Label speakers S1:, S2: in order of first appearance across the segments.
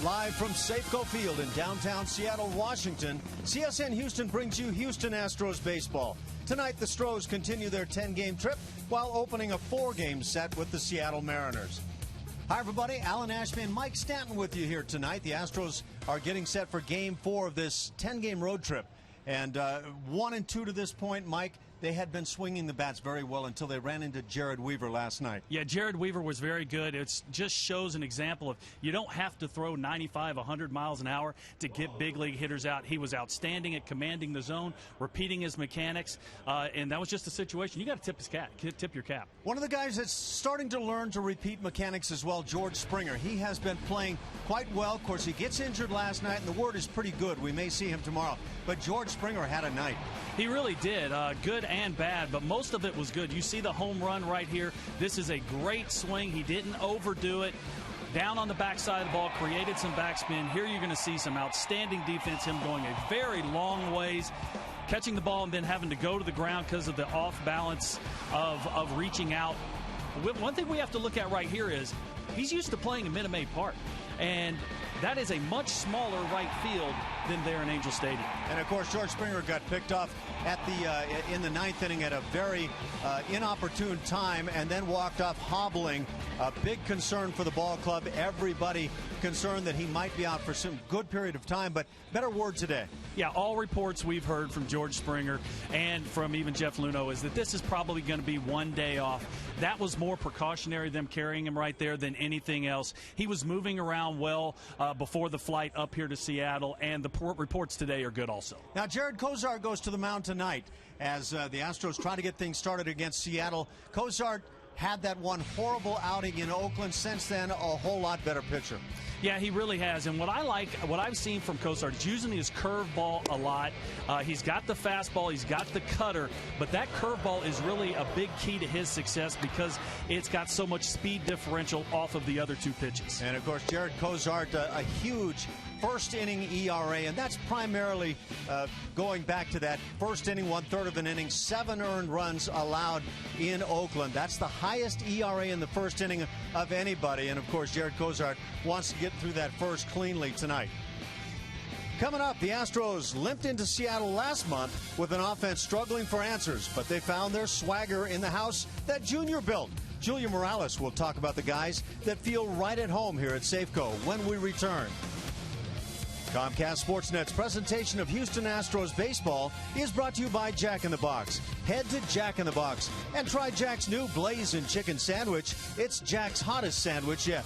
S1: Live from Safeco Field in downtown Seattle, Washington, CSN Houston brings you Houston Astros baseball. Tonight, the Stros continue their 10-game trip while opening a 4-game set with the Seattle Mariners. Hi, everybody. Alan Ashby and Mike Stanton with you here tonight. The Astros are getting set for Game 4 of this 10-game road trip. And 1 and 2 to this point, Mike, they had been swinging the bats very well until they ran into Jared Weaver last night.
S2: Yeah, Jared Weaver was very good. It just shows an example of you don't have to throw 95, 100 miles an hour to get big league hitters out. He was outstanding at commanding the zone, repeating his mechanics, and that was just a situation. You got to tip your cap.
S1: One of the guys that's starting to learn to repeat mechanics as well, George Springer. He has been playing quite well. Of course, he gets injured last night, and the word is pretty good. We may see him tomorrow. But George Springer had a night.
S2: He really did, good and bad, but most of it was good. You see the home run right here. This is a great swing. He didn't overdo it. Down on the backside of the ball, created some backspin. Here you're going to see some outstanding defense, him going a very long ways, catching the ball and then having to go to the ground because of the off balance of reaching out. One thing we have to look at right here is he's used to playing in Minute Maid Park, and that is a much smaller right field than there in Angel Stadium.
S1: And of course, George Springer got picked off at the in the 9th inning at a very inopportune time, and then walked off hobbling. A big concern for the ball club. Everybody concerned that he might be out for some good period of time. But better word today.
S2: Yeah, all reports we've heard from George Springer and from even Jeff Luhnow is that this is probably going to be one day off. That was more precautionary, them carrying him right there, than anything else. He was moving around well before the flight up here to Seattle, and the reports today are good also.
S1: Now, Jared Cozart goes to the mound tonight as the Astros try to get things started against Seattle. Cozart had that one horrible outing in Oakland. Since then, a whole lot better pitcher.
S2: Yeah, he really has. And what I've seen from Cozart is using his curveball a lot. He's got the fastball, he's got the cutter, but that curveball is really a big key to his success because it's got so much speed differential off of the other two pitches.
S1: And of course, Jared Cozart, a huge first inning ERA, and that's primarily going back to that first inning, 1/3 of an inning, 7 earned runs allowed in Oakland. That's the highest ERA in the first inning of anybody. And of course, Jared Cozart wants to get through that first cleanly tonight. Coming up, the Astros limped into Seattle last month with an offense struggling for answers, but they found their swagger in the house that Junior built. Julia Morales will talk about the guys that feel right at home here at Safeco when we return. Comcast Sportsnet's presentation of Houston Astros baseball is brought to you by Jack in the Box. Head to Jack in the Box and try Jack's new Blazing Chicken Sandwich. It's Jack's hottest sandwich yet.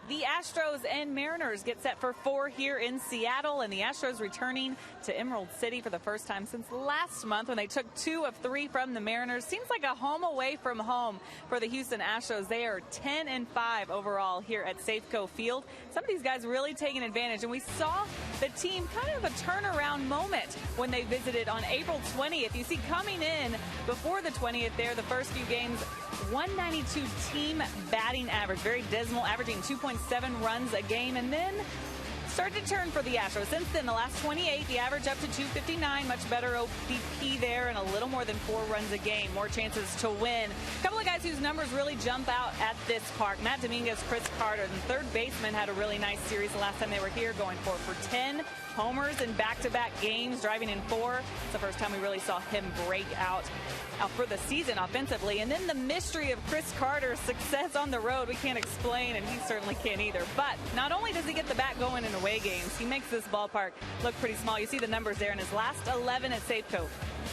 S3: The Astros and Mariners get set for 4 here in Seattle, and the Astros returning to Emerald City for the first time since last month when they took 2 of 3 from the Mariners. Seems like a home away from home for the Houston Astros. They are 10-5 overall here at Safeco Field. Some of these guys really taking advantage, and we saw the team kind of a turnaround moment when they visited on April 20th. You see, coming in before the 20th there, the first few games, 192 team batting average, very dismal, averaging 2.7 runs a game, and then started to turn for the Astros. Since then, the last 28, the average up to 259, much better OBP there, and a little more than 4 runs a game, more chances to win. A couple of guys whose numbers really jump out at this park: Matt Dominguez, Chris Carter, the third baseman, had a really nice series the last time they were here, going for 10 homers in back-to-back games, driving in 4. It's the first time we really saw him break out for the season offensively. And then the mystery of Chris Carter's success on the road, we can't explain, and he certainly can't either. But not only does he get the bat going in away games, he makes this ballpark look pretty small. You see the numbers there in his last 11 at Safeco.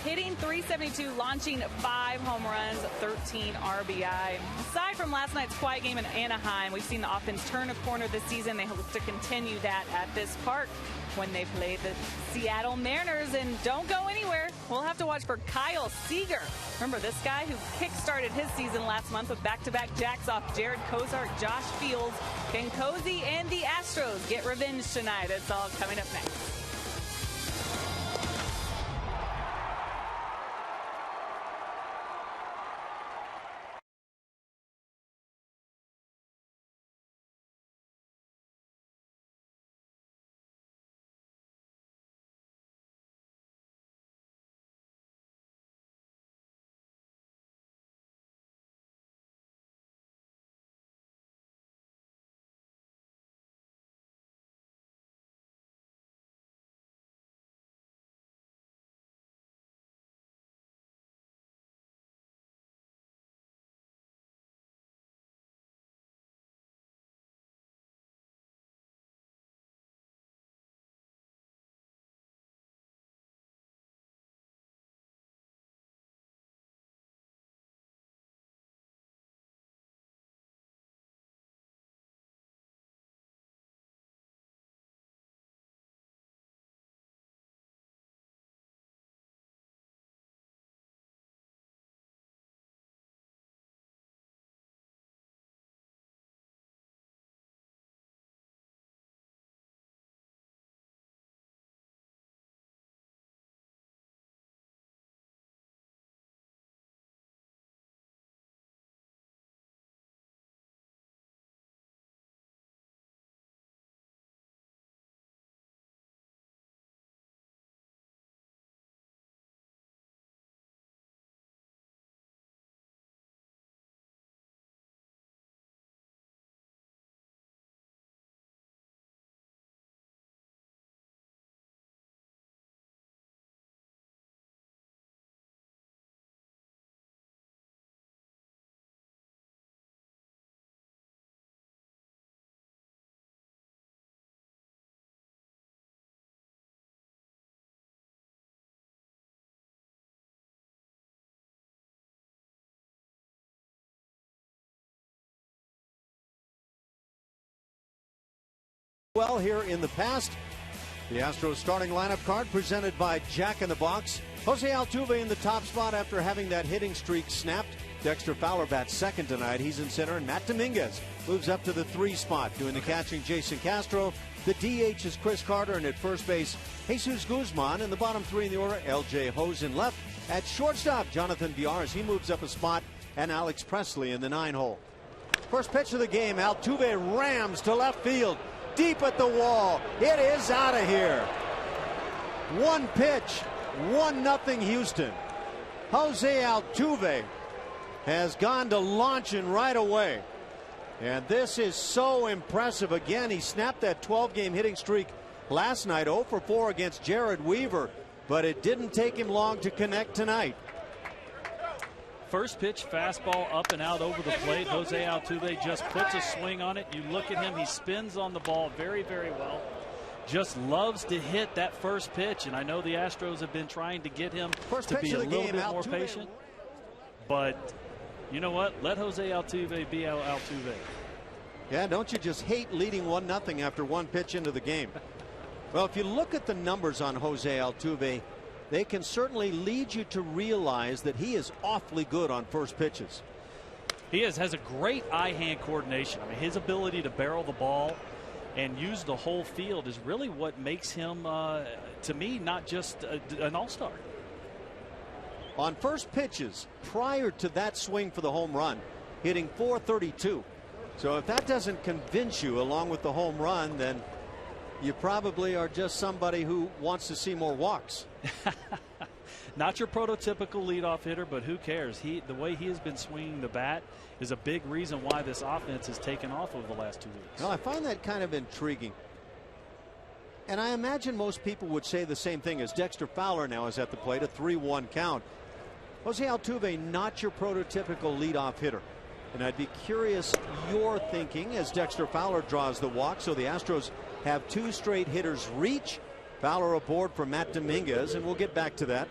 S3: Hitting .372, launching 5 home runs, 13 RBI. Aside from last night's quiet game in Anaheim, we've seen the offense turn a corner this season. They hope to continue that at this park when they play the Seattle Mariners. And don't go anywhere. We'll have to watch for Kyle Seager. Remember this guy who kick-started his season last month with back-to-back jacks off Jared Cozart, Josh Fields. Can Cozy and the Astros get revenge tonight? It's all coming up next.
S1: Well, here in the past, the Astros starting lineup card presented by Jack in the Box. Jose Altuve in the top spot after having that hitting streak snapped. Dexter Fowler bats second tonight. He's in center, and Matt Dominguez moves up to the 3 spot. Doing the catching, Jason Castro. The DH is Chris Carter, and at first base, Jesus Guzman. In the bottom 3 in the order, LJ Hose in left. At shortstop, Jonathan Villar as he moves up a spot, and Alex Presley in the 9 hole. First pitch of the game, Altuve rams to left field. Deep at the wall. It is out of here. 1 pitch, 1-0 Houston. Jose Altuve has gone to launching right away. And this is so impressive. Again, he snapped that 12-game hitting streak last night, 0 for 4 against Jared Weaver, but it didn't take him long to connect tonight.
S2: First pitch, fastball up and out over the plate. Jose Altuve just puts a swing on it. You look at him, he spins on the ball very, very well. Just loves to hit that first pitch, and I know the Astros have been trying to get him to be a little bit more patient. But you know what? Let Jose Altuve be Altuve.
S1: Yeah, don't you just hate leading 1-0 after one pitch into the game? Well, if you look at the numbers on Jose Altuve, they can certainly lead you to realize that he is awfully good on first pitches.
S2: He has a great eye-hand coordination. I mean, his ability to barrel the ball and use the whole field is really what makes him, to me, not just an all-star.
S1: On first pitches, prior to that swing for the home run, hitting .432. So if that doesn't convince you along with the home run, then you probably are just somebody who wants to see more walks.
S2: Not your prototypical leadoff hitter, but who cares? The way he has been swinging the bat is a big reason why this offense has taken off over the last 2 weeks.
S1: Well, I find that kind of intriguing. And I imagine most people would say the same thing as Dexter Fowler now is at the plate, a 3-1 count. Jose Altuve, not your prototypical leadoff hitter. And I'd be curious your thinking as Dexter Fowler draws the walk. So the Astros have 2 straight hitters reach. Fowler aboard for Matt Dominguez, and we'll get back to that.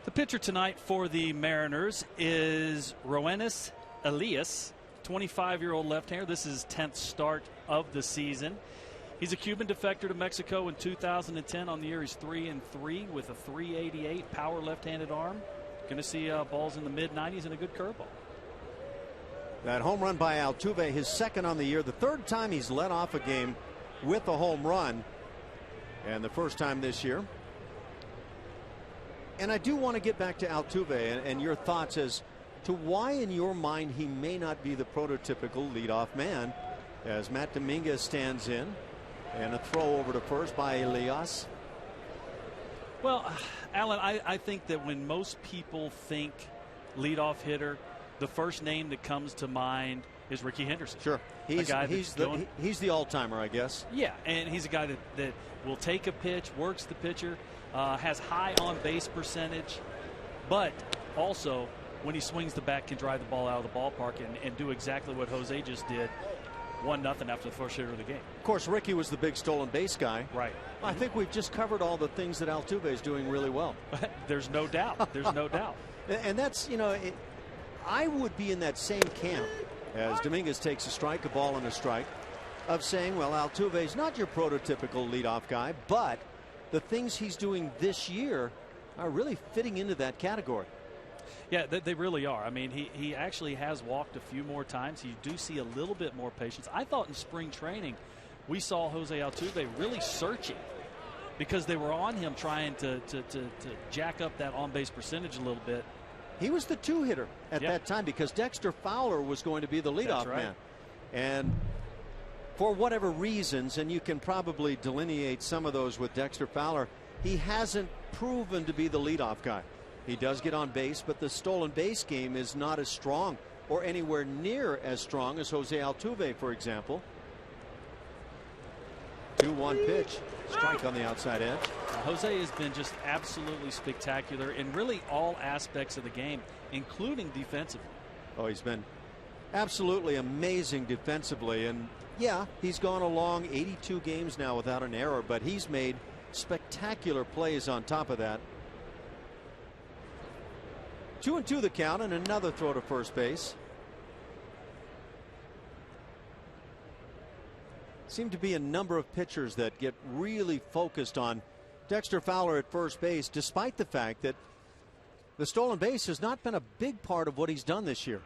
S2: The pitcher tonight for the Mariners is Roenis Elias, 25-year-old left-hander. This is his 10th start of the season. He's a Cuban defector to Mexico in 2010. On the year, he's 3-3 with a .388 power left-handed arm. Going to see balls in the mid-90s and a good curveball.
S1: That home run by Altuve, his second on the year, the third time he's led off a game with a home run, and the first time this year. And I do want to get back to Altuve and your thoughts as to why in your mind he may not be the prototypical leadoff man, as Matt Dominguez stands in, and a throw over to first by Elias.
S2: Well, Alan, I think that when most people think leadoff hitter, the first name that comes to mind is Ricky Henderson.
S1: Sure. He's the all-timer, I guess.
S2: Yeah, and he's a guy that will take a pitch, works the pitcher, has high on-base percentage, but also when he swings the bat can drive the ball out of the ballpark and do exactly what Jose just did, 1-0 after the first hitter of the game.
S1: Of course, Ricky was the big stolen base guy.
S2: Right.
S1: I think we've just covered all the things that Altuve is doing really well.
S2: There's no doubt. There's no doubt.
S1: And that's, I would be in that same camp as Dominguez takes a strike, a ball and a strike, of saying, well, Altuve's not your prototypical leadoff guy, but the things he's doing this year are really fitting into that category.
S2: Yeah, they really are. I mean, he actually has walked a few more times. You do see a little bit more patience. I thought in spring training we saw Jose Altuve really searching because they were on him trying to jack up that on-base percentage a little bit.
S1: He was the 2-hitter at that time because Dexter Fowler was going to be the leadoff man. And for whatever reasons, and you can probably delineate some of those with Dexter Fowler, he hasn't proven to be the leadoff guy. He does get on base, but the stolen base game is not as strong or anywhere near as strong as Jose Altuve, for example. 2-1 pitch. Strike on the outside edge.
S2: Jose has been just absolutely spectacular in really all aspects of the game, including defensively.
S1: Oh, he's been absolutely amazing defensively. And yeah, he's gone along 82 games now without an error, but he's made spectacular plays on top of that. 2-2 the count, and another throw to first base. Seem to be a number of pitchers that get really focused on Dexter Fowler at first base, despite the fact that the stolen base has not been a big part of what he's done this year.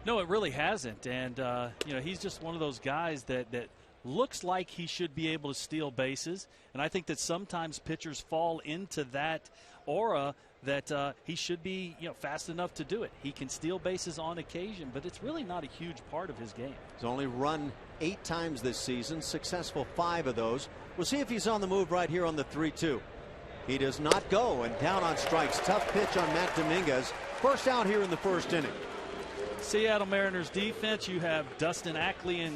S2: No, it really hasn't. And, he's just one of those guys that looks like he should be able to steal bases. And I think that sometimes pitchers fall into that aura that he should be fast enough to do it. He can steal bases on occasion, but it's really not a huge part of his game.
S1: He's only run 8 times this season, successful 5 of those. We'll see if he's on the move right here on the 3-2. He does not go, and down on strikes. Tough pitch on Matt Dominguez. First out here in the first inning.
S2: Seattle Mariners defense, you have Dustin Ackley in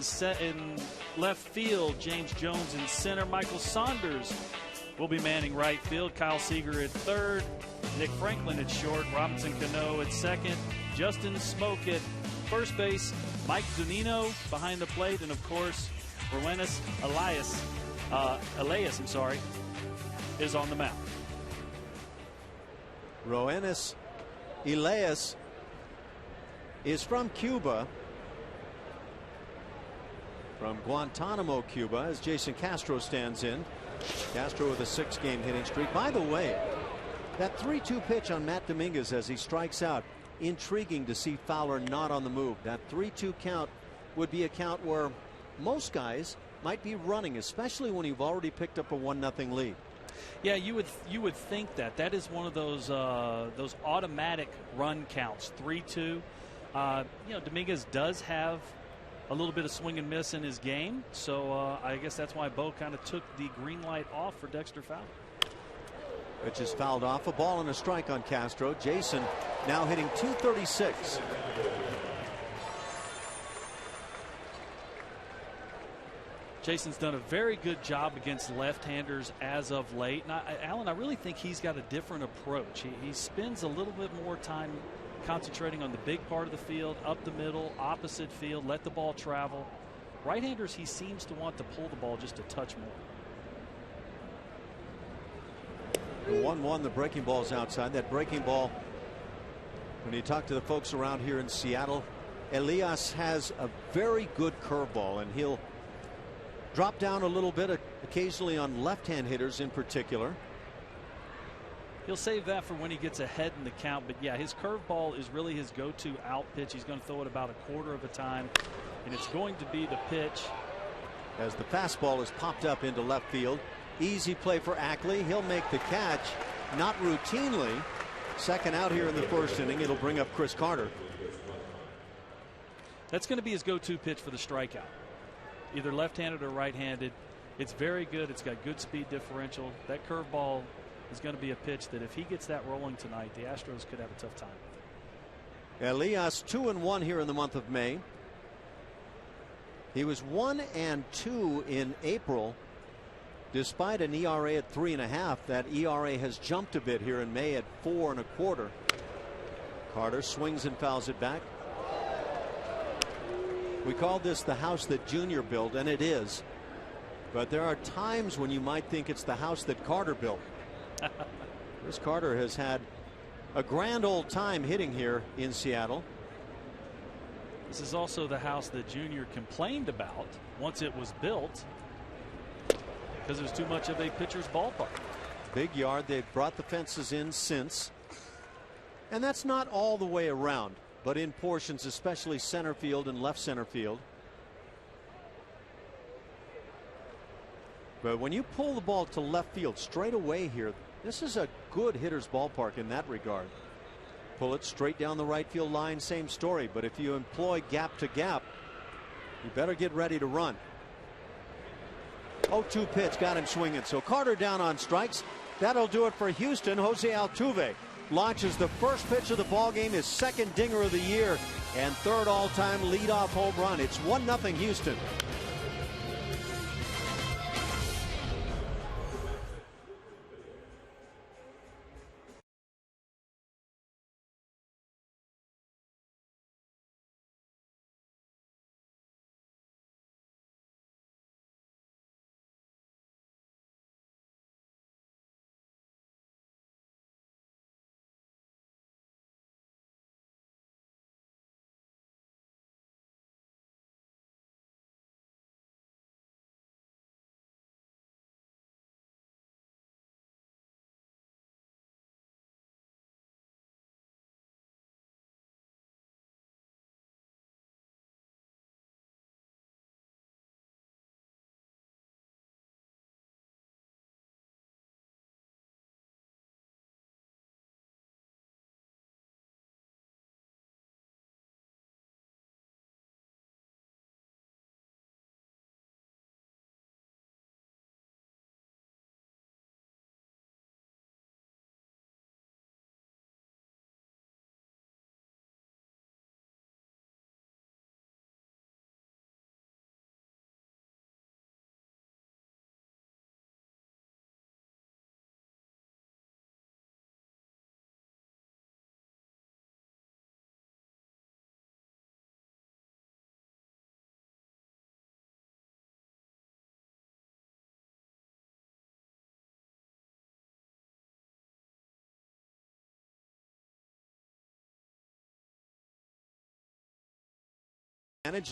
S2: left field, James Jones in center, Michael Saunders will be manning right field, Kyle Seager at third, Nick Franklin at short, Robinson Cano at second, Justin Smoke at first base, Mike Zunino behind the plate, and of course Roenis Elias is on the mound.
S1: Roenis Elias is from Cuba. from Guantanamo, Cuba, as Jason Castro stands in. Castro with a 6-game hitting streak. By the way, that 3-2 pitch on Matt Dominguez as he strikes out, intriguing to see Fowler not on the move. That 3-2 count would be a count where most guys might be running, especially when you've already picked up a 1-0 lead.
S2: Yeah, you would think that is one of those automatic run counts. 3-2. You know, Dominguez does have a little bit of swing and miss in his game, so I guess that's why Bo kind of took the green light off for Dexter Fowler.
S1: Which is fouled off. A ball and a strike on Castro. Jason now hitting .236.
S2: Jason's done a very good job against left-handers as of late. And Alan, I really think he's got a different approach. He spends a little bit more time concentrating on the big part of the field, up the middle, opposite field, let the ball travel. Right-handers, he seems to want to pull the ball just a touch more.
S1: The 1-1, the breaking ball's outside. That breaking ball, when you talk to the folks around here in Seattle, Elias has a very good curveball, and he'll drop down a little bit occasionally on left-hand hitters in particular.
S2: He'll save that for when he gets ahead in the count. But yeah, his curveball is really his go-to out pitch. He's going to throw it about a quarter of a time, and it's going to be the pitch.
S1: As the fastball is popped up into left field. Easy play for Ackley. He'll make the catch, not routinely. Second out here in the first inning. It'll bring up Chris Carter.
S2: That's going to be his go-to pitch for the strikeout. Either left-handed or right-handed. It's very good. It's got good speed differential. That curveball is going to be a pitch that if he gets that rolling tonight, the Astros could have a tough time with it.
S1: Elias 2-1 here in the month of May. He was 1-2 in April. Despite an ERA at 3.5, that ERA has jumped a bit here in May at 4.25. Carter swings and fouls it back. We called this the house that Junior built, and it is. But there are times when you might think it's the house that Carter built. Chris Carter has had a grand old time hitting here in Seattle.
S2: This is also the house that Junior complained about once it was built, because it was too much of a pitcher's ballpark.
S1: Big yard. They've brought the fences in since. And that's not all the way around, but in portions, especially center field and left center field. But when you pull the ball to left field straight away here, this is a good hitter's ballpark in that regard. Pull it straight down the right field line, same story. But if you employ gap to gap, you better get ready to run. 0-2 pitch got him swinging. So Carter down on strikes. That'll do it for Houston. Jose Altuve launches the first pitch of the ball game, his second dinger of the year, and third all-time leadoff home run. It's 1-0 Houston.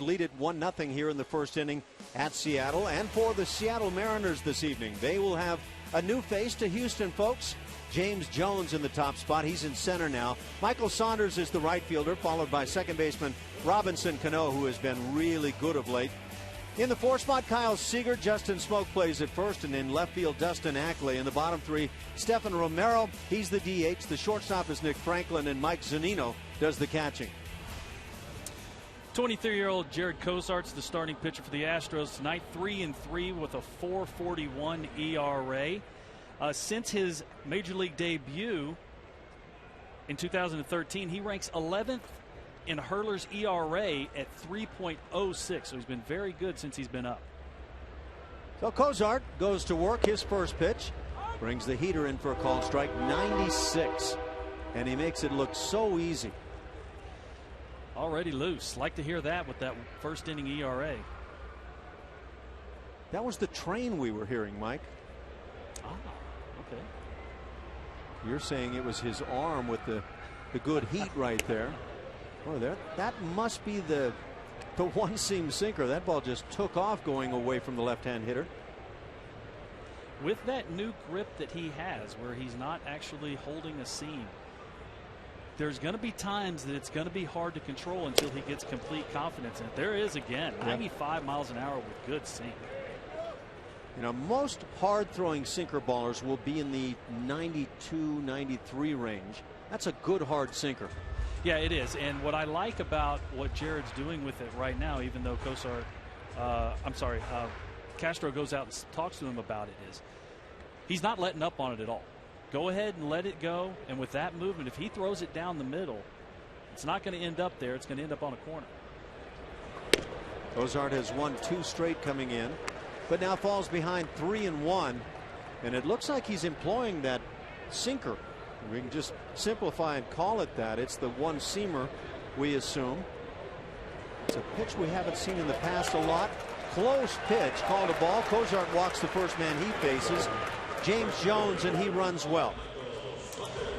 S1: Lead it 1-0 here in the first inning at Seattle. And for the Seattle Mariners this evening, they will have a new face to Houston, folks. James Jones in the top spot. He's in center now. Michael Saunders is the right fielder, followed by second baseman Robinson Cano, who has been really good of late. In the 4 spot, Kyle Seager. Justin Smoke plays at first, and in left field, Dustin Ackley. In the bottom 3, Stephen Romero. He's the DH. The shortstop is Nick Franklin, and Mike Zunino does the catching.
S2: 23-year-old Jared Cozart's the starting pitcher for the Astros tonight. 3-3 with a 4.41 ERA. Since his major league debut in 2013, he ranks 11th in Hurler's ERA at 3.06. So he's been very good since he's been up.
S1: So Cozart goes to work. His first pitch brings the heater in for a called strike, 96. And he makes it look so easy.
S2: Already loose. Like to hear that with that first inning ERA.
S1: That was the train we were hearing, Mike.
S2: Ah, okay.
S1: You're saying it was his arm with the good heat right there. Oh, that must be the one-seam sinker. That ball just took off going away from the left-hand hitter.
S2: With that new grip that he has, where he's not actually holding a seam, there's going to be times that it's going to be hard to control until he gets complete confidence in it. There is, again, 95 miles an hour with good sink.
S1: You know, most hard-throwing sinker ballers will be in the 92, 93 range. That's a good hard sinker.
S2: Yeah, it is. And what I like about what Jared's doing with it right now, even though Castro goes out and talks to him about it, is he's not letting up on it at all. Go ahead and let it go. And with that movement, if he throws it down the middle, it's not going to end up there. It's going to end up on a corner.
S1: Cozart has won 2 straight coming in, but now falls behind 3-1. And it looks like he's employing that sinker. We can just simplify and call it that. It's the one-seamer, we assume. It's a pitch we haven't seen in the past a lot. Close pitch, called a ball. Cozart walks the first man he faces, James Jones, and he runs well.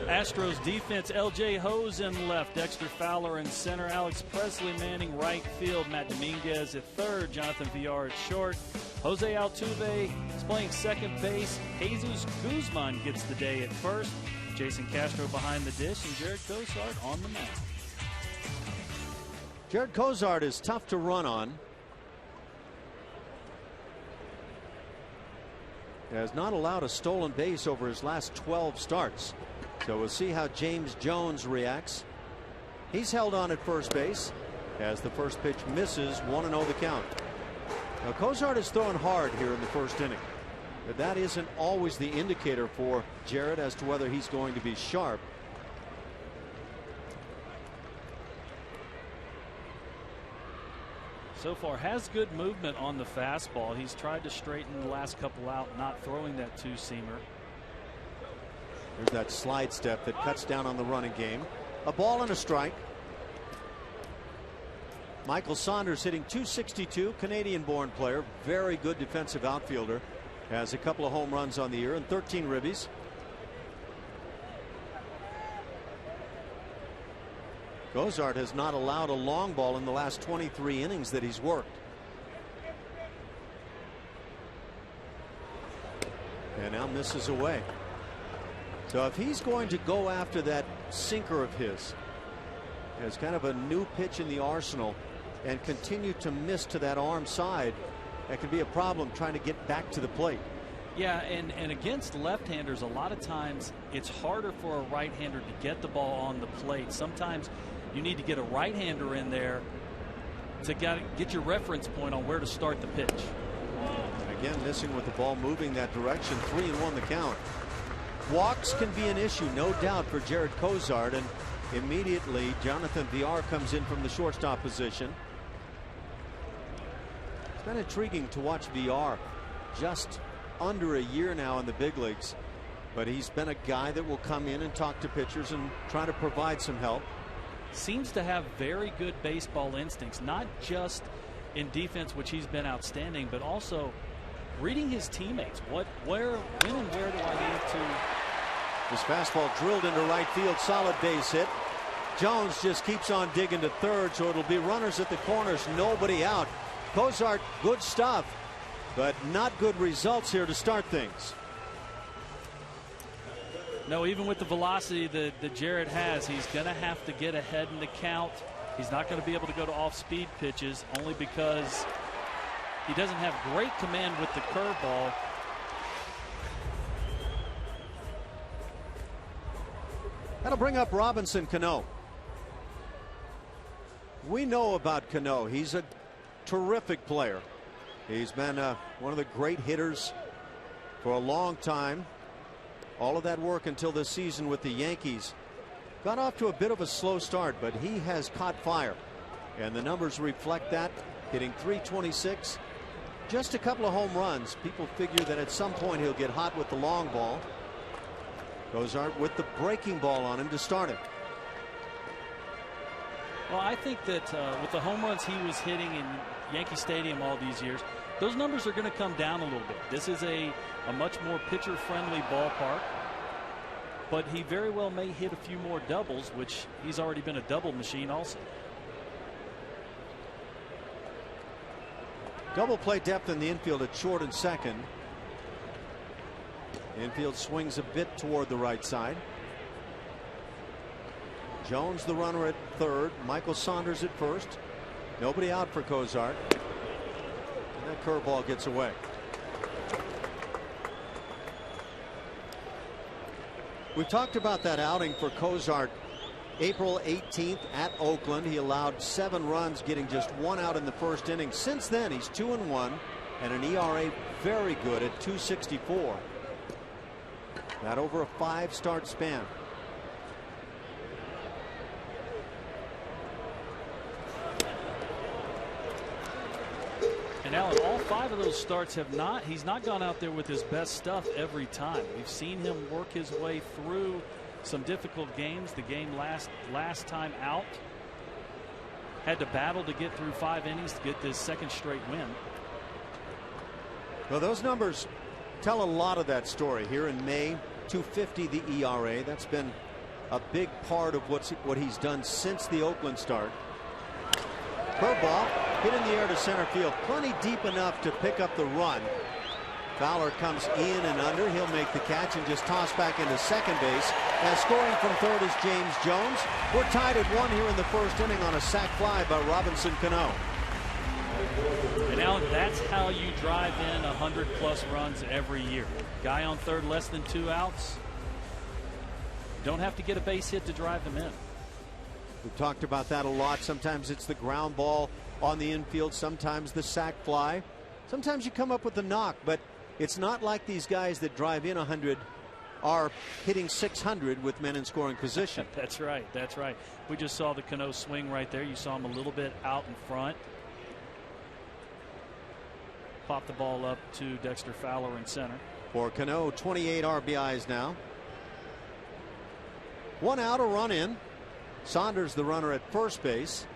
S2: Astros defense, L.J. Hose in left, Dexter Fowler in center, Alex Presley manning right field, Matt Dominguez at third, Jonathan Villar at short, Jose Altuve is playing second base, Jesus Guzman gets the day at first, Jason Castro behind the dish, and Jared Cozart on the mound.
S1: Jared Cozart is tough to run on. He has not allowed a stolen base over his last 12 starts. So we'll see how James Jones reacts. He's held on at first base as the first pitch misses. 1-0 the count. Now Cozart is throwing hard here in the first inning, but that isn't always the indicator for Jared as to whether he's going to be sharp.
S2: So far has good movement on the fastball. He's tried to straighten the last couple out, not throwing that 2-seamer.
S1: There's that slide step that cuts down on the running game. A ball and a strike. Michael Saunders hitting .262, Canadian-born player, very good defensive outfielder. Has a couple of home runs on the year and 13 ribbies. Cozart has not allowed a long ball in the last 23 innings that he's worked. And now misses away. So if he's going to go after that sinker of his as kind of a new pitch in the arsenal and continue to miss to that arm side, that could be a problem trying to get back to the plate.
S2: Yeah, and against left-handers, a lot of times it's harder for a right-hander to get the ball on the plate. Sometimes you need to get a right-hander in there to get your reference point on where to start the pitch.
S1: And again, missing with the ball moving that direction. 3-1 the count. Walks can be an issue, no doubt, for Jared Cozart, and immediately Jonathan Villar comes in from the shortstop position. It's been intriguing to watch Villar. Just under a year now in the big leagues, but he's been a guy that will come in and talk to pitchers and try to provide some help.
S2: Seems to have very good baseball instincts, not just in defense, which he's been outstanding, but also reading his teammates. When and where do I need to?
S1: This fastball drilled into right field, solid base hit. Jones just keeps on digging to third, so it'll be runners at the corners, nobody out. Cozart, good stuff, but not good results here to start things.
S2: No, even with the velocity that Jarrett has, he's going to have to get ahead in the count. He's not going to be able to go to off-speed pitches only because he doesn't have great command with the curveball.
S1: That'll bring up Robinson Cano. We know about Cano. He's a terrific player. He's been one of the great hitters for a long time. All of that work until this season with the Yankees. Got off to a bit of a slow start, but he has caught fire. And the numbers reflect that. Hitting .326. Just a couple of home runs. People figure that at some point he'll get hot with the long ball. Cozart with the breaking ball on him to start it.
S2: Well, I think that with the home runs he was hitting in Yankee Stadium all these years, those numbers are going to come down a little bit. This is a much more pitcher-friendly ballpark, but he very well may hit a few more doubles, which he's already been a double machine also.
S1: Double play depth in the infield at short and second. Infield swings a bit toward the right side. Jones the runner at third. Michael Saunders at first. Nobody out for Cozart. And that curveball gets away. We've talked about that outing for Cozart. April 18th at Oakland. He allowed 7 runs, getting just 1 out in the first inning. Since then, he's 2-1 and an ERA very good at .264. That over a 5-start span.
S2: And Alan, all 5 of those starts he's not gone out there with his best stuff every time. We've seen him work his way through some difficult games. The game last time out, had to battle to get through 5 innings to get this second straight win.
S1: Well, those numbers tell a lot of that story. Here in May, .250 the ERA. That's been a big part of what he's done since the Oakland start. Curveball hit in the air to center field, plenty deep enough to pick up the run. Fowler comes in and under. He'll make the catch and just toss back into second base. And scoring from third is James Jones. We're tied at 1 here in the first inning on a sac fly by Robinson Cano.
S2: And Alan, that's how you drive in 100+ runs every year. Guy on third, less than 2 outs. Don't have to get a base hit to drive them in.
S1: We've talked about that a lot. Sometimes it's the ground ball on the infield, sometimes the sac fly. Sometimes you come up with the knock, but it's not like these guys that drive in 100 are hitting 600 with men in scoring position.
S2: That's right. That's right. We just saw the Cano swing right there. You saw him a little bit out in front. Pop the ball up to Dexter Fowler in center.
S1: For Cano, 28 RBIs now. 1 out, a run in. Saunders the runner at first base.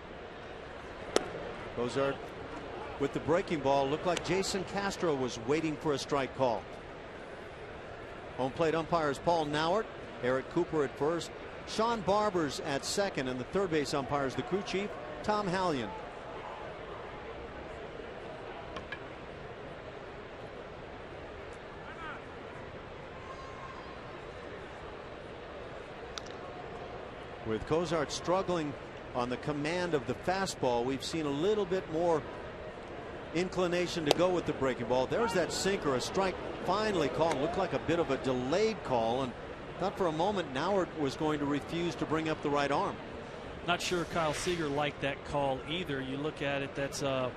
S1: Cozart with the breaking ball. Looked like Jason Castro was waiting for a strike call. Home plate umpires Paul Nauert, Eric Cooper at first, Sean Barbers at second, and the third base umpires the crew chief Tom Hallion. With Cozart struggling on the command of the fastball, we've seen a little bit more inclination to go with the breaking ball. There's that sinker, a strike finally called. Looked like a bit of a delayed call, and thought for a moment Nauert was going to refuse to bring up the right arm.
S2: Not sure Kyle Seager liked that call either. You look at it, that's a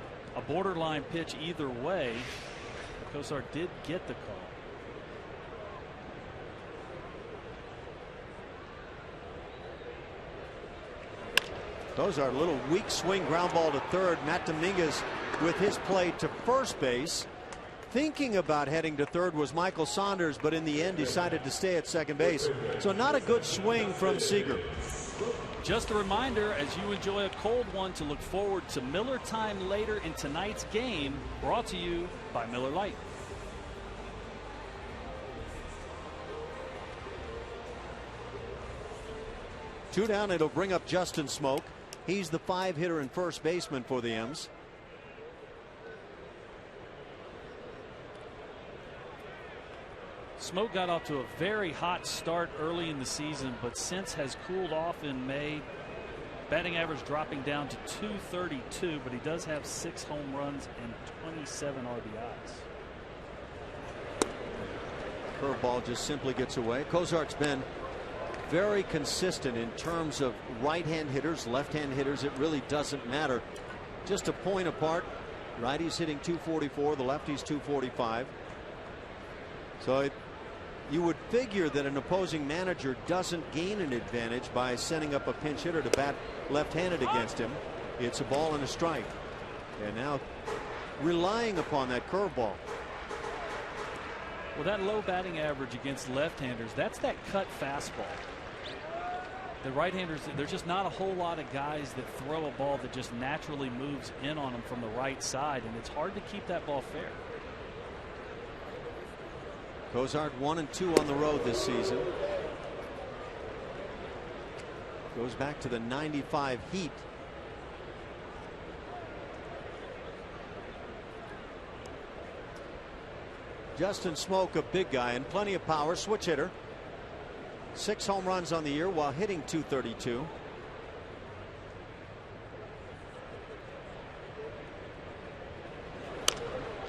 S2: borderline pitch either way. Cozart did get the call.
S1: Cozart, a little weak swing, ground ball to third. Matt Dominguez with his play to first base. Thinking about heading to third was Michael Saunders, but in the end decided to stay at second base. So not a good swing from Seager.
S2: Just a reminder, as you enjoy a cold one, to look forward to Miller Time later in tonight's game, brought to you by Miller Lite.
S1: Two down, it'll bring up Justin Smoke. He's the 5 hitter and first baseman for the M's.
S2: Smoke got off to a very hot start early in the season, but since has cooled off in May. Batting average dropping down to .232, but he does have 6 home runs and 27 RBIs.
S1: Curveball just simply gets away. Cozart's been very consistent in terms of right-hand hitters, left-hand hitters. It really doesn't matter. Just a point apart. Righty's hitting .244, the lefty's .245. So you would figure that an opposing manager doesn't gain an advantage by sending up a pinch hitter to bat left-handed against him. It's a ball and a strike. And now relying upon that curveball.
S2: Well, that low batting average against left-handers, that's that cut fastball. The right-handers, there's just not a whole lot of guys that throw a ball that just naturally moves in on them from the right side, and it's hard to keep that ball fair.
S1: Cozart 1-2 on the road this season. Goes back to the '95 Heat. Justin Smoke, a big guy and plenty of power, switch hitter. 6 home runs on the year while hitting .232.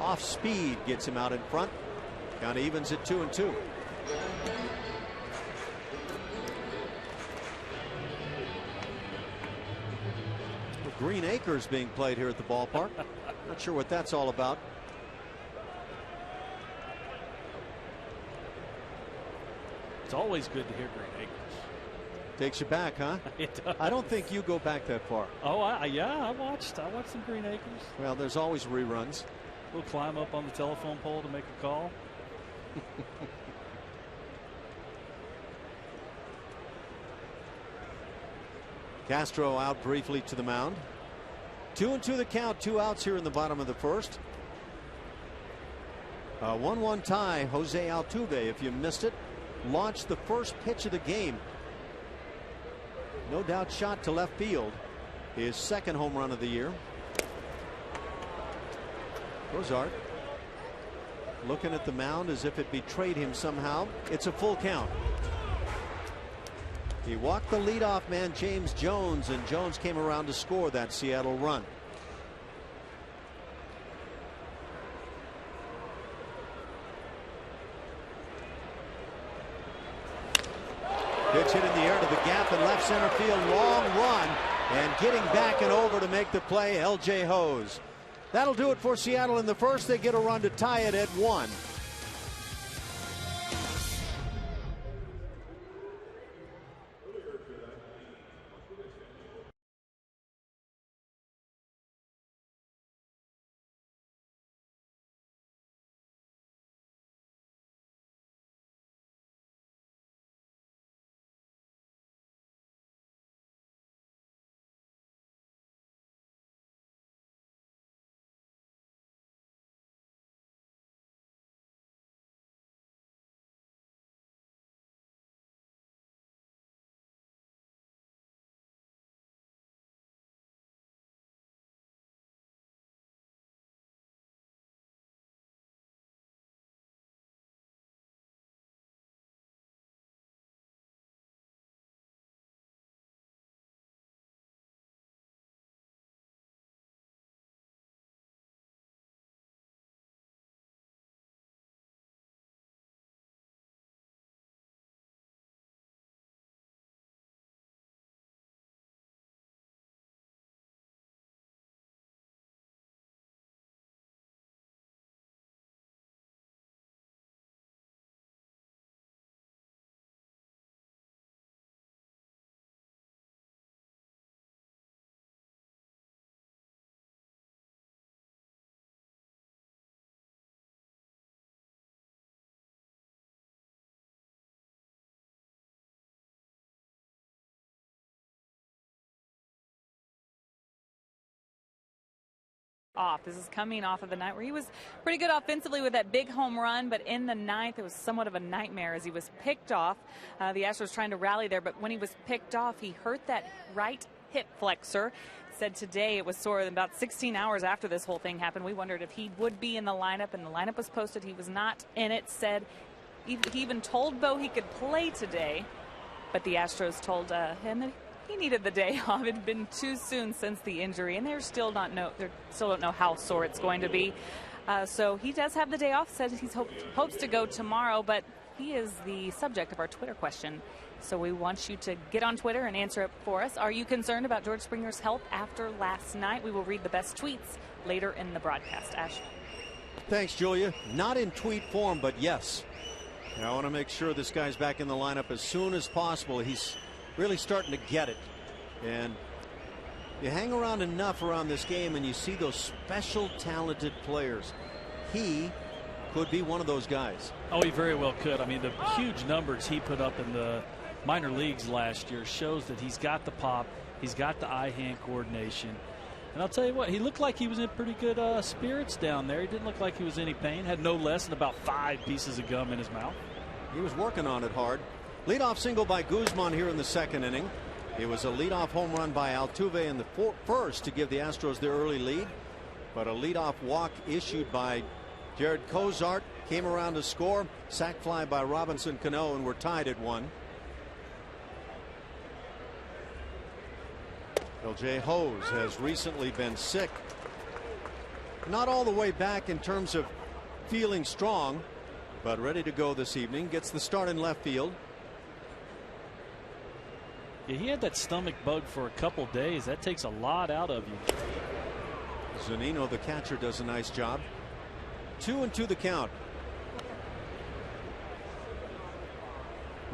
S1: Off speed gets him out in front. Count evens at 2-2. Green Acres being played here at the ballpark. Not sure what that's all about.
S2: It's always good to hear Green Acres.
S1: Takes you back, huh?
S2: It does.
S1: I don't think you go back that far.
S2: Oh, yeah, I watched some Green Acres.
S1: Well, there's always reruns.
S2: We'll climb up on the telephone pole to make a call.
S1: Castro out briefly to the mound. 2-2 the count, 2 outs here in the bottom of the first. 1-1 tie. Jose Altuve, if you missed it, launched the first pitch of the game. No doubt shot to left field. His 2nd home run of the year. Cozart looking at the mound as if it betrayed him somehow. It's a full count. He walked the leadoff man James Jones, and Jones came around to score that Seattle run. Pitch hit in the air to the gap in left center field. Long run, and getting back and over to make the play, L.J. Hose. That'll do it for Seattle in the first. They get a run to tie it at 1.
S3: Off. This is coming off of the night where he was pretty good offensively with that big home run, but in the ninth it was somewhat of a nightmare as he was picked off. The Astros trying to rally there, but when he was picked off, he hurt that right hip flexor. Said today it was sore. About 16 hours after this whole thing happened, we wondered if he would be in the lineup, and the lineup was posted. He was not in it. Said He even told Bo he could play today, but the Astros told him that he needed the day off. It had been too soon since the injury, and they still don't know how sore it's going to be. So he does have the day off. Says he hopes to go tomorrow, but he is the subject of our Twitter question. So we want you to get on Twitter and answer it for us. Are you concerned about George Springer's health after last night? We will read the best tweets later in the broadcast. Ash.
S1: Thanks, Julia. Not in tweet form, but yes. I want to make sure this guy's back in the lineup as soon as possible. He's really starting to get it. And you hang around enough around this game and you see those special talented players. He could be one of those guys.
S2: Oh, he very well could. I mean, the huge numbers he put up in the minor leagues last year shows that he's got the pop, he's got the eye-hand coordination. And I'll tell you what, he looked like he was in pretty good spirits down there. He didn't look like he was in any pain. Had no less than about 5 pieces of gum in his mouth.
S1: He was working on it hard. Leadoff single by Guzman here in the second inning. It was a leadoff home run by Altuve in the first to give the Astros their early lead. But a leadoff walk issued by Jared Cozart came around to score. Sac fly by Robinson Cano, and we're tied at 1. L.J. Hose has recently been sick. Not all the way back in terms of feeling strong, but ready to go this evening. Gets the start in left field.
S2: Yeah, he had that stomach bug for a couple days. That takes a lot out of you.
S1: Zunino, the catcher, does a nice job. 2-2 the count.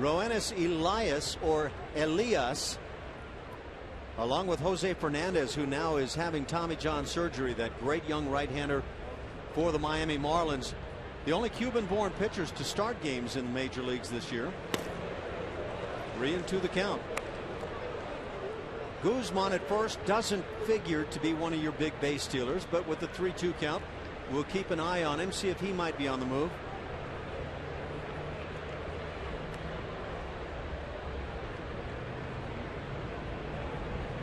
S1: Roenis Elias, along with Jose Fernandez, who now is having Tommy John surgery, that great young right-hander for the Miami Marlins. The only Cuban-born pitchers to start games in the major leagues this year. 3-2 the count. Guzman at first doesn't figure to be one of your big base stealers, but with the 3-2 count, we'll keep an eye on him, see if he might be on the move.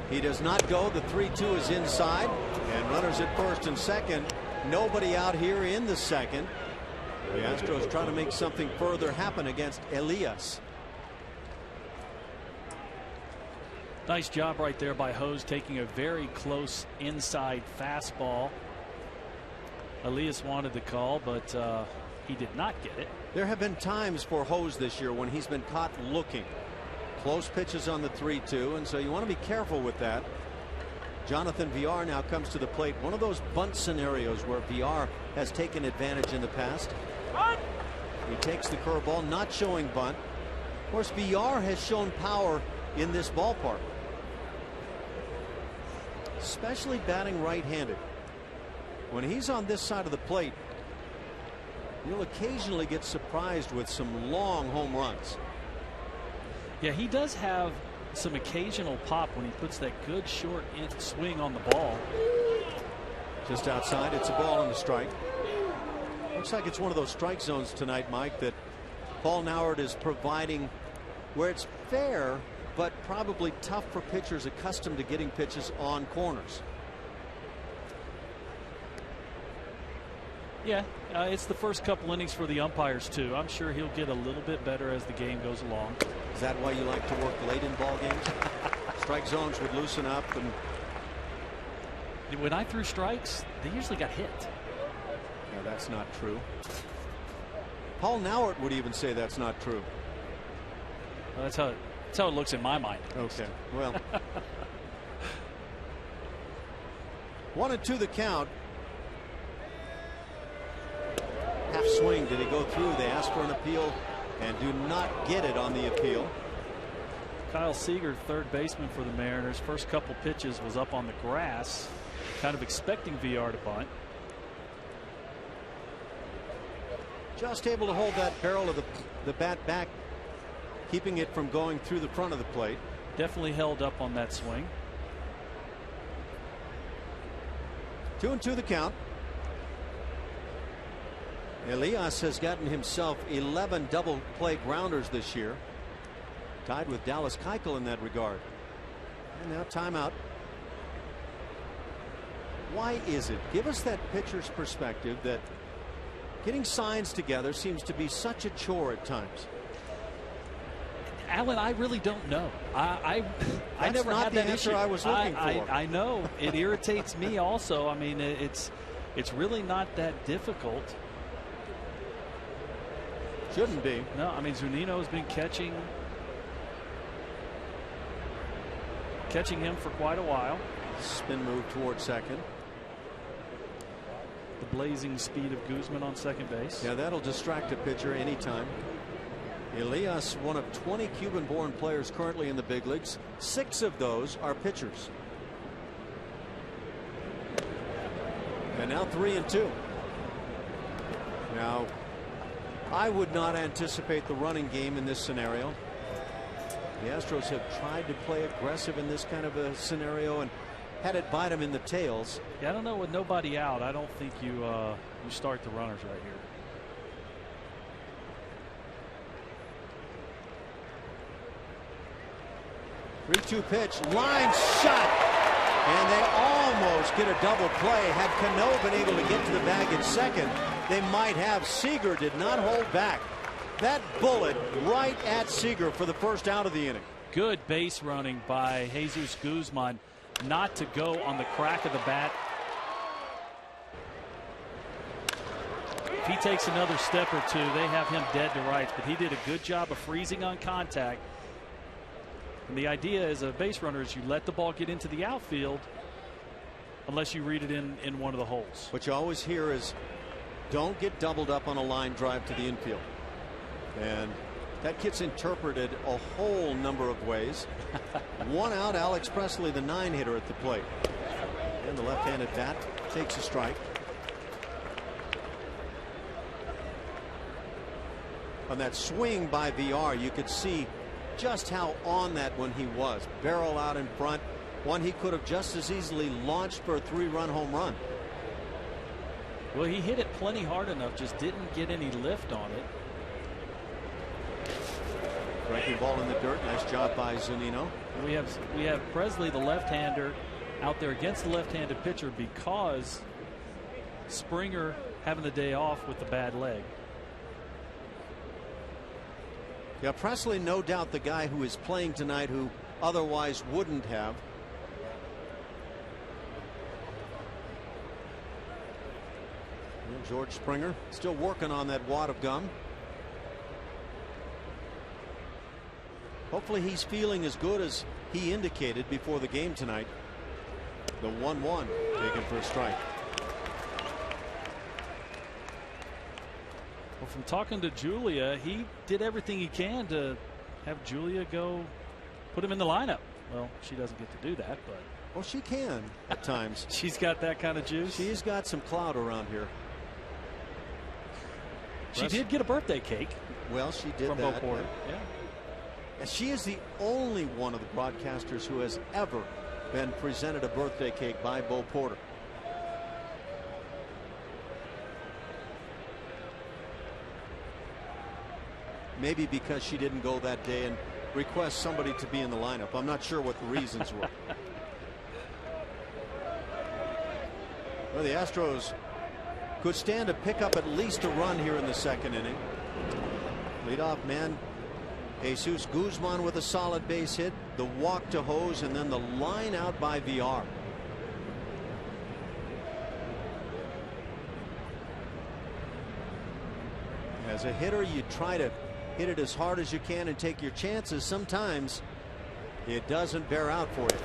S1: He does not go. The 3-2 is inside, and runners at first and second. Nobody out here in the second. The Astros trying to make something further happen against Elias.
S2: Nice job right there by Hose, taking a very close inside fastball. Elias wanted the call, but he did not get it.
S1: There have been times for Hose this year when he's been caught looking. Close pitches on the 3-2, and so you want to be careful with that. Jonathan Villar now comes to the plate. One of those bunt scenarios where Villar has taken advantage in the past. He takes the curveball, not showing bunt. Of course, Villar has shown power in this ballpark, especially batting right-handed. When he's on this side of the plate, you'll occasionally get surprised with some long home runs.
S2: Yeah, he does have some occasional pop when he puts that good short swing on the ball.
S1: Just outside, it's a ball and a strike. Looks like it's one of those strike zones tonight, Mike, that Paul Nauert is providing, where it's fair but probably tough for pitchers accustomed to getting pitches on corners.
S2: Yeah, it's the first couple innings for the umpires too. I'm sure he'll get a little bit better as the game goes along.
S1: Is that why you like to work late in ball games? Strike zones would loosen up, and
S2: when I threw strikes, they usually got hit.
S1: No, that's not true. Paul Nauert would even say that's not true.
S2: Well, that's how it looks in my mind.
S1: Okay, well. 1-2 the count. Half swing. Did he go through? They asked for an appeal and do not get it on the appeal.
S2: Kyle Seager, third baseman for the Mariners, first couple pitches was up on the grass, kind of expecting VR to bunt.
S1: Just able to hold that barrel of the bat back, keeping it from going through the front of the plate.
S2: Definitely held up on that swing.
S1: 2-2 the count. Elias has gotten himself 11 double play grounders this year, tied with Dallas Keuchel in that regard. And now timeout. Why is it? Give us that pitcher's perspective that Getting signs together seems to be such a chore at times.
S2: Alan, I really don't know. I never had that
S1: answer
S2: issue.
S1: I was looking for.
S2: I know it irritates me also. I mean, it's really not that difficult.
S1: Shouldn't be.
S2: No, I mean Zunino has been catching him for quite a while.
S1: Spin move toward second.
S2: The blazing speed of Guzman on second base.
S1: Yeah, that'll distract a pitcher anytime. Elias, one of 20 Cuban-born players currently in the big leagues. 6 of those are pitchers. And now 3-2. Now, I would not anticipate the running game in this scenario. The Astros have tried to play aggressive in this kind of a scenario and had it bite them in the tails.
S2: Yeah, I don't know, with nobody out, I don't think you start the runners right
S1: ...3-2
S2: here.
S1: pitch, line shot, and they almost get a double play. Had Cano been able to get to the bag at second, they might have. Seager did not hold back. That bullet right at Seager for the first out of the inning.
S2: Good base running by Jesus Guzman, not to go on the crack of the bat. If he takes another step or two, they have him dead to rights, but he did a good job of freezing on contact. And the idea as a base runner is you let the ball get into the outfield unless you read it in one of the holes.
S1: What you always hear is don't get doubled up on a line drive to the infield. And that gets interpreted a whole number of ways. 1 out, Alex Presley, the 9-hitter at the plate. And the left-handed bat takes a strike. On that swing by VR, you could see just how on that one he was. Barrel out in front. One he could have just as easily launched for a 3-run home run.
S2: Well, he hit it plenty hard enough, just didn't get any lift on it.
S1: Breaking ball in the dirt. Nice job by Zunino.
S2: And we have Presley, the left-hander, out there against the left-handed pitcher because Springer having the day off with the bad leg.
S1: Yeah, Presley, no doubt the guy who is playing tonight who otherwise wouldn't have. And George Springer still working on that wad of gum. Hopefully he's feeling as good as he indicated before the game tonight. The 1-1 taken for a strike.
S2: Well, from talking to Julia, he did everything he can to have Julia go put him in the lineup. Well, she doesn't get to do that, but.
S1: Well, she can at times.
S2: She's got that kind of juice.
S1: She's got some clout around here.
S2: She did get a birthday cake.
S1: Well, she did
S2: from
S1: that.
S2: Bo Porter. Yeah.
S1: She is the only one of the broadcasters who has ever been presented a birthday cake by Bo Porter. Maybe because she didn't go that day and request somebody to be in the lineup. I'm not sure what the reasons were. Well, the Astros could stand to pick up at least a run here in the second inning. Leadoff man Jesus Guzman with a solid base hit, the walk to Hose, and then the line out by VR. As a hitter, you try to hit it as hard as you can and take your chances. Sometimes it doesn't bear out for you.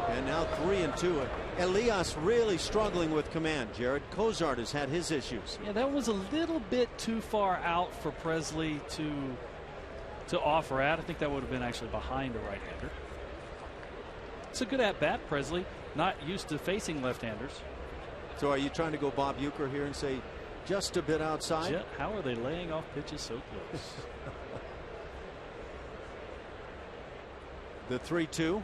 S1: And now 3-2. Elias really struggling with command. Jared Cozart has had his issues.
S2: Yeah, that was a little bit too far out for Presley to offer at. I think that would have been actually behind a right-hander. It's a good at-bat. Presley not used to facing left-handers.
S1: So are you trying to go Bob Uecker here and say just a bit outside?
S2: How are they laying off pitches so close?
S1: The 3-2.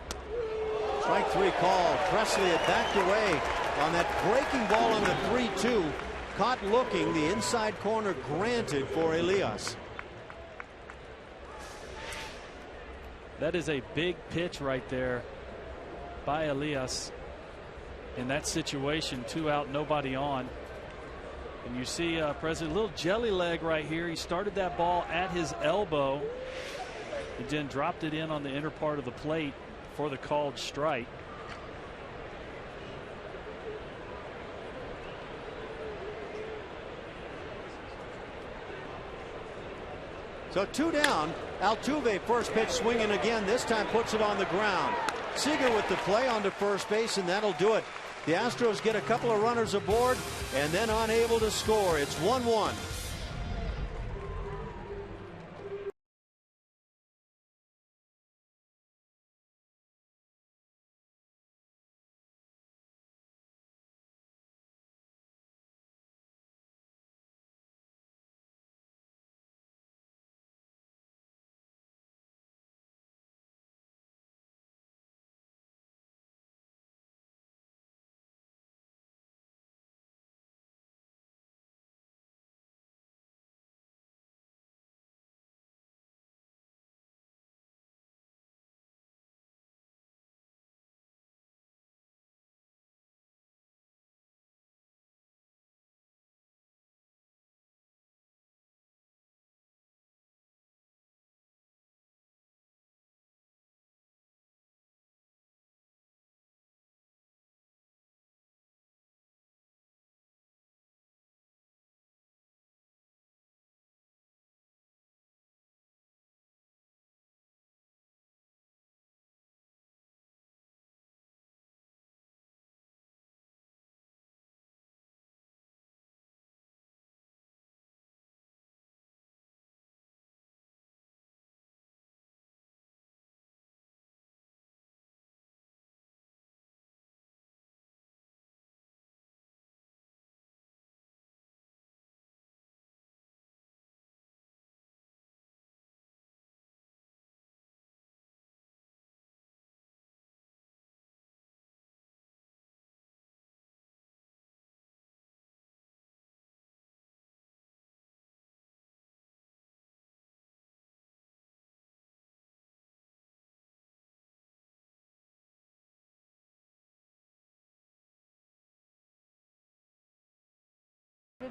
S1: Strike 3 call. Presley had backed away on that breaking ball on the 3-2. Caught looking. The inside corner granted for Elias.
S2: That is a big pitch right there by Elias. In that situation, 2 out, nobody on. And you see President, little jelly leg right here. He started that ball at his elbow and then dropped it in on the inner part of the plate for the called strike.
S1: So 2 down. Altuve, first pitch swinging again. This time puts it on the ground. Seager with the play onto first base, and that'll do it. The Astros get a couple of runners aboard and then unable to score. It's 1-1.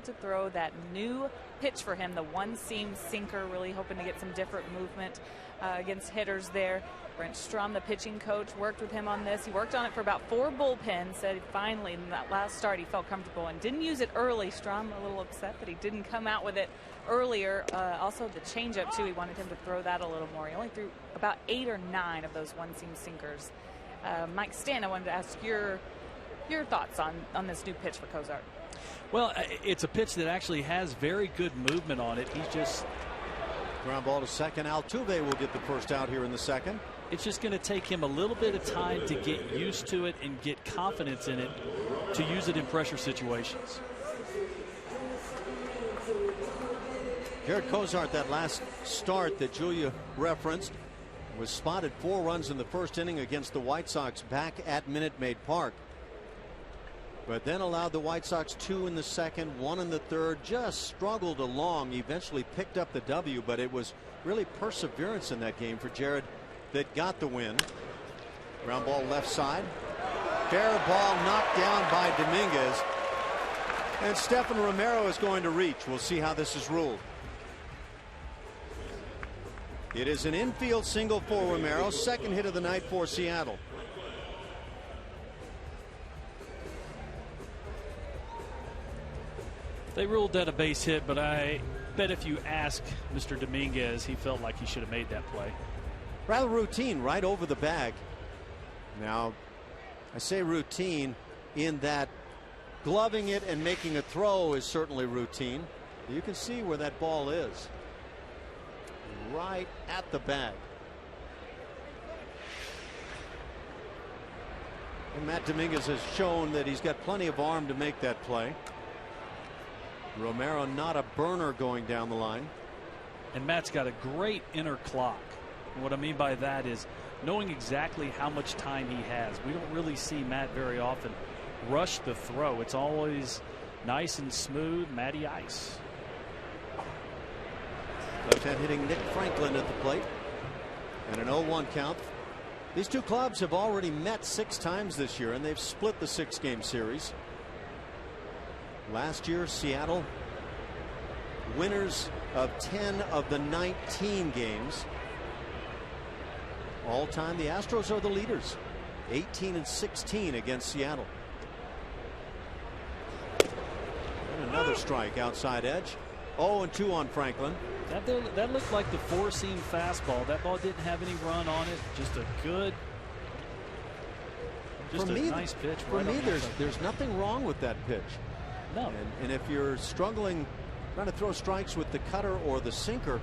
S3: To throw that new pitch for him, the one-seam sinker, really hoping to get some different movement against hitters there. Brent Strom, the pitching coach, worked with him on this. He worked on it for about 4 bullpens, said finally in that last start he felt comfortable and didn't use it early. Strom a little upset that he didn't come out with it earlier. Also the changeup too, he wanted him to throw that a little more. He only threw about 8 or 9 of those one-seam sinkers. Mike Stan, I wanted to ask your thoughts on this new pitch for Cozart.
S2: Well, it's a pitch that actually has very good movement on it. He's just
S1: ground ball to second. Altuve will get the first out here in the second.
S2: It's just going to take him a little bit of time to get used to it and get confidence in it to use it in pressure situations.
S1: Jared Cozart, that last start that Julia referenced, was spotted 4 runs in the first inning against the White Sox back at Minute Maid Park. But then allowed the White Sox 2 in the second, 1 in the third, just struggled along, eventually picked up the W, but it was really perseverance in that game for Jared that got the win. Ground ball left side. Fair ball knocked down by Dominguez. And Stephen Romero is going to reach. We'll see how this is ruled. It is an infield single for Romero, second hit of the night for Seattle.
S2: They ruled that a base hit, but I bet if you ask Mr. Dominguez, he felt like he should have made that play.
S1: Rather routine, right over the bag. Now, I say routine in that gloving it and making a throw is certainly routine. You can see where that ball is. Right at the bag. And Matt Dominguez has shown that he's got plenty of arm to make that play. Romero not a burner going down the line.
S2: And Matt's got a great inner clock. And what I mean by that is knowing exactly how much time he has. We don't really see Matt very often rush the throw. It's always nice and smooth, Matty Ice.
S1: Left-hand hitting Nick Franklin at the plate. And an 0-1 count. These two clubs have already met 6 times this year, and they've split the 6-game series. Last year, Seattle winners of 10 of the 19 games. All time, the Astros are the leaders, 18-16 against Seattle. And another strike outside edge. 0-2 on Franklin.
S2: That looked like the four-seam fastball. That ball didn't have any run on it. Just a good, nice pitch.
S1: For me, there's nothing wrong with that pitch.
S2: No.
S1: And if you're struggling trying to throw strikes with the cutter or the sinker,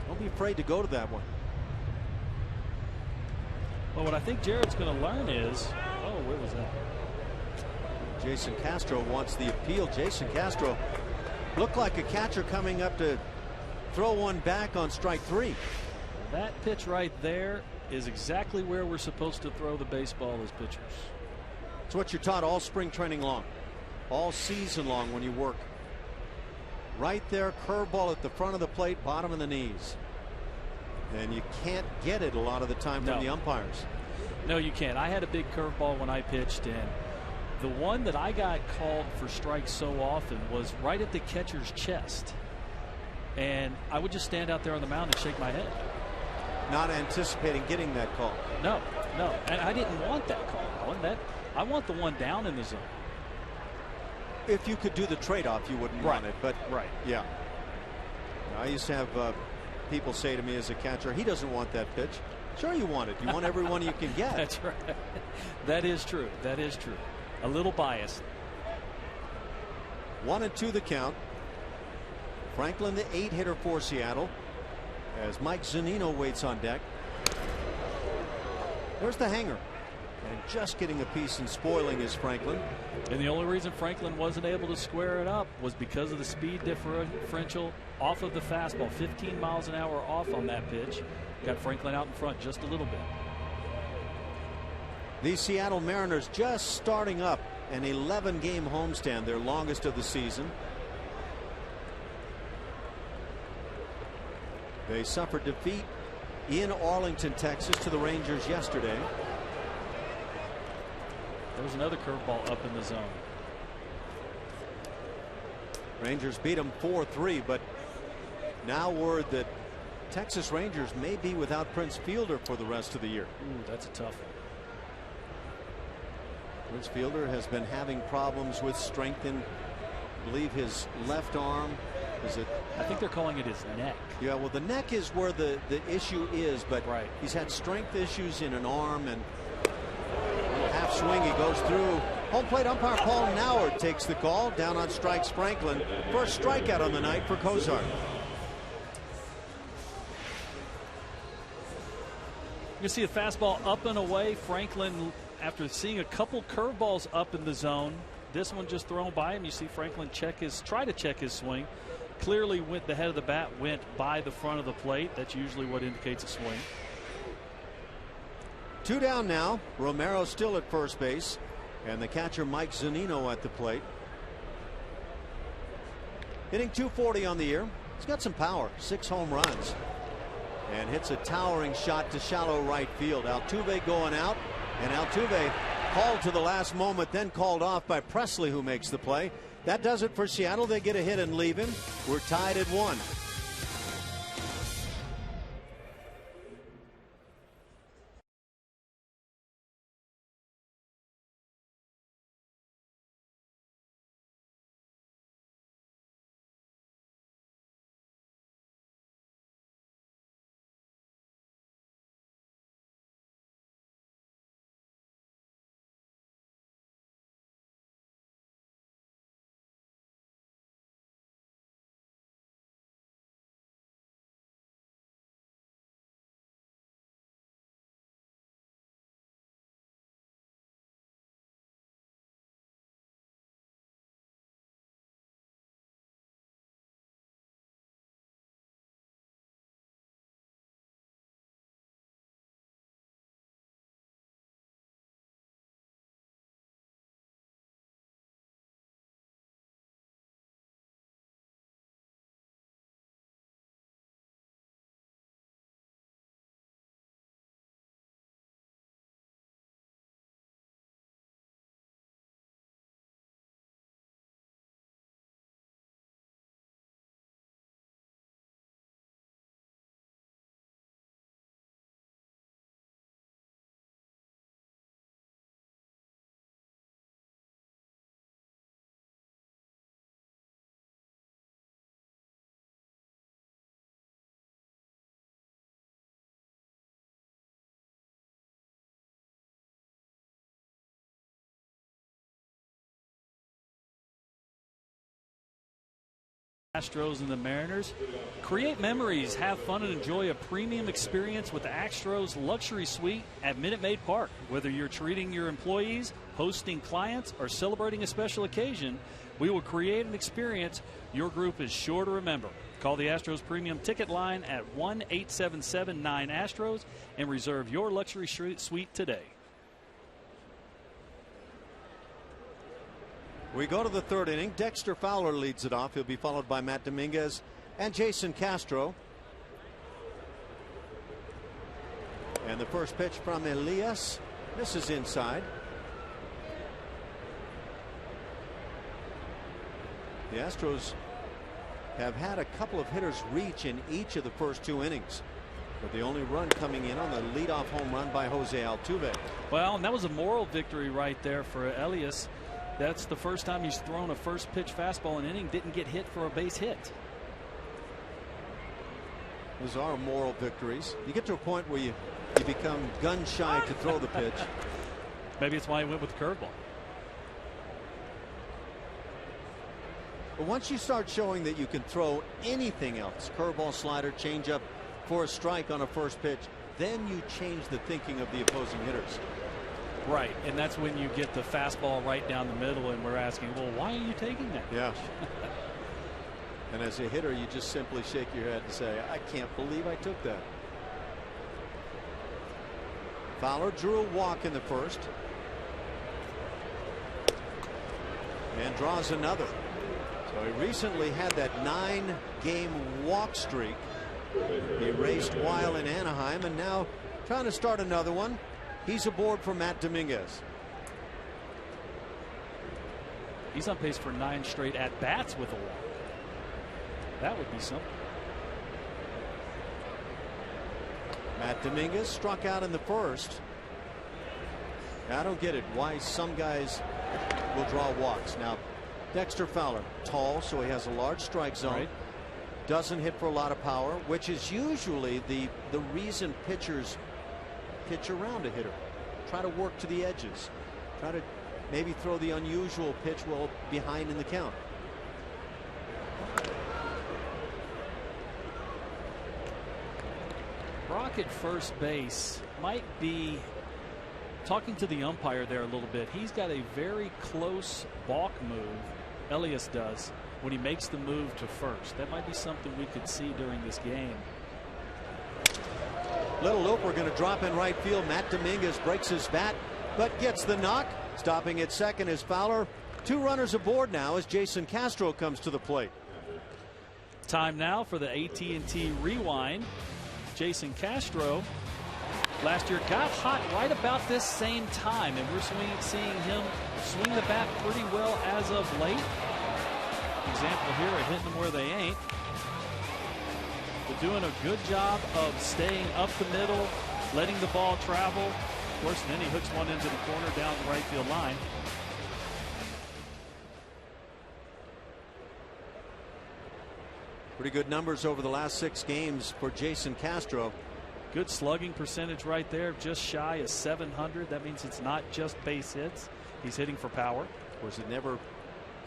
S1: don't be afraid to go to that one.
S2: Well, what I think Jared's going to learn is, oh, where was that?
S1: Jason Castro wants the appeal. Jason Castro looked like a catcher coming up to throw one back on strike 3.
S2: That pitch right there is exactly where we're supposed to throw the baseball as pitchers.
S1: It's what you're taught all spring training long, all season long when you work. Right there, curveball at the front of the plate, bottom of the knees. And you can't get it a lot of the time from the umpires.
S2: No, you can't. I had a big curveball when I pitched, and the one that I got called for strikes so often was right at the catcher's chest. And I would just stand out there on the mound and shake my head.
S1: Not anticipating getting that call.
S2: No. And I didn't want that call. I want the one down in the zone.
S1: If you could do the trade-off, you wouldn't want it. But yeah. I used to have people say to me as a catcher, he doesn't want that pitch. Sure you want it. You want every one you can get.
S2: That's right. That is true. That is true. A little biased.
S1: 1-2 the count. Franklin, the 8-hitter for Seattle, as Mike Zunino waits on deck. There's the hanger. And just getting a piece and spoiling is Franklin.
S2: And the only reason Franklin wasn't able to square it up was because of the speed differential off of the fastball. 15 miles an hour off on that pitch. Got Franklin out in front just a little bit.
S1: The Seattle Mariners just starting up an 11-game homestand, their longest of the season. They suffered defeat in Arlington, Texas to the Rangers yesterday.
S2: There was another curveball up in the zone.
S1: Rangers beat them 4-3, but now word that Texas Rangers may be without Prince Fielder for the rest of the year.
S2: Ooh, that's a tough one.
S1: Prince Fielder has been having problems with strength in, I believe, his left arm. Is it?
S2: I think they're calling it his neck.
S1: Yeah, well, the neck is where the issue is, but he's had strength issues in an arm, and half swing, he goes through. Home plate umpire Paul Nauert takes the call. Down on strikes Franklin. First strikeout on the night for Cozart.
S2: You can see a fastball up and away. Franklin, after seeing a couple curveballs up in the zone, this one just thrown by him. You see Franklin try to check his swing. Clearly the head of the bat went by the front of the plate. That's usually what indicates a swing.
S1: 2 down now. Romero still at first base, and the catcher Mike Zunino at the plate. Hitting .240 on the year. He's got some power. 6 home runs, and hits a towering shot to shallow right field. Altuve going out, and Altuve called to the last moment, then called off by Presley, who makes the play. That does it for Seattle. They get a hit and leave him. We're tied at 1.
S2: Astros and the Mariners. Create memories, have fun, and enjoy a premium experience with the Astros Luxury Suite at Minute Maid Park. Whether you're treating your employees, hosting clients, or celebrating a special occasion, we will create an experience your group is sure to remember. Call the Astros Premium Ticket Line at 1-877-9-ASTROS and reserve your luxury suite today.
S1: We go to the third inning. Dexter Fowler leads it off. He'll be followed by Matt Dominguez and Jason Castro. And the first pitch from Elias misses inside. The Astros have had a couple of hitters reach in each of the first 2 innings. But the only run coming in on the leadoff home run by Jose Altuve.
S2: Well, and that was a moral victory right there for Elias. That's the first time he's thrown a first pitch fastball in an inning, didn't get hit for a base hit.
S1: Those are moral victories. You get to a point where you become gun shy to throw the pitch.
S2: Maybe it's why he went with the curveball.
S1: But once you start showing that you can throw anything else, curveball, slider, changeup, for a strike on a first pitch, then you change the thinking of the opposing hitters.
S2: Right, and that's when you get the fastball right down the middle, and we're asking, well, why are you taking that?
S1: Yeah. And as a hitter, you just simply shake your head and say, I can't believe I took that. Fowler drew a walk in the first. And draws another. So he recently had that 9-game walk streak. He raced while in Anaheim and now trying to start another one. He's aboard for Matt Dominguez.
S2: He's on pace for 9 straight at-bats with a walk. That would be something.
S1: Matt Dominguez struck out in the first. I don't get it why some guys will draw walks. Now Dexter Fowler, tall, so he has a large strike zone.
S2: Right.
S1: Doesn't hit for a lot of power, which is usually the reason pitchers pitch around a hitter. Try to work to the edges. Try to maybe throw the unusual pitch while behind in the count.
S2: Brock at first base might be talking to the umpire there a little bit. He's got a very close balk move, Elias does, when he makes the move to first. That might be something we could see during this game.
S1: Little Looper going to drop in right field. Matt Dominguez breaks his bat, but gets the knock. Stopping at second is Fowler. 2 runners aboard now as Jason Castro comes to the plate.
S2: Time now for the AT&T Rewind. Jason Castro last year got hot right about this same time, and we're seeing him swing the bat pretty well as of late. Example here of hitting them where they ain't. But doing a good job of staying up the middle, letting the ball travel. Of course, then he hooks one into the corner down the right field line.
S1: Pretty good numbers over the last 6 games for Jason Castro.
S2: Good slugging percentage right there, just shy of 700. That means it's not just base hits. He's hitting for power.
S1: Of course, it never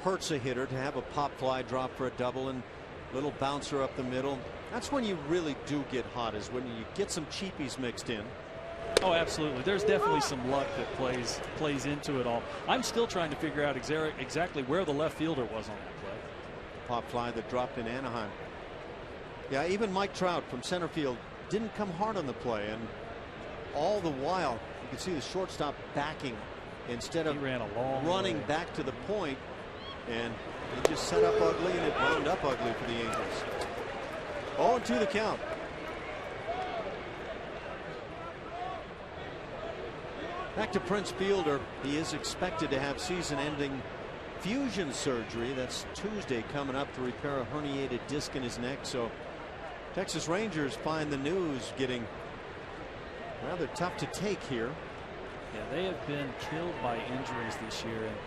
S1: hurts a hitter to have a pop fly drop for a double and little bouncer up the middle. That's when you really do get hot, is when you get some cheapies mixed in.
S2: Oh, absolutely. There's definitely some luck that plays into it all. I'm still trying to figure out exactly where the left fielder was on that play.
S1: Pop fly that dropped in Anaheim. Yeah, even Mike Trout from center field didn't come hard on the play, and all the while you can see the shortstop backing instead of running back to the point, and he just set up ugly, and it wound up ugly for the Angels. 0-2 the count. Back to Prince Fielder. He is expected to have season-ending fusion surgery. That's Tuesday coming up to repair a herniated disc in his neck. So Texas Rangers find the news getting rather tough to take here.
S2: Yeah, they have been killed by injuries this year, and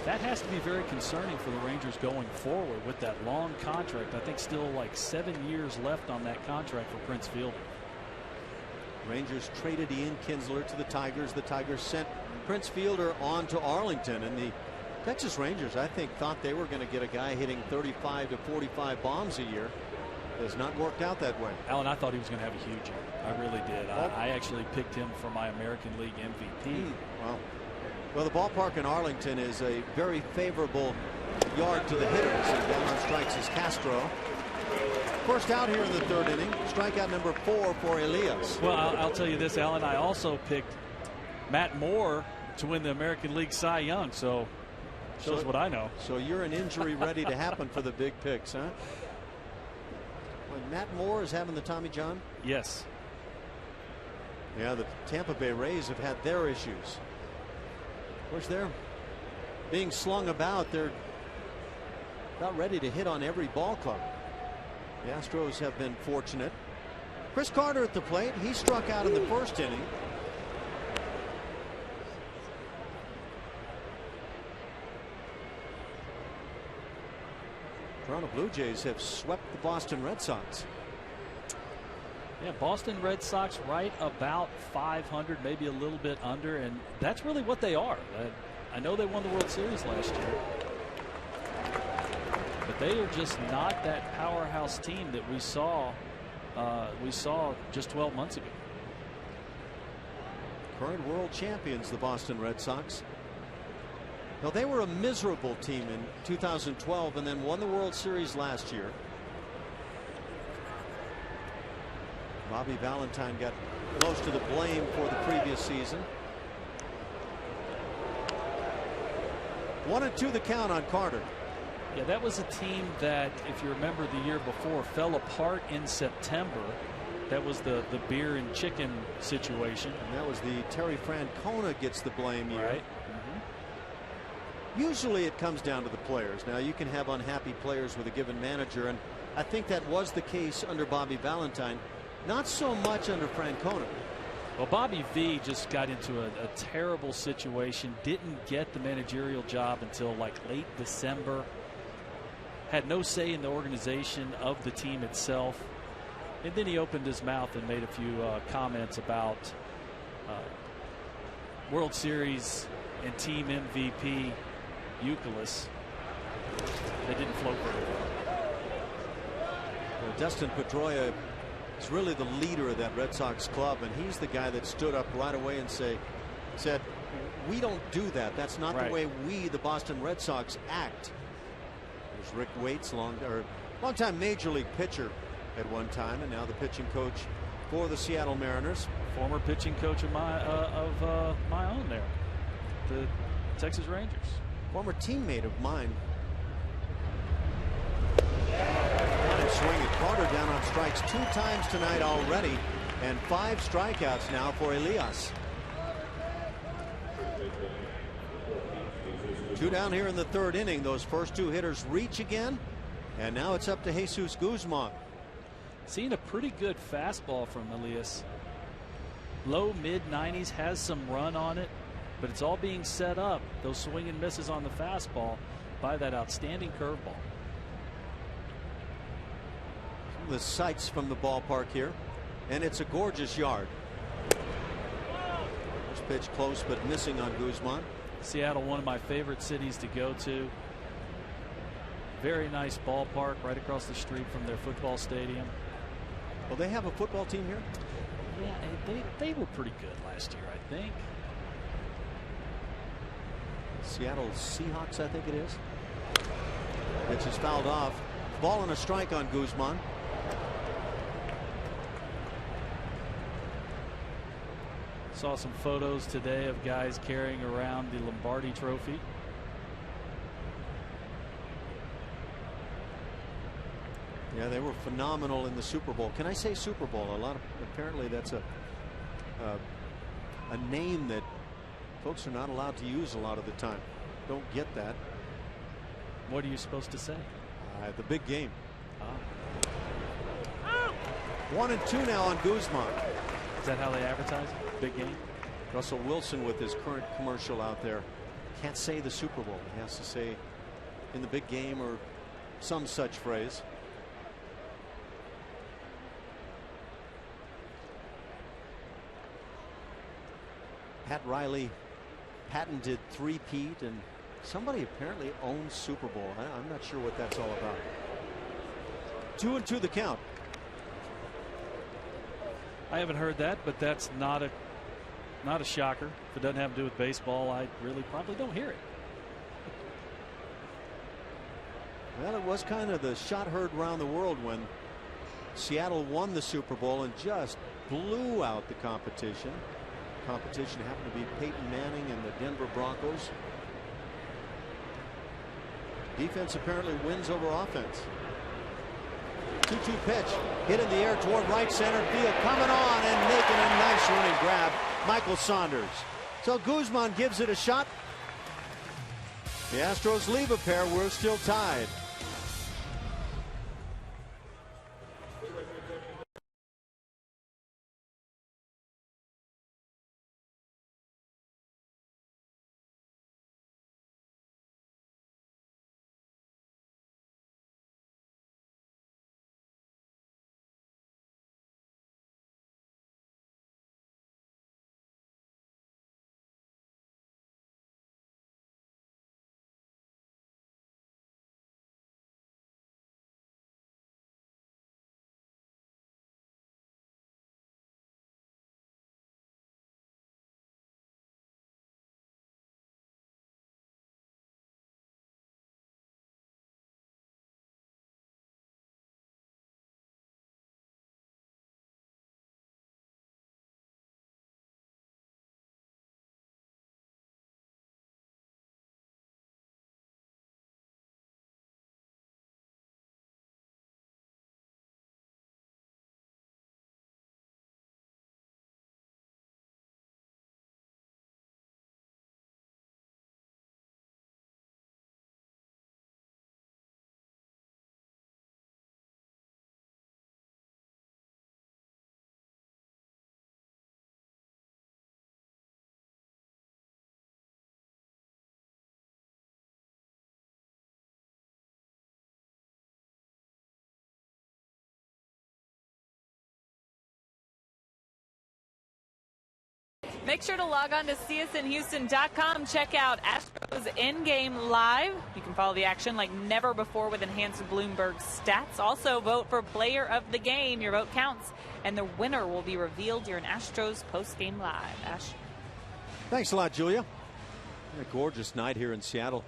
S2: that has to be very concerning for the Rangers going forward with that long contract. I think still like 7 years left on that contract for Prince Fielder.
S1: Rangers traded Ian Kinsler to the Tigers. The Tigers sent Prince Fielder on to Arlington, and the Texas Rangers, I think, thought they were going to get a guy hitting 35 to 45 bombs a year. Has not worked out that way.
S2: Alan, I thought he was going to have a huge year. I really did. I actually picked him for my American League MVP.
S1: Wow. Well, the ballpark in Arlington is a very favorable yard to the hitters. And down on strikes is Castro. First out here in the third inning. Strikeout number 4 for Elias.
S2: Well, I'll tell you this, Alan. I also picked Matt Moore to win the American League Cy Young. So shows what I know.
S1: So you're an injury ready to happen for the big picks, huh? When Matt Moore is having the Tommy John?
S2: Yes.
S1: Yeah, the Tampa Bay Rays have had their issues. Of course, they're being slung about. They're about ready to hit on every ball club. The Astros have been fortunate. Chris Carter at the plate. He struck out in the first inning. Toronto Blue Jays have swept the Boston Red Sox.
S2: Yeah, Boston Red Sox right about 500, maybe a little bit under, and that's really what they are. I know they won the World Series last year, but they are just not that powerhouse team that we saw just 12 months ago.
S1: Current world champions, the Boston Red Sox. Now, they were a miserable team in 2012 and then won the World Series last year. Bobby Valentine got most of the blame for the previous season. 1-2 the count on Carter.
S2: Yeah, that was a team that, if you remember the year before, fell apart in September. That was the beer and chicken situation.
S1: And that was the Terry Francona gets the blame year.
S2: Right.
S1: Usually it comes down to the players. Now, you can have unhappy players with a given manager, and I think that was the case under Bobby Valentine. Not so much under Francona.
S2: Well, Bobby V just got into a terrible situation. Didn't get the managerial job until like late December. Had no say in the organization of the team itself. And then he opened his mouth and made a few comments about World Series and team MVP Euclid. They didn't float very well.
S1: Well, Dustin Pedroia is really the leader of that Red Sox club, and he's the guy that stood up right away and said, we don't do that. That's not the way we, the Boston Red Sox, act. There's Rick Waits, long-time major league pitcher at one time, and now the pitching coach for the Seattle Mariners.
S2: Former pitching coach of my own there, the Texas Rangers.
S1: Former teammate of mine. And swing at Carter down on strikes 2 times tonight already, and 5 strikeouts now for Elias. 2 down here in the third inning. Those first 2 hitters reach again, and now it's up to Jesus Guzman.
S2: Seeing a pretty good fastball from Elias. Low mid-90s, has some run on it, but it's all being set up, those swing and misses on the fastball, by that outstanding curveball.
S1: The sights from the ballpark here, and it's a gorgeous yard. First pitch close but missing on Guzman.
S2: Seattle, one of my favorite cities to go to. Very nice ballpark right across the street from their football stadium.
S1: Well, they have a football team here?
S2: Yeah, they were pretty good last year, I think.
S1: Seattle Seahawks, I think it is. Pitch is fouled off. Ball and a strike on Guzman.
S2: Saw some photos today of guys carrying around the Lombardi Trophy.
S1: Yeah, they were phenomenal in the Super Bowl. Can I say Super Bowl? Apparently that's a name that folks are not allowed to use a lot of the time. Don't get that.
S2: What are you supposed to say?
S1: The big game. 1-2 now on Guzman.
S2: Is that how they advertise it? Big game?
S1: Russell Wilson with his current commercial out there can't say the Super Bowl. He has to say in the big game or some such phrase. Pat Riley patented three-peat and Somebody apparently owns Super Bowl. I'm not sure what that's all about. 2-2 the count.
S2: I haven't heard that, but that's not a shocker. If it doesn't have to do with baseball, I really probably don't hear it.
S1: Well, it was kind of the shot heard around the world when Seattle won the Super Bowl and just blew out the competition. Competition happened to be Peyton Manning and the Denver Broncos. Defense apparently wins over offense. 2-2 pitch hit in the air toward right center field, coming on and making a nice running grab, Michael Saunders. So Guzman gives it a shot. The Astros leave a pair. We're still tied.
S3: Make sure to log on to CSNHouston.com. Check out Astros in-game live. You can follow the action like never before with enhanced Bloomberg stats. Also, vote for player of the game. Your vote counts, and the winner will be revealed during Astros post-game live. Ash.
S1: Thanks a lot, Julia. A gorgeous night here in Seattle.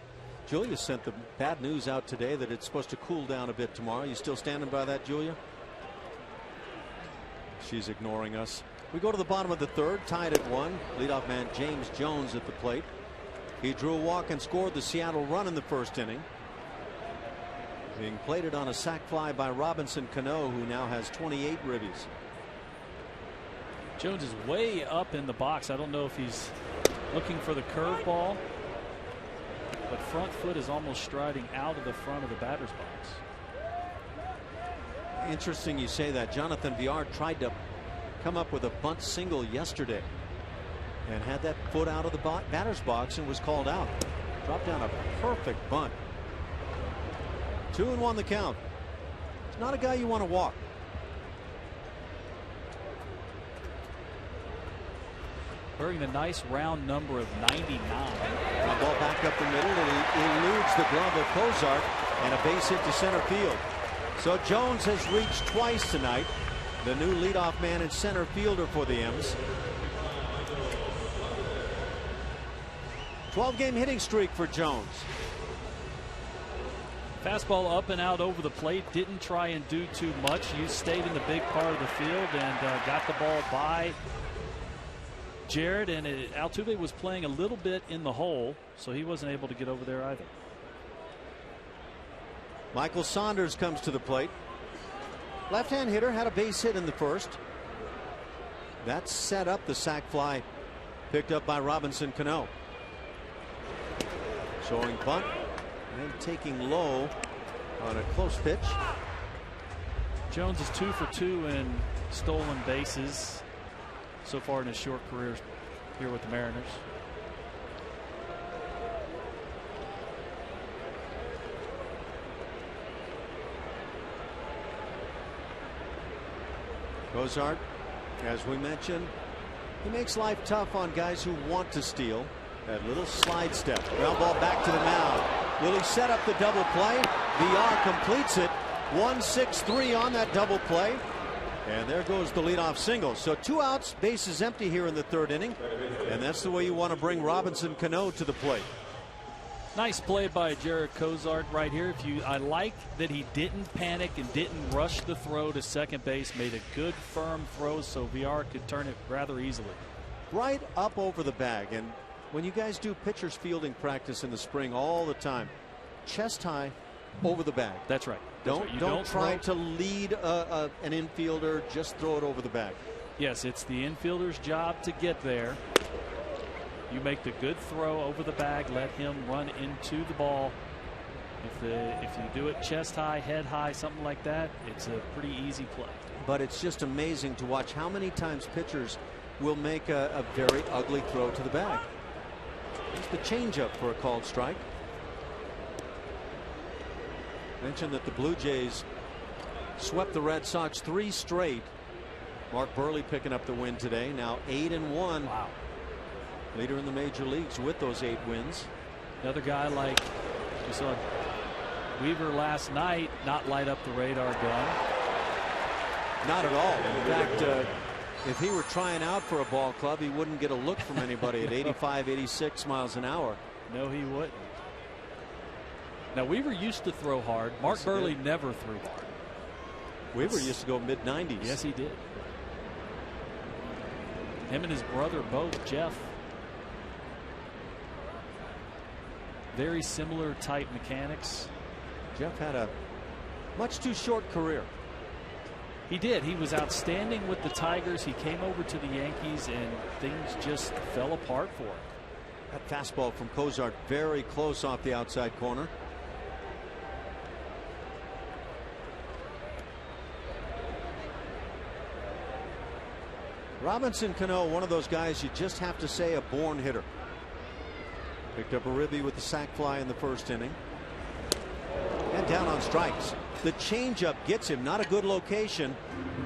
S1: Julia sent the bad news out today that it's supposed to cool down a bit tomorrow. You still standing by that, Julia? She's ignoring us. We go to the bottom of the third, tied at 1. Leadoff man James Jones at the plate. He drew a walk and scored the Seattle run in the first inning. Being plated on a sac fly by Robinson Cano, who now has 28 ribbies.
S2: Jones is way up in the box. I don't know if he's looking for the curveball, but front foot is almost striding out of the front of the batter's box.
S1: Interesting you say that. Jonathan Villar tried to come up with a bunt single yesterday and had that foot out of the batter's box and was called out. Dropped down a perfect bunt. 2-1 the count. It's not a guy you want to walk.
S2: Wearing the nice round number of 99.
S1: The ball back up the middle, and he eludes the glove of Cozart, and a base hit to center field. So Jones has reached twice tonight. The new leadoff man and center fielder for the M's. 12-game hitting streak for Jones.
S2: Fastball up and out over the plate. Didn't try and do too much. You stayed in the big part of the field and got the ball by Jared. And Altuve was playing a little bit in the hole, so he wasn't able to get over there either.
S1: Michael Saunders comes to the plate. Left-hand hitter, had a base hit in the first. That set up the sac fly picked up by Robinson Cano. Showing bunt and taking low on a close pitch.
S2: Jones is 2 for 2 in stolen bases so far in his short career here with the Mariners.
S1: Cozart, as we mentioned, he makes life tough on guys who want to steal. That little slide step. Ground ball back to the mound. Will he set up the double play? VR completes it. 1-6-3 on that double play. And there goes the leadoff single. So 2 outs, bases empty here in the 3rd inning. And that's the way you want to bring Robinson Cano to the plate.
S2: Nice play by Jared Cozart right here. I like that he didn't panic and didn't rush the throw to second base. Made a good firm throw so VR could turn it rather easily.
S1: Right up over the bag. And when you guys do pitchers fielding practice in the spring all the time, chest high over the bag.
S2: That's right.
S1: Don't try to lead an infielder. Just throw it over the bag.
S2: Yes, it's the infielder's job to get there. You make the good throw over the bag. Let him run into the ball. If you do it chest high, head high, something like that, it's a pretty easy play.
S1: But it's just amazing to watch how many times pitchers will make a very ugly throw to the bag. It's the changeup for a called strike. Mentioned that the Blue Jays swept the Red Sox 3 straight. Mark Burley picking up the win today. Now 8-1.
S2: Wow.
S1: Leader in the major leagues with those 8 wins.
S2: Another guy like we saw Weaver last night not light up the radar gun.
S1: Not at all. In fact, if he were trying out for a ball club, he wouldn't get a look from anybody at 85, 86 miles an hour.
S2: No, he wouldn't. Now, Weaver used to throw hard. Mark Burley never threw hard.
S1: Weaver used to go mid-90s.
S2: Yes, he did. Him and his brother both, Jeff. Very similar type mechanics.
S1: Jeff had a much too short career.
S2: He did. He was outstanding with the Tigers. He came over to the Yankees and things just fell apart for him.
S1: That fastball from Cozart very close off the outside corner. Robinson Cano, one of those guys you just have to say a born hitter. Picked up a ribby with the sac fly in the 1st inning. And down on strikes. The changeup gets him. Not a good location,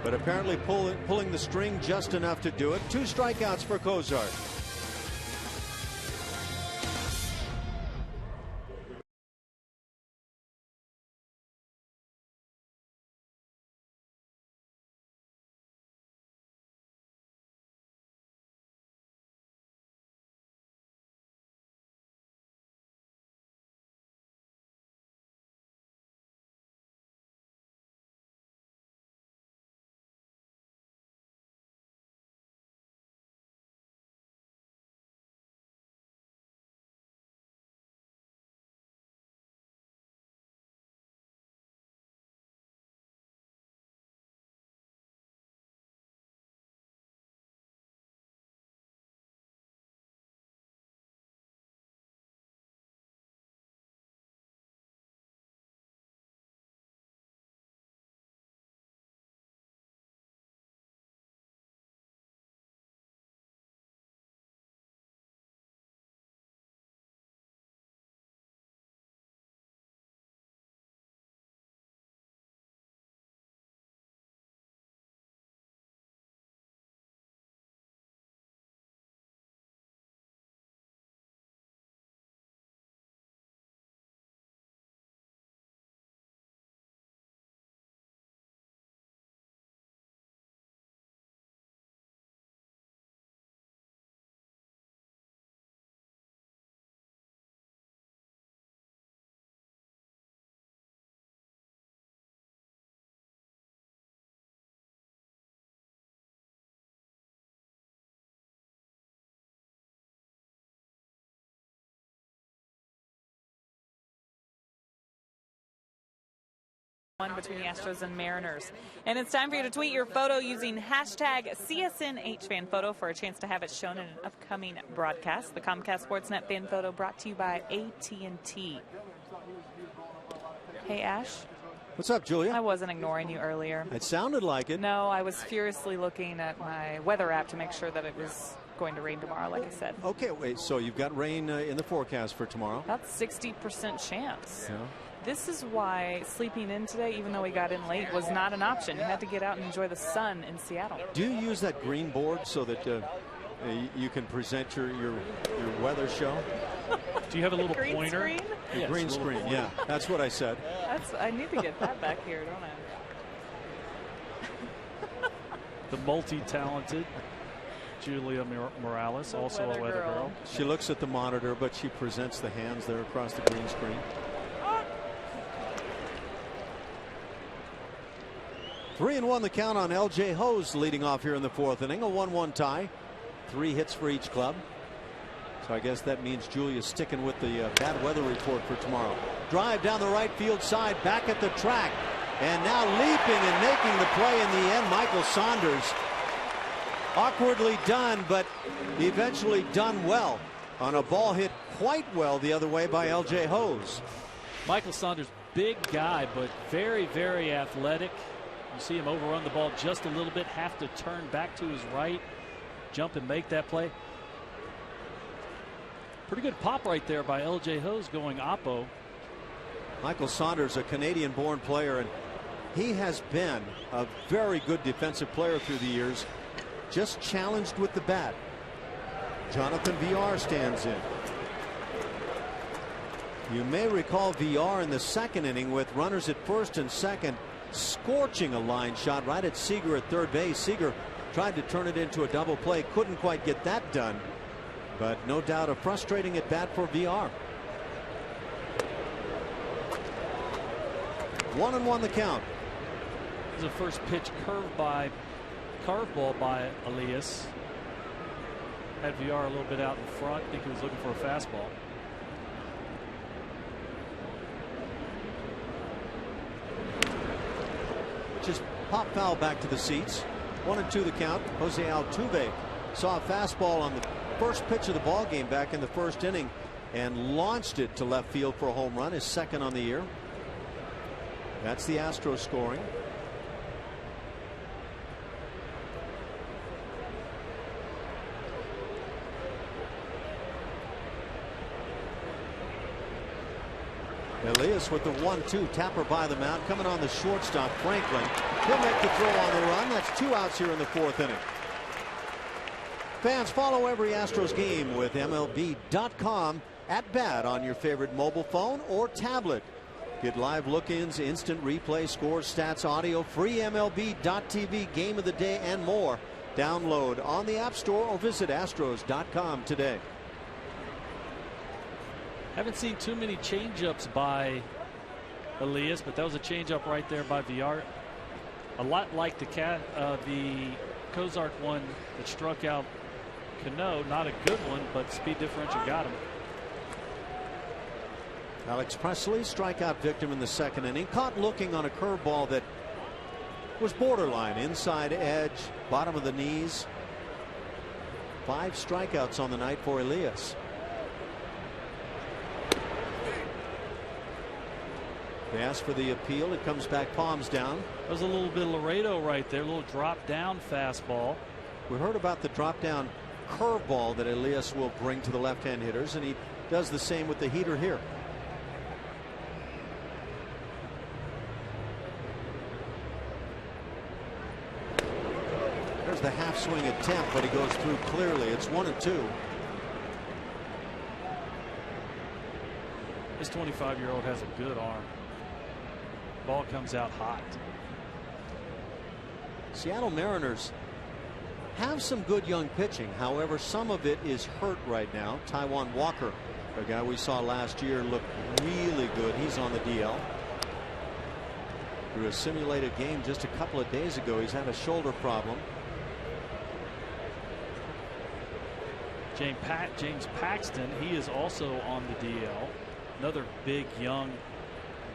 S1: but apparently pulling the string just enough to do it. 2 strikeouts for Cozart.
S3: Between the Astros and Mariners. And it's time for you to tweet your photo using hashtag CSNHFanPhoto for a chance to have it shown in an upcoming broadcast. The Comcast Sportsnet fan photo brought to you by AT&T. Hey, Ash.
S1: What's up, Julia?
S3: I wasn't ignoring you earlier.
S1: It sounded like it.
S3: No, I was furiously looking at my weather app to make sure that it was going to rain tomorrow, like I said.
S1: Okay, wait, so you've got rain in the forecast for tomorrow?
S3: That's 60% chance.
S1: Yeah.
S3: This is why sleeping in today, even though we got in late, was not an option. You had to get out and enjoy the sun in Seattle.
S1: Do you use that green board so that You can present your weather show.
S2: Do you have a little
S3: green
S2: pointer?
S3: Screen?
S1: Yes, green screen. Yeah, that's what I said.
S3: I need to get that back here, don't I?
S2: The multi-talented Julia Morales, also a weather girl.
S1: She looks at the monitor, but she presents the hands there across the green screen. 3-1 the count on L.J. Hose leading off here in the fourth inning. A 1-1 tie. 3 hits for each club. So I guess that means Julia's sticking with the bad weather report for tomorrow. Drive down the right field side, back at the track. And now leaping and making the play in the end, Michael Saunders. Awkwardly done, but eventually done well on a ball hit quite well the other way by L.J. Hose.
S2: Michael Saunders, big guy, but very, very athletic. You see him overrun the ball just a little bit, have to turn back to his right, jump and make that play. Pretty good pop right there by L.J. Hose going oppo.
S1: Michael Saunders, a Canadian-born player, and he has been a very good defensive player through the years. Just challenged with the bat. Jonathan VR stands in. You may recall VR in the second inning with runners at first and second, scorching a line shot right at Seager at third base. Seager tried to turn it into a double play, couldn't quite get that done, but no doubt a frustrating at bat for VR. 1-1 the count.
S2: This is a first pitch curveball by Elias. Had VR a little bit out in front. I think he was looking for a fastball.
S1: Just pop foul back to the seats. 1-2 the count. Jose Altuve saw a fastball on the first pitch of the ball game back in the first inning and launched it to left field for a home run, his second on the year. That's the Astros scoring. Elias with the 1-2 tapper by the mound, coming on the shortstop Franklin. He'll make the throw on the run. That's 2 outs here in the fourth inning. Fans, follow every Astros game with MLB.com at bat on your favorite mobile phone or tablet. Get live look-ins, instant replay, scores, stats, audio, free MLB.tv, game of the day, and more. Download on the App Store or visit Astros.com today.
S2: Haven't seen too many changeups by Elias, but that was a changeup right there by VR. A lot like the Cozart one that struck out Cano. Not a good one, but speed differential got him.
S1: Alex Presley, strikeout victim in the second inning, caught looking on a curveball that was borderline, inside edge, bottom of the knees. 5 strikeouts on the night for Elias. They asked for the appeal. It comes back palms down.
S2: That was a little bit of Laredo right there, a little drop down fastball.
S1: We heard about the drop down curveball that Elias will bring to the left hand hitters, and he does the same with the heater here. There's the half swing attempt, but he goes through clearly. It's 1-2.
S2: This 25-year-old has a good arm. Ball comes out hot.
S1: Seattle Mariners have some good young pitching. However, some of it is hurt right now. Taijuan Walker, a guy we saw last year, looked really good. He's on the DL. Through a simulated game just a couple of days ago, he's had a shoulder problem.
S2: James Paxton, he is also on the DL. Another big, young,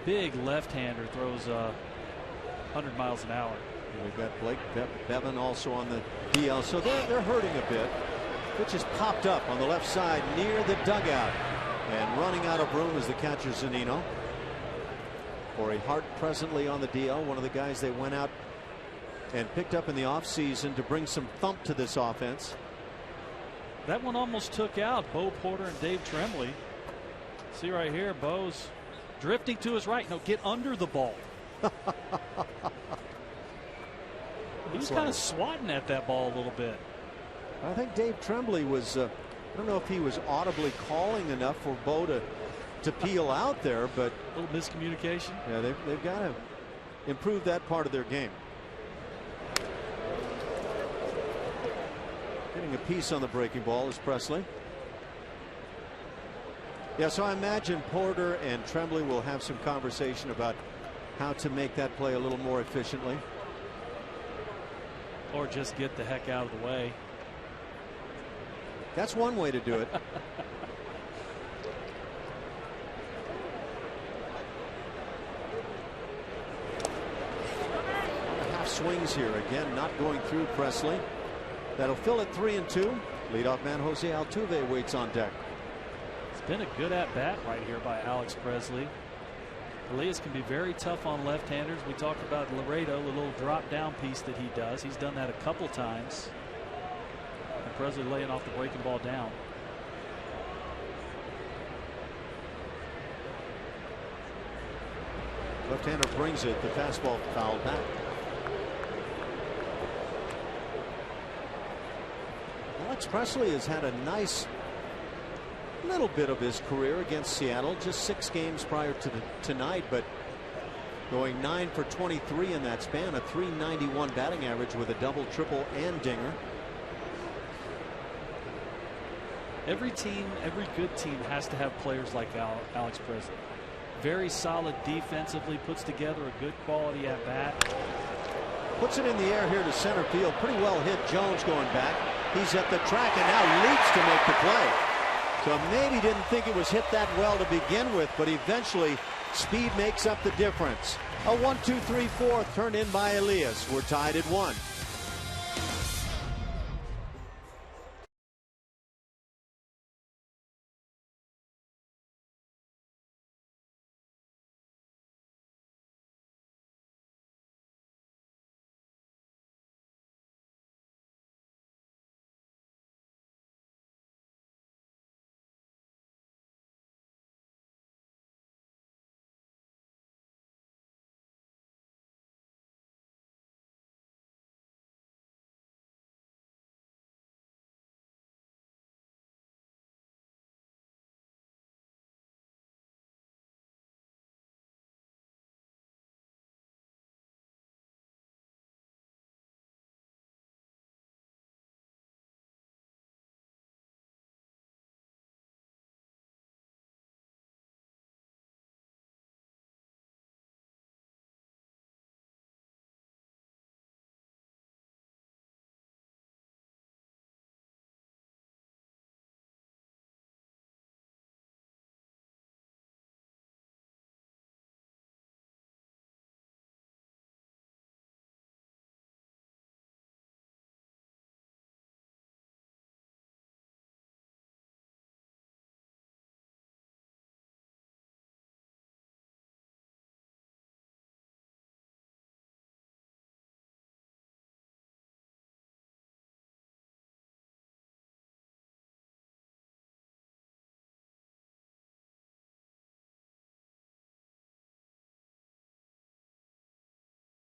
S2: big left-hander, throws 100 miles an hour.
S1: And we've got Blake Bevan also on the DL, so they're hurting a bit. Pitch is popped up on the left side near the dugout, and running out of room is the catcher Zunino. Corey Hart presently on the DL, one of the guys they went out and picked up in the offseason to bring some thump to this offense.
S2: That one almost took out Bo Porter and Dave Tremblay. See right here, Bo's drifting to his right. No, get under the ball. He's kind of swatting at that ball a little bit.
S1: I think Dave Tremblay was, I don't know if he was audibly calling enough for Bo to peel out there, but
S2: a little miscommunication.
S1: Yeah, they've got to improve that part of their game. Getting a piece on the breaking ball is Presley. Yeah, so I imagine Porter and Tremblay will have some conversation about how to make that play a little more efficiently.
S2: Or just get the heck out of the way.
S1: That's one way to do it. Half swings here again, not going through Presley. That'll fill it 3-2. Leadoff man Jose Altuve waits on deck.
S2: It's been a good at bat right here by Alex Presley. Elias can be very tough on left-handers. We talked about Laredo, the little drop-down piece that he does. He's done that a couple times. And Presley laying off the breaking ball down.
S1: Left-hander brings it. The fastball fouled back. Alex Presley has had a nice little bit of his career against Seattle, just 6 games prior to tonight, but going 9 for 23 in that span, a .391 batting average with a double, triple, and dinger.
S2: Every team, every good team has to have players like Alex Presley. Very solid defensively, puts together a good quality at bat.
S1: Puts it in the air here to center field. Pretty well hit. Jones going back. He's at the track and now leaps to make the play. So maybe didn't think it was hit that well to begin with, but eventually speed makes up the difference. A 1-2-3-4 turned in by Elias. We're tied at 1.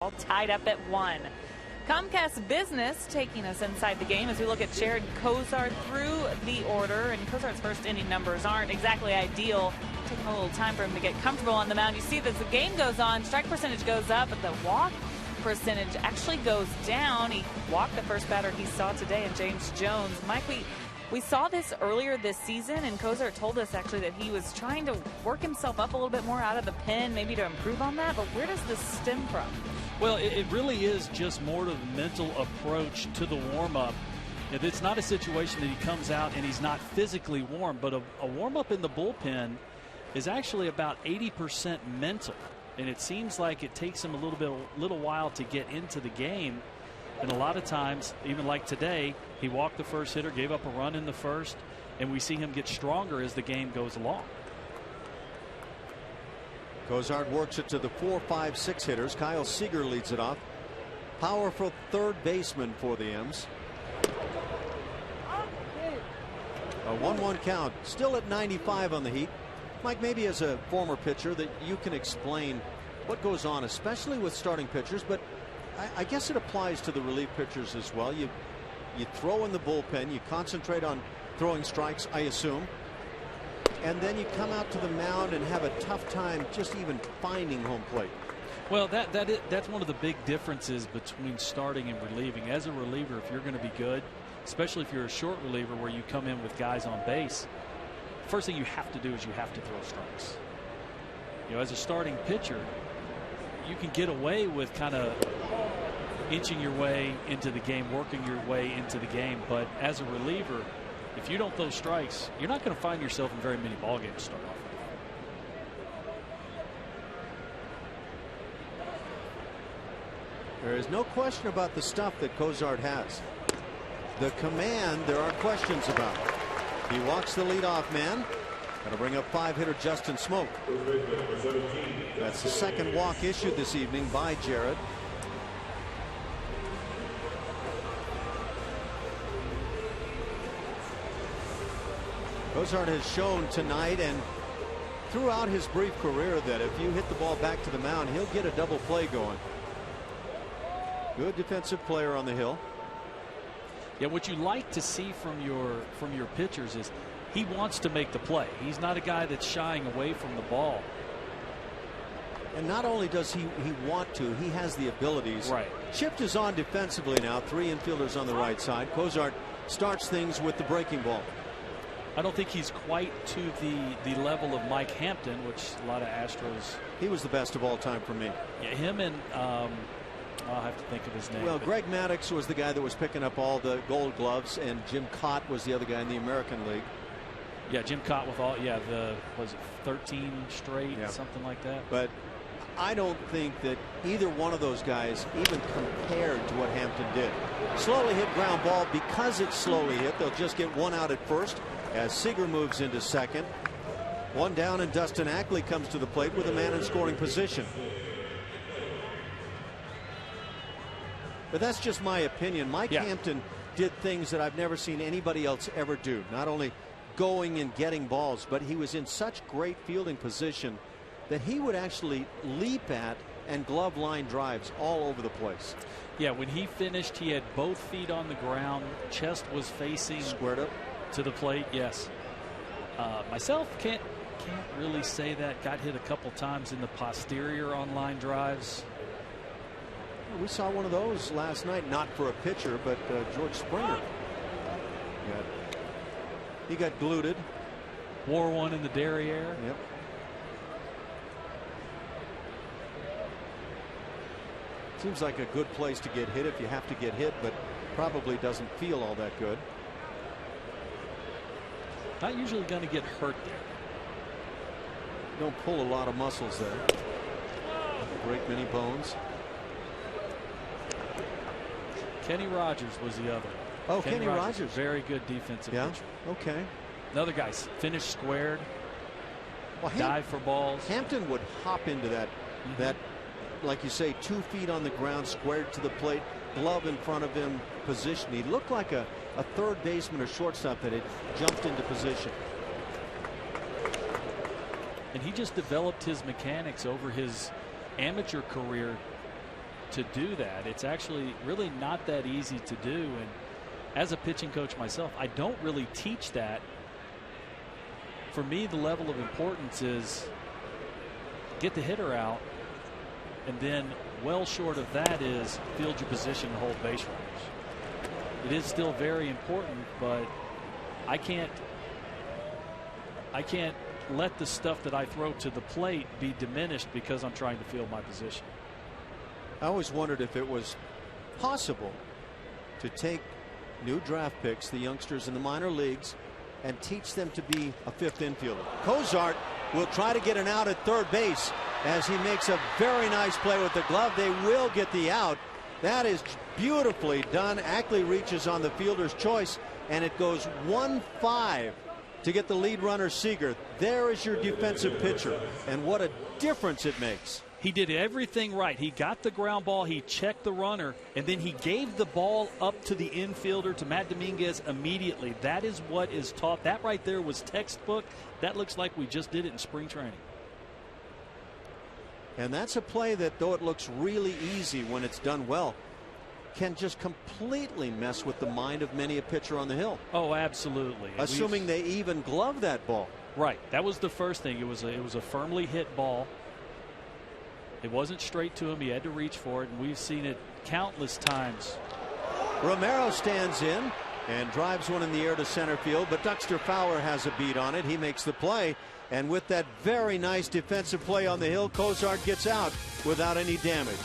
S3: All tied up at 1. Comcast Business taking us inside the game as we look at Jared Cozart through the order. And Cozart's first inning numbers aren't exactly ideal. Taking a little time for him to get comfortable on the mound. You see that as the game goes on, strike percentage goes up, but the walk percentage actually goes down. He walked the first batter he saw today in James Jones. Mike, we saw this earlier this season, and Cozart told us actually that he was trying to work himself up a little bit more out of the pen, maybe to improve on that. But where does this stem from?
S2: Well, it really is just more of a mental approach to the warm-up. It's not a situation that he comes out and he's not physically warm, but a warm-up in the bullpen is actually about 80% mental. And it seems like it takes him a little while to get into the game. And a lot of times, even like today, he walked the first hitter, gave up a run in the first, and we see him get stronger as the game goes along.
S1: Cozart works it to the 4, 5, 6 hitters. Kyle Seager leads it off. Powerful third baseman for the M's. A 1-1 count. Still at 95 on the Heat. Mike, maybe as a former pitcher that you can explain what goes on, especially with starting pitchers, but I guess it applies to the relief pitchers as well. You you throw in the bullpen, you concentrate on throwing strikes, I assume, and then you come out to the mound and have a tough time just even finding home plate.
S2: Well, that's one of the big differences between starting and relieving. As a reliever, if you're going to be good, especially if you're a short reliever where you come in with guys on base, first thing you have to do is you have to throw strikes. You know, as a starting pitcher, you can get away with kind of inching your way into the game, working your way into the game. But as a reliever, if you don't throw strikes, you're not going to find yourself in very many ball games to start off with.
S1: There is no question about the stuff that Cozart has. The command, there are questions about. He walks the leadoff man. Going to bring up 5-hitter Justin Smoke. That's the second walk issued this evening by Jarrett. Cozart has shown tonight and throughout his brief career that if you hit the ball back to the mound, he'll get a double play going. Good defensive player on the hill.
S2: Yeah, what you like to see from your pitchers is he wants to make the play. He's not a guy that's shying away from the ball.
S1: And not only does he want to, he has the abilities.
S2: Right.
S1: Shift is on defensively now. 3 infielders on the right side. Cozart starts things with the breaking ball.
S2: I don't think he's quite to the level of Mike Hampton, which a lot of Astros.
S1: He was the best of all time for me.
S2: Yeah, him and I'll have to think of his name.
S1: Well, Greg Maddux was the guy that was picking up all the gold gloves, and Jim Cott was the other guy in the American League.
S2: Yeah, Jim Cott with all, was it 13 straight, something like that.
S1: But I don't think that either one of those guys even compared to what Hampton did. Slowly hit ground ball. Because it's slowly hit, they'll just get one out at first as Seager moves into second. One down, and Dustin Ackley comes to the plate with a man in scoring position. But that's just my opinion. Mike Hampton did things that I've never seen anybody else ever do. Not only going and getting balls, but he was in such great fielding position that he would actually leap at and glove line drives all over the place.
S2: Yeah, when he finished, he had both feet on the ground, chest was facing
S1: squared up
S2: to the plate. Yes. Myself can't really say that. Got hit a couple times in the posterior on line drives.
S1: We saw one of those last night, not for a pitcher, but George Springer. He got gluted.
S2: Wore one in the derriere.
S1: Yep. Seems like a good place to get hit if you have to get hit, but probably doesn't feel all that good.
S2: Not usually going to get hurt there.
S1: Don't pull a lot of muscles there. Break many bones.
S2: Kenny Rogers was the other.
S1: Oh, Kenny Rogers.
S2: Very good defensive pitcher.
S1: Okay.
S2: Another guy finished squared.
S1: Well,
S2: dive for balls.
S1: Hampton would hop into that, like you say, 2 feet on the ground, squared to the plate, glove in front of him, position. He looked like a third baseman or shortstop that had jumped into position.
S2: And he just developed his mechanics over his amateur career to do that. It's actually really not that easy to do. And as a pitching coach myself, I don't really teach that. For me, the level of importance is get the hitter out, and then well short of that is field your position and hold base runners. It is still very important, but I can't let the stuff that I throw to the plate be diminished because I'm trying to field my position.
S1: I always wondered if it was possible to take new draft picks, the youngsters in the minor leagues, and teach them to be a fifth infielder. Cozart will try to get an out at third base as he makes a very nice play with the glove. They will get the out. That is beautifully done. Ackley reaches on the fielder's choice, and it goes 1-5 to get the lead runner Seager. There is your defensive pitcher, and what a difference it makes.
S2: He did everything right. He got the ground ball, he checked the runner, and then he gave the ball up to the infielder, to Matt Dominguez, immediately. That is what is taught. That right there was textbook. That looks like we just did it in spring training.
S1: And that's a play that, though it looks really easy when it's done well, can just completely mess with the mind of many a pitcher on the hill.
S2: Oh, absolutely.
S1: Assuming they even glove that ball.
S2: Right. That was the first thing. It was a firmly hit ball. It wasn't straight to him. He had to reach for it, and we've seen it countless times.
S1: Romero stands in and drives one in the air to center field, but Dexter Fowler has a beat on it. He makes the play, and with that very nice defensive play on the hill, Cozart gets out without any damage.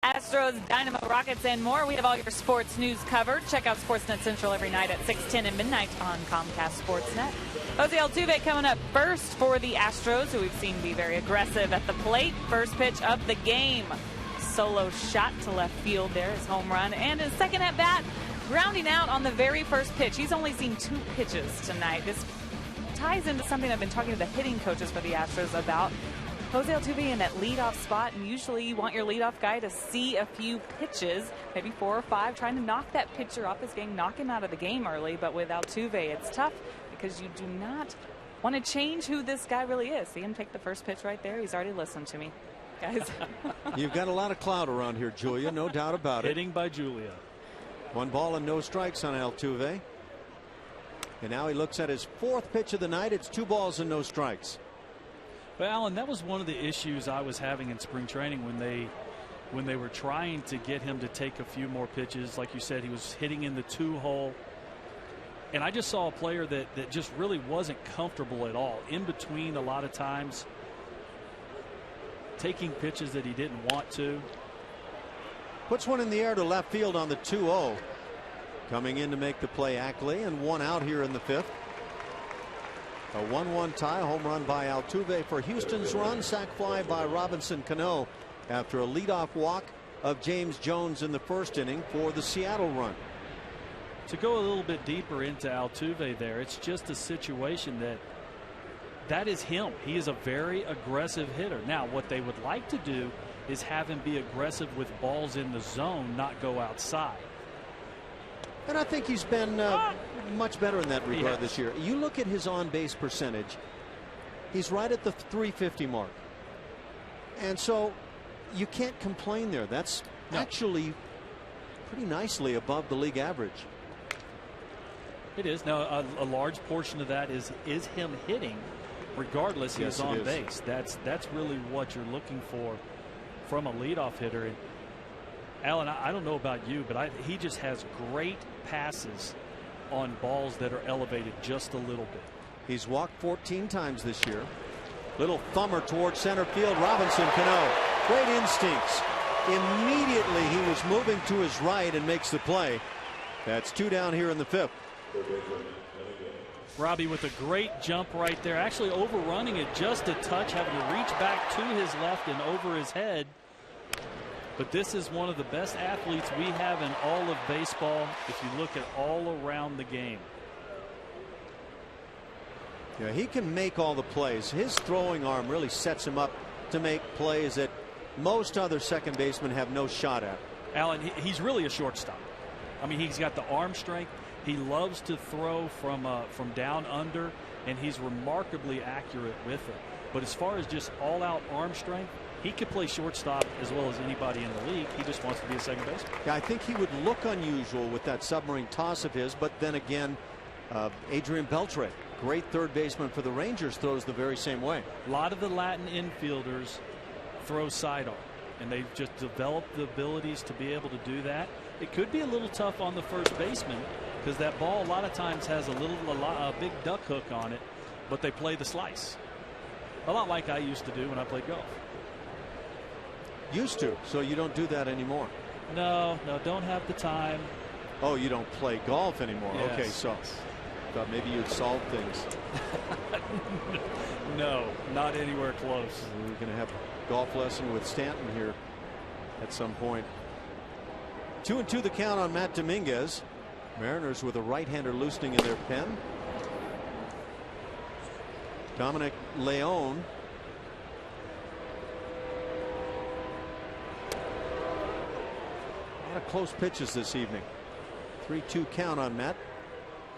S3: Astros, Dynamo, Rockets, and more. We have all your sports news covered. Check out Sportsnet Central every night at 6:10 and midnight on Comcast Sportsnet. Jose Altuve coming up first for the Astros, who we've seen be very aggressive at the plate. First pitch of the game. Solo shot to left field there, his home run. And his second at bat, grounding out on the very first pitch. He's only seen 2 pitches tonight. This ties into something I've been talking to the hitting coaches for the Astros about. Jose Altuve in that leadoff spot, and usually you want your leadoff guy to see a few pitches, maybe 4 or 5, trying to knock that pitcher off his game, knock him out of the game early. But with Altuve, it's tough because you do not want to change who this guy really is. See him take the first pitch right there. He's already listened to me, guys.
S1: You've got a lot of clout around here, Julia, no doubt about it.
S2: Hitting by Julia.
S1: 1 ball and no strikes on Altuve. And now he looks at his 4th pitch of the night. It's 2 balls and no strikes.
S2: But Alan, that was one of the issues I was having in spring training when they were trying to get him to take a few more pitches. Like you said, he was hitting in the 2-hole. And I just saw a player that just really wasn't comfortable at all. In between, a lot of times, taking pitches that he didn't want to.
S1: Puts one in the air to left field on the 2-0. Coming in to make the play, Ackley, and 1 out here in the 5th. A 1-1 tie, home run by Altuve for Houston's run, sac fly by Robinson Cano after a leadoff walk of James Jones in the 1st inning for the Seattle run.
S2: To go a little bit deeper into Altuve there, it's just a situation that is him. He is a very aggressive hitter. Now, what they would like to do is have him be aggressive with balls in the zone, not go outside.
S1: And I think he's been much better in that regard this year. You look at his on-base percentage, he's right at the .350 mark. And so you can't complain there. That's actually pretty nicely above the league average.
S2: It is. Now, a large portion of that is him hitting, regardless he's on base. That's really what you're looking for from a leadoff hitter. And Alan, I don't know about you, but he just has great passes on balls that are elevated just a little bit.
S1: He's walked 14 times this year. Little thumber towards center field. Robinson Cano. Great instincts. Immediately he was moving to his right and makes the play. That's 2 down here in the 5th.
S2: Robbie with a great jump right there, actually overrunning it just a touch, having to reach back to his left and over his head. But this is one of the best athletes we have in all of baseball if you look at all around the game.
S1: Yeah, he can make all the plays. His throwing arm really sets him up to make plays that most other second basemen have no shot at.
S2: Alan, he's really a shortstop. I mean, he's got the arm strength. He loves to throw from down under, and he's remarkably accurate with it. But as far as just all-out arm strength, he could play shortstop as well as anybody in the league. He just wants to be a second baseman.
S1: Yeah, I think he would look unusual with that submarine toss of his, but then again, Adrian Beltre, great third baseman for the Rangers, throws the very same way.
S2: A lot of the Latin infielders throw sidearm, and they've just developed the abilities to be able to do that. It could be a little tough on the first baseman because that ball a lot of times has a big duck hook on it, but they play the slice. A lot like I used to do when I played golf.
S1: Used to, so you don't do that anymore.
S2: No, don't have the time.
S1: Oh, you don't play golf anymore.
S2: Yes.
S1: Okay, so thought maybe you'd solve things.
S2: No, not anywhere close.
S1: We're going to have a golf lesson with Stanton here at some point. 2-2 the count on Matt Dominguez. Mariners with a right-hander loosening in their pen. Dominic Leone. A lot of close pitches this evening. 3-2 count on Matt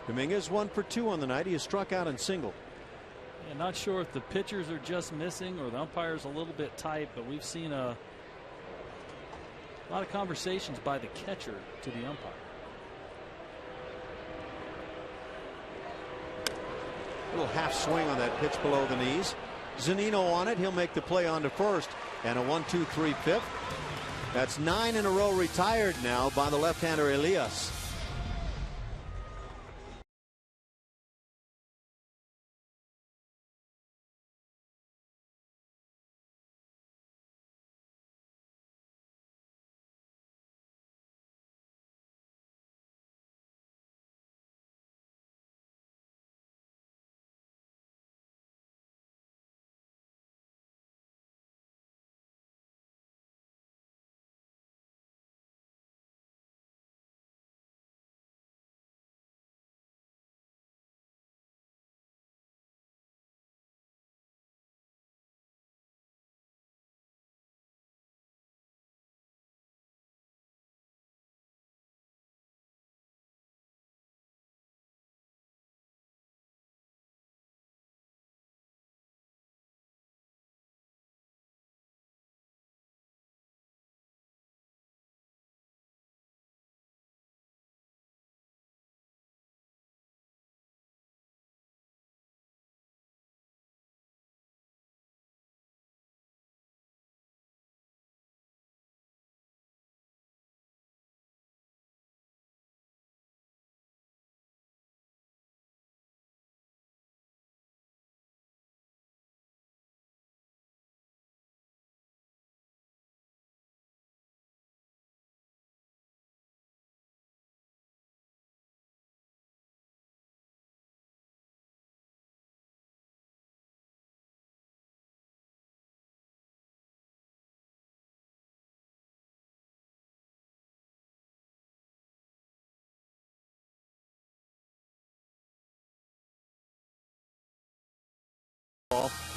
S1: Dominguez. 1 for 2 on the night. He has struck out and singled.
S2: Yeah, not sure if the pitchers are just missing or the umpire's a little bit tight, but we've seen a lot of conversations by the catcher to the umpire.
S1: A little half swing on that pitch below the knees. Zunino on it. He'll make the play on to first. And a 1-2-3 fifth. That's 9 in a row retired now by the left-hander Elias.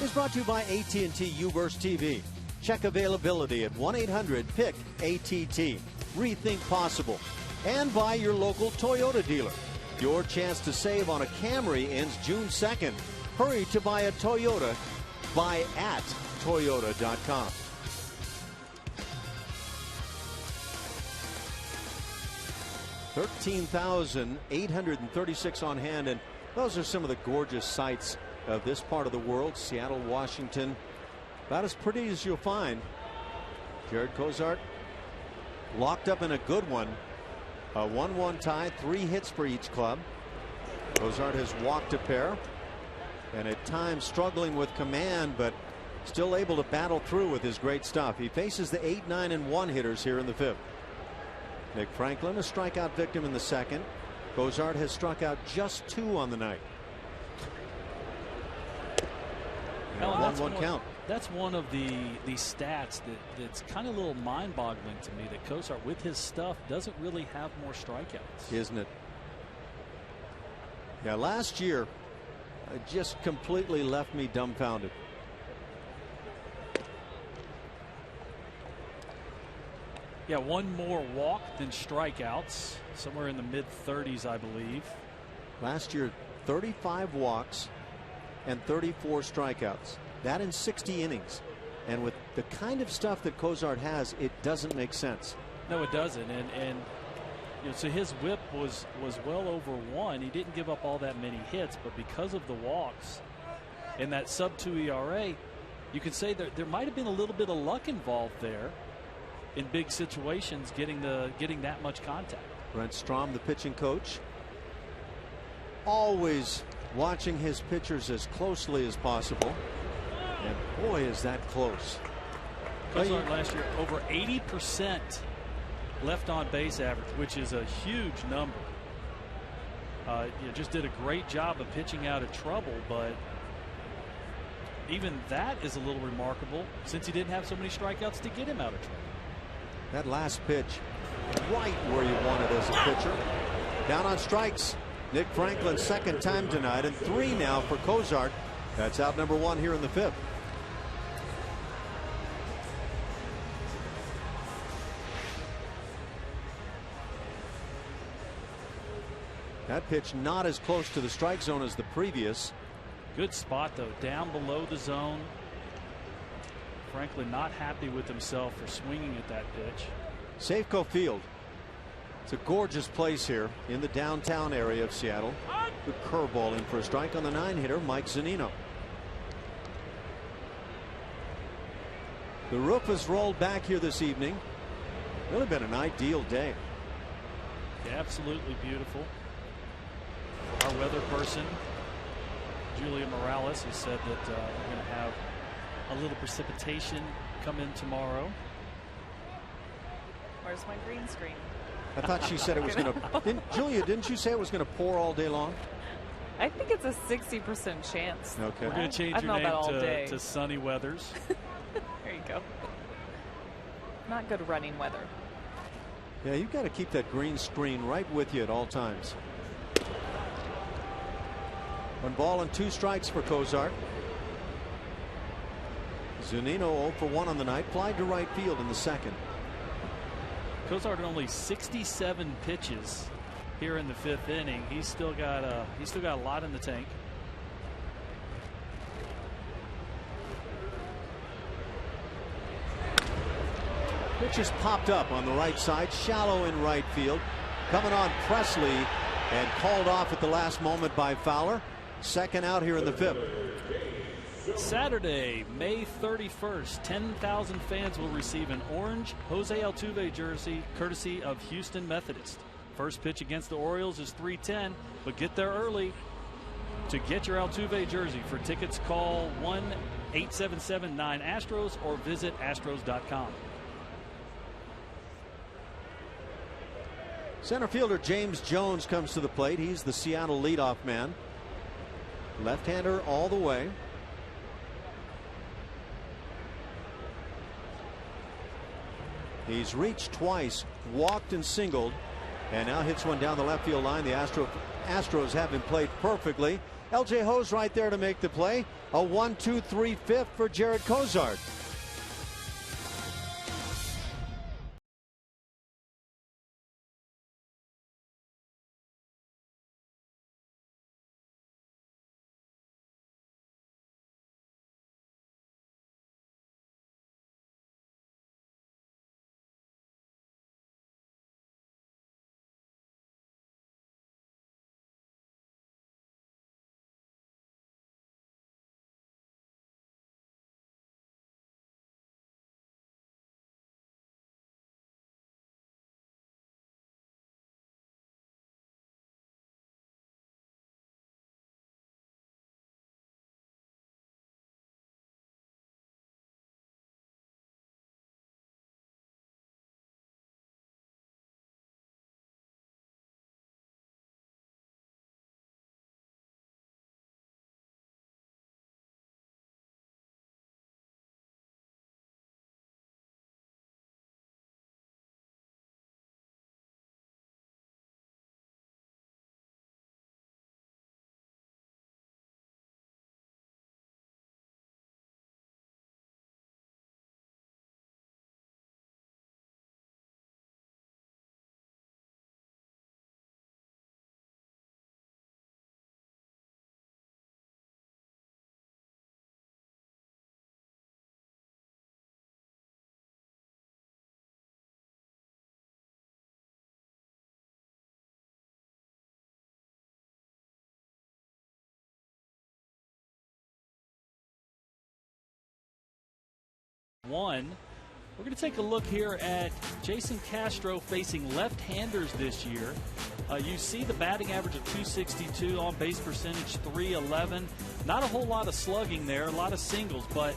S1: Is brought to you by AT&T UVerse TV. Check availability at 1-800-PIC-ATT. Rethink possible. And by your local Toyota dealer. Your chance to save on a Camry ends June 2nd. Hurry to buy a Toyota. Buy at Toyota.com. $13,836 on hand, and those are some of the gorgeous sights of this part of the world. Seattle, Washington, about as pretty as you'll find. Jared Cozart locked up in a good one. A 1-1 tie, 3 hits for each club. Cozart has walked a pair, and at times struggling with command, but still able to battle through with his great stuff. He faces the 8, 9, and 1 hitters here in the 5th. Nick Franklin, a strikeout victim in the 2nd. Cozart has struck out just 2 on the night. 1-1 count.
S2: That's one of the stats that's kind of a little mind-boggling to me, that Cozart with his stuff doesn't really have more strikeouts.
S1: Isn't it? Yeah, last year just completely left me dumbfounded.
S2: Yeah, one more walk than strikeouts, somewhere in the mid-30s, I believe.
S1: Last year, 35 walks and 34 strikeouts. That in 60 innings. And with the kind of stuff that Cozart has, it doesn't make sense.
S2: No, it doesn't. And you know, so his whip was well over 1. He didn't give up all that many hits, but because of the walks and that sub-2 ERA, you can say that there might have been a little bit of luck involved there in big situations, getting that much contact.
S1: Brent Strom, the pitching coach, always watching his pitchers as closely as possible. And boy, is that close.
S2: Cozart last year over 80% left on base average, which is a huge number. Just did a great job of pitching out of trouble, but even that is a little remarkable since he didn't have so many strikeouts to get him out of trouble.
S1: That last pitch, right where you want it as a pitcher. Down on strikes. Nick Franklin's second time tonight, and 3 now for Cozart. That's out number 1 here in the 5th. That pitch not as close to the strike zone as the previous.
S2: Good spot though, down below the zone. Franklin not happy with himself for swinging at that pitch.
S1: Safeco Field. It's a gorgeous place here in the downtown area of Seattle. Good curveball in for a strike on the 9-hitter, Mike Zunino. The roof has rolled back here this evening. Really been an ideal day.
S2: Yeah, absolutely beautiful. Our weather person, Julia Morales, has said that we're going to have a little precipitation come in tomorrow.
S3: Where's my green screen?
S1: I thought she said it was going to. Julia, didn't you say it was going to pour all day long?
S3: I think it's a 60% chance.
S1: Okay.
S2: We're going to change your name to Sunny Weathers.
S3: There you go. Not good running weather.
S1: Yeah, you've got to keep that green screen right with you at all times. 1 ball and 2 strikes for Cozart. Zunino 0 for 1 on the night. Fly to right field in the 2nd.
S2: Cozart had only 67 pitches here in the 5th inning. He's still got a lot in the tank.
S1: Pitch is popped up on the right side, shallow in right field. Coming on Presley and called off at the last moment by Fowler. 2nd out here in the 5th.
S2: Saturday, May 31st, 10,000 fans will receive an orange Jose Altuve jersey courtesy of Houston Methodist. First pitch against the Orioles is 3:10, but get there early to get your Altuve jersey. For tickets, call 1-877-9-ASTROS or visit astros.com.
S1: Center fielder James Jones comes to the plate. He's the Seattle leadoff man. Left-hander all the way. He's reached twice, walked and singled, and now hits one down the left field line. The Astros have him played perfectly. LJ Ho's right there to make the play. A 1-2-3-5 for Jared Cozart.
S2: One. We're going to take a look here at Jason Castro facing left-handers this year. You see the batting average of 262, on base percentage 311. Not a whole lot of slugging there, a lot of singles. But,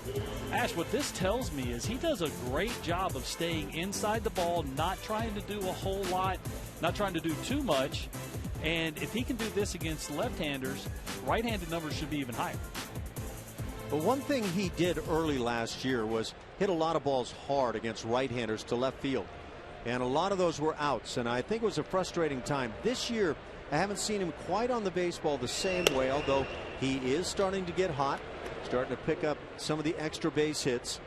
S2: Ash, what this tells me is he does a great job of staying inside the ball, not trying to do a whole lot, not trying to do too much. And if he can do this against left-handers, right-handed numbers should be even higher.
S1: But one thing he did early last year was hit a lot of balls hard against right-handers to left field. And a lot of those were outs, and I think it was a frustrating time. This year, I haven't seen him quite on the baseball the same way, although he is starting to get hot, starting to pick up some of the extra base hits.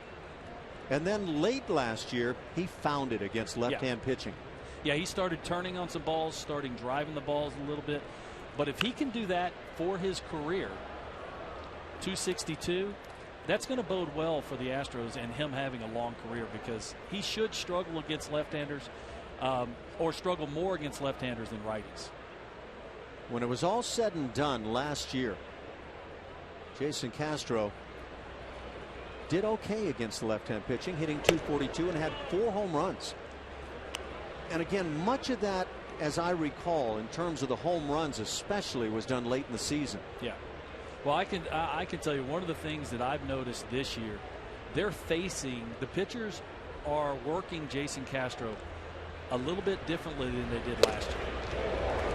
S1: And then late last year, he found it against left-hand pitching.
S2: Yeah, he started turning on some balls, starting driving the balls a little bit. But if he can do that for his career, 262, that's going to bode well for the Astros and him having a long career, because he should struggle against left-handers or struggle more against left-handers than righties.
S1: When it was all said and done last year, Jason Castro did okay against the left-hand pitching, hitting 242 and had 4 home runs. And again, much of that, as I recall, in terms of the home runs especially, was done late in the season.
S2: Yeah. Well, I can tell you one of the things that I've noticed this year, the pitchers are working Jason Castro a little bit differently than they did last year.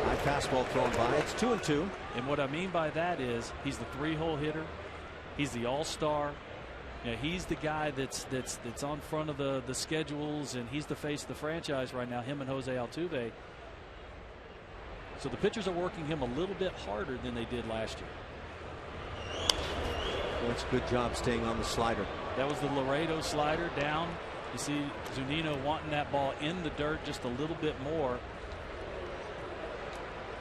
S1: High fastball thrown by. It's 2-2.
S2: And what I mean by that is he's the 3-hole hitter. He's the all-star. You know, he's the guy that's on front of the schedules, and he's the face of the franchise right now, him and Jose Altuve. So the pitchers are working him a little bit harder than they did last year.
S1: That's a good job staying on the slider.
S2: That was the Laredo slider down. You see Zunino wanting that ball in the dirt just a little bit more.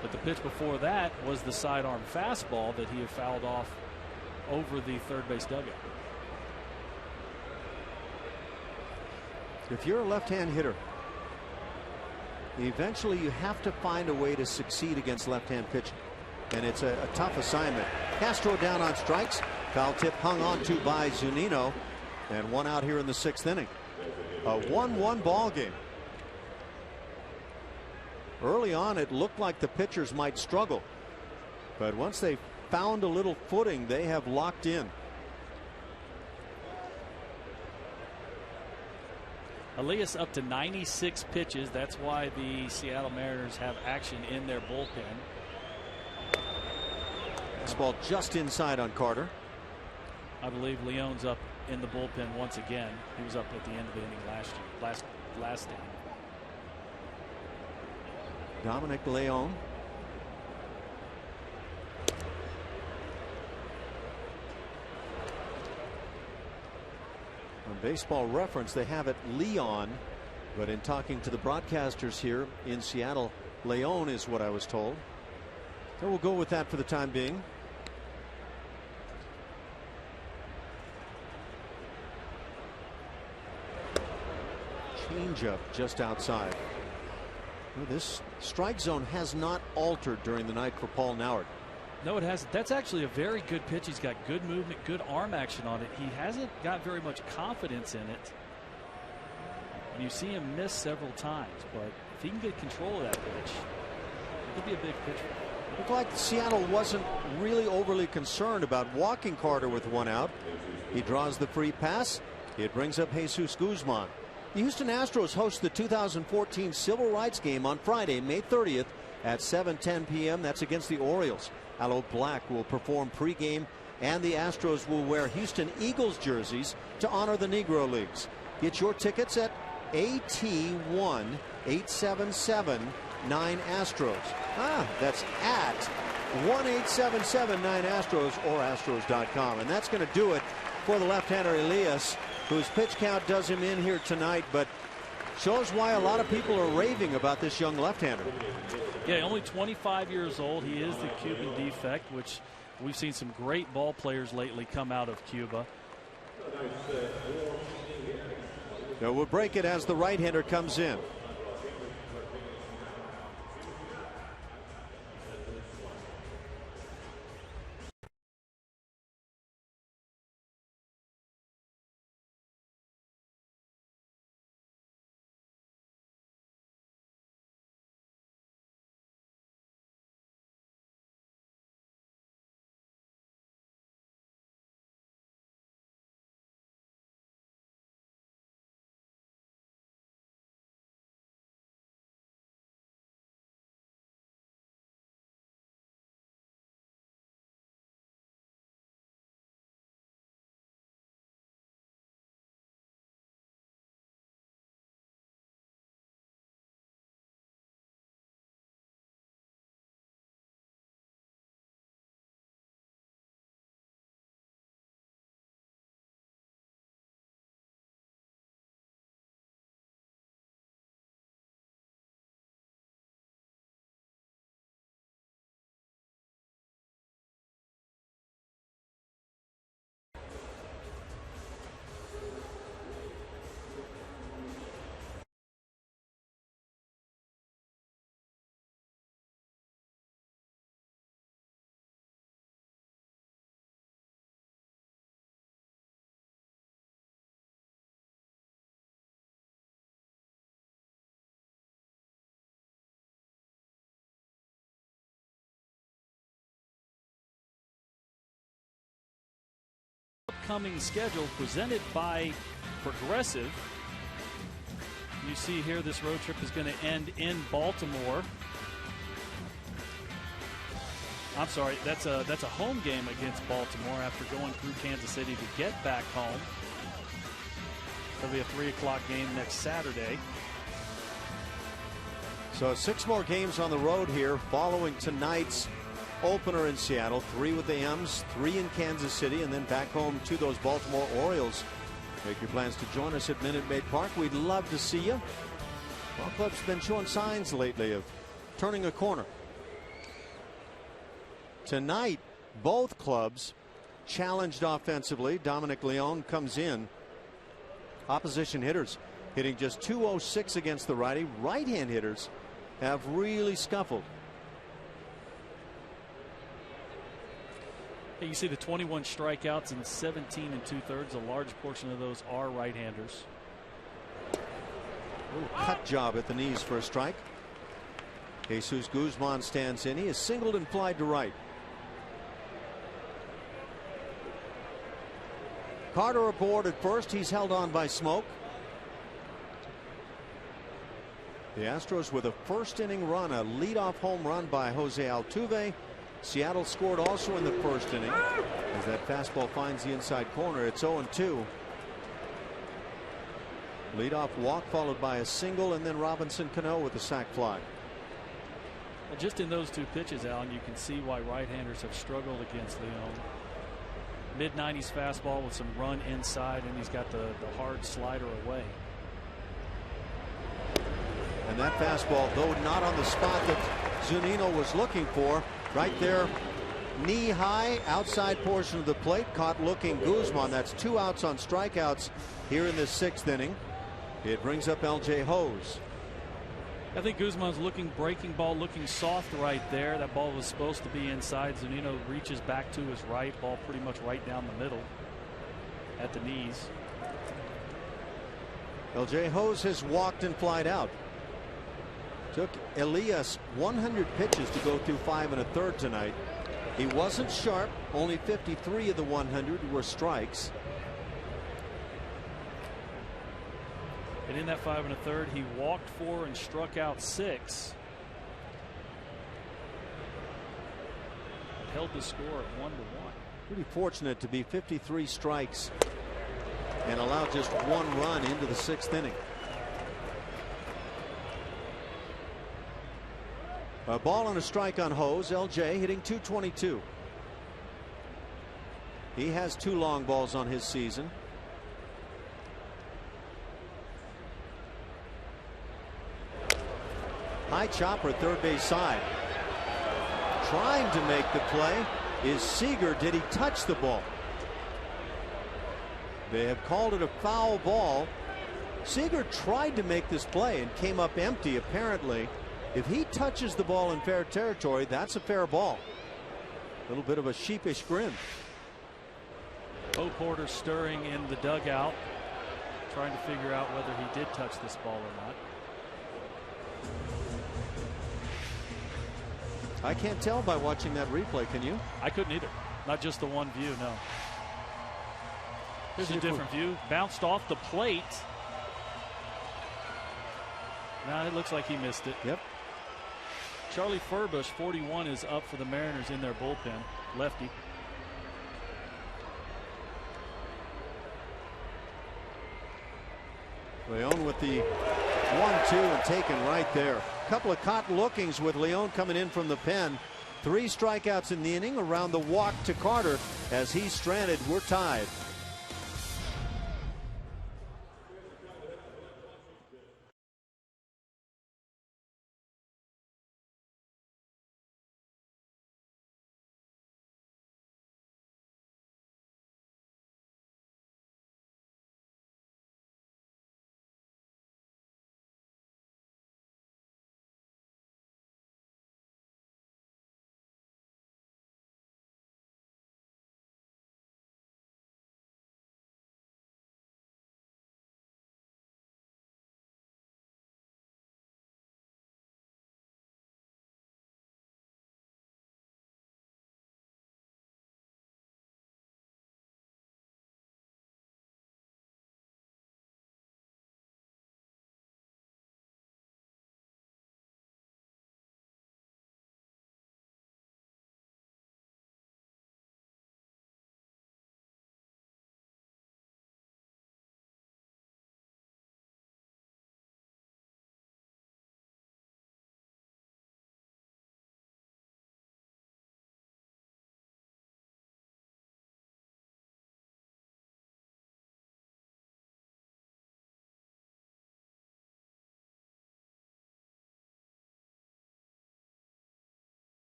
S2: But the pitch before that was the sidearm fastball that he had fouled off over the third base dugout.
S1: If you're a left-hand hitter, eventually you have to find a way to succeed against left-hand pitching. And it's a tough assignment. Castro down on strikes. Foul tip hung on to by Zunino, and 1 out here in the 6th inning. A 1-1 ball game. Early on, it looked like the pitchers might struggle, but once they found a little footing, they have locked in.
S2: Elias up to 96 pitches. That's why the Seattle Mariners have action in their bullpen.
S1: This ball just inside on Carter.
S2: I believe Leon's up in the bullpen once again. He was up at the end of the inning last inning.
S1: Dominic Leon. On Baseball Reference, they have it Leon, but in talking to the broadcasters here in Seattle, Leon is what I was told. So we'll go with that for the time being. Changeup just outside. Well, this strike zone has not altered during the night for Paul Nauert.
S2: No, it hasn't. That's actually a very good pitch. He's got good movement, good arm action on it. He hasn't got very much confidence in it. And you see him miss several times, but if he can get control of that pitch, it could be a big pitch for him.
S1: It looked like Seattle wasn't really overly concerned about walking Carter with 1 out. He draws the free pass. It brings up Jesus Guzman. The Houston Astros host the 2014 Civil Rights Game on Friday, May 30th at 7:10 p.m. That's against the Orioles. Aloe Black will perform pregame, and the Astros will wear Houston Eagles jerseys to honor the Negro Leagues. Get your tickets at AT1-877-9-Astros. That's at 1-877-9-Astros or Astros.com. And that's going to do it for the left-hander Elias, whose pitch count does him in here tonight, but shows why a lot of people are raving about this young left-hander.
S2: Yeah, only 25 years old. He is the Cuban defect, which we've seen some great ball players lately come out of Cuba.
S1: So we'll break it as the right-hander comes in.
S2: upcoming schedule presented by Progressive. You see here this road trip is going to end in Baltimore. I'm sorry, that's a home game against Baltimore after going through Kansas City to get back home. It'll be a 3 o'clock game next Saturday.
S1: So 6 more games on the road here following tonight's opener in Seattle. 3 with the M's, 3 in Kansas City, and then back home to those Baltimore Orioles. Make your plans to join us at Minute Maid Park. We'd love to see you. Ball club's been showing signs lately of turning a corner. Tonight, both clubs challenged offensively. Dominic Leone comes in. Opposition hitters hitting just .206 against the righty. Right-hand hitters have really scuffled.
S2: You see the 21 strikeouts and 17 2/3. A large portion of those are right-handers.
S1: Cut job at the knees for a strike. Jesus Guzman stands in. He is singled and flied to right. Carter aboard at first. He's held on by Smoke. The Astros with a first inning run, a leadoff home run by Jose Altuve. Seattle scored also in the first inning as that fastball finds the inside corner. It's 0-2. Leadoff walk followed by a single, and then Robinson Cano with a sac fly.
S2: Well, just in those 2 pitches, Alan, you can see why right-handers have struggled against Leone. Mid-90s fastball with some run inside, and he's got the hard slider away.
S1: And that fastball, though not on the spot that Zunino was looking for, right there, knee high, outside portion of the plate, caught looking Guzman. That's 2 outs on strikeouts here in the 6th inning. It brings up LJ Hose.
S2: I think Guzman's breaking ball looking soft right there. That ball was supposed to be inside. Zunino reaches back to his right, ball pretty much right down the middle at the knees.
S1: LJ Hose has walked and flied out. Took Elias 100 pitches to go through 5 1/3 tonight. He wasn't sharp. Only 53 of the 100 were strikes.
S2: And in that 5 1/3, he walked 4 and struck out 6. And held the score at 1-1.
S1: Pretty fortunate to be 53 strikes and allow just 1 run into the 6th inning. A ball and a strike on Hose. LJ hitting .222. He has 2 long balls on his season. High chopper, third base side. Trying to make the play is Seager. Did he touch the ball? They have called it a foul ball. Seager tried to make this play and came up empty apparently. If he touches the ball in fair territory, that's a fair ball. A little bit of a sheepish grin.
S2: Bo Porter stirring in the dugout, trying to figure out whether he did touch this ball or not.
S1: I can't tell by watching that replay, can you?
S2: I couldn't either. Not just the one view, no. Here's a different view. Bounced off the plate. Now it looks like he missed it.
S1: Yep.
S2: Charlie Furbush, 41, is up for the Mariners in their bullpen. Lefty.
S1: Leone with the 1-2 and taken right there. A couple of caught lookings with Leone coming in from the pen. 3 strikeouts in the inning around the walk to Carter as he's stranded. We're tied.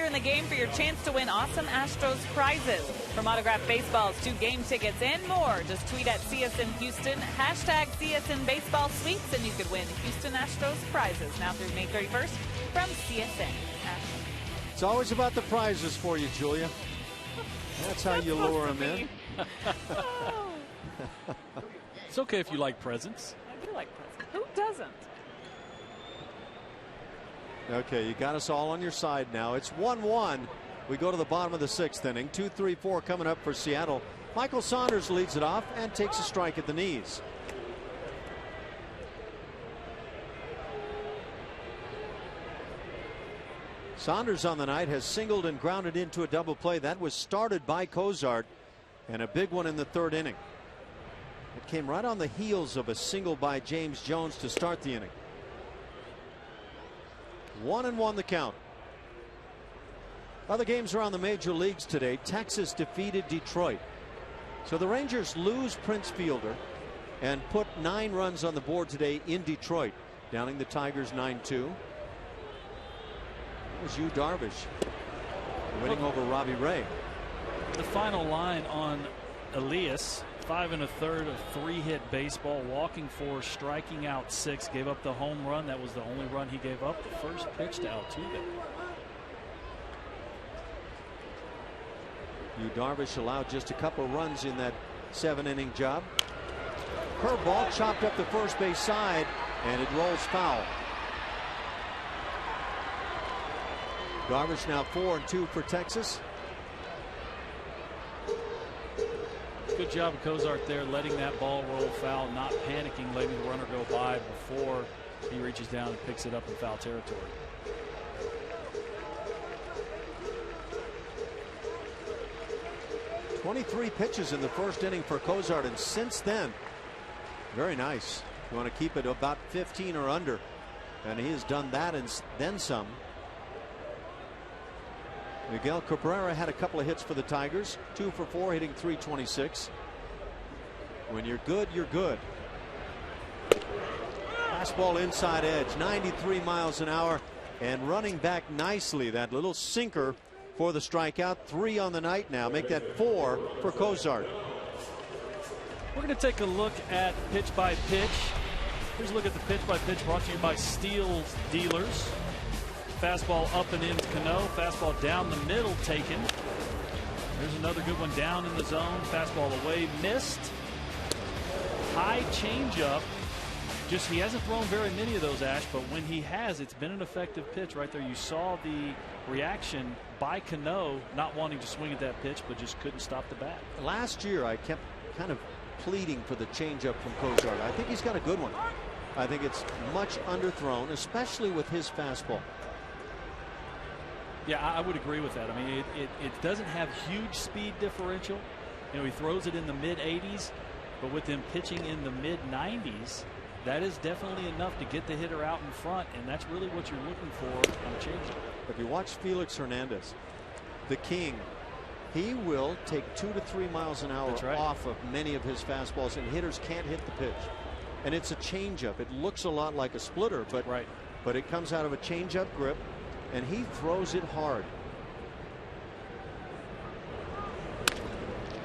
S3: here in the game for your chance to win awesome Astros prizes. From autographed baseballs to game tickets and more, just tweet at CSN Houston, hashtag CSN Baseball Sweeps, and you could win Houston Astros prizes now through May 31st from CSN.
S1: It's always about the prizes for you, Julia. That's how you lure them in.
S2: It's okay if you like presents.
S3: I do like presents. Who doesn't?
S1: Okay, you got us all on your side now. It's 1-1. We go to the bottom of the 6th inning. 2-3-4 coming up for Seattle. Michael Saunders leads it off and takes a strike at the knees. Saunders on the night has singled and grounded into a double play. That was started by Cozart, and a big one in the 3rd inning. It came right on the heels of a single by James Jones to start the inning. 1-1 the count. Other games around the major leagues today. Texas defeated Detroit. So the Rangers lose Prince Fielder and put 9 runs on the board today in Detroit, downing the Tigers 9-2. That was HOU Darvish winning over Robbie Ray.
S2: The final line on Elias, 5 1/3 of 3-hit baseball, walking 4, striking out 6, gave up the home run. That was the only run he gave up. The first pitch to Altuve.
S1: HOU Darvish allowed just a couple runs in that 7-inning job. Curveball chopped up the first base side, and it rolls foul. Darvish now 4-2 for Texas.
S2: Good job of Cozart there, letting that ball roll foul, not panicking, letting the runner go by before he reaches down and picks it up in foul territory.
S1: .23 pitches in the 1st inning for Cozart, and since then, very nice. You want to keep it about 15 or under, and he has done that and then some. Miguel Cabrera had a couple of hits for the Tigers, 2 for 4, hitting .326. When you're good, you're good. Fastball inside edge, 93 miles an hour, and running back nicely. That little sinker for the strikeout. 3 on the night now. Make that 4 for Cozart.
S2: We're going to take a look at pitch by pitch. Here's a look at the pitch by pitch brought to you by Steel Dealers. Fastball up and in Cano. Fastball down the middle taken. There's another good one down in the zone. Fastball away, missed. High changeup. Just he hasn't thrown very many of those, Ash, but when he has, it's been an effective pitch right there. You saw the reaction by Cano, not wanting to swing at that pitch, but just couldn't stop the bat.
S1: Last year, I kept kind of pleading for the changeup from Cozart. I think he's got a good one. I think it's much underthrown, especially with his fastball.
S2: Yeah, I would agree with that. I mean, it doesn't have huge speed differential. You know, he throws it in the mid-80s, but with him pitching in the mid-90s, that is definitely enough to get the hitter out in front, and that's really what you're looking for on a changeup.
S1: If you watch Felix Hernandez, the king, he will take 2 to 3 miles an hour off of many of his fastballs, and hitters can't hit the pitch. And it's a changeup. It looks a lot like a splitter, but it comes out of a changeup grip, and he throws it hard.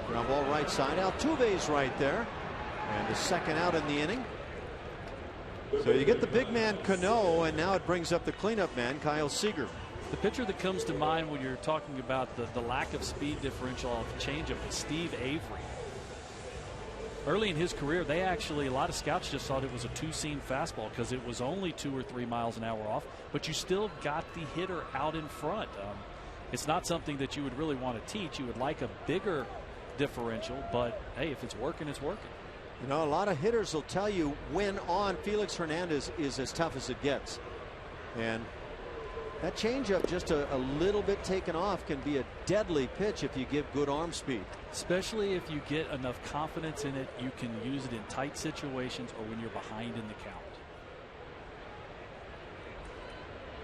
S1: Ground ball right side. Altuve's right there, and the second out in the inning. So you get the big man Cano, and now it brings up the cleanup man Kyle Seager.
S2: The pitcher that comes to mind when you're talking about the lack of speed differential off the changeup is Steve Avery. Early in his career, they actually, a lot of scouts just thought it was a two-seam fastball because it was only 2 or 3 miles an hour off, but you still got the hitter out in front. It's not something that you would really want to teach. You would like a bigger differential, but hey, if it's working, it's working.
S1: You know, a lot of hitters will tell you when on Felix Hernandez is as tough as it gets. And that changeup, just a little bit taken off, can be a deadly pitch if you give good arm speed.
S2: Especially if you get enough confidence in it, you can use it in tight situations or when you're behind in the count.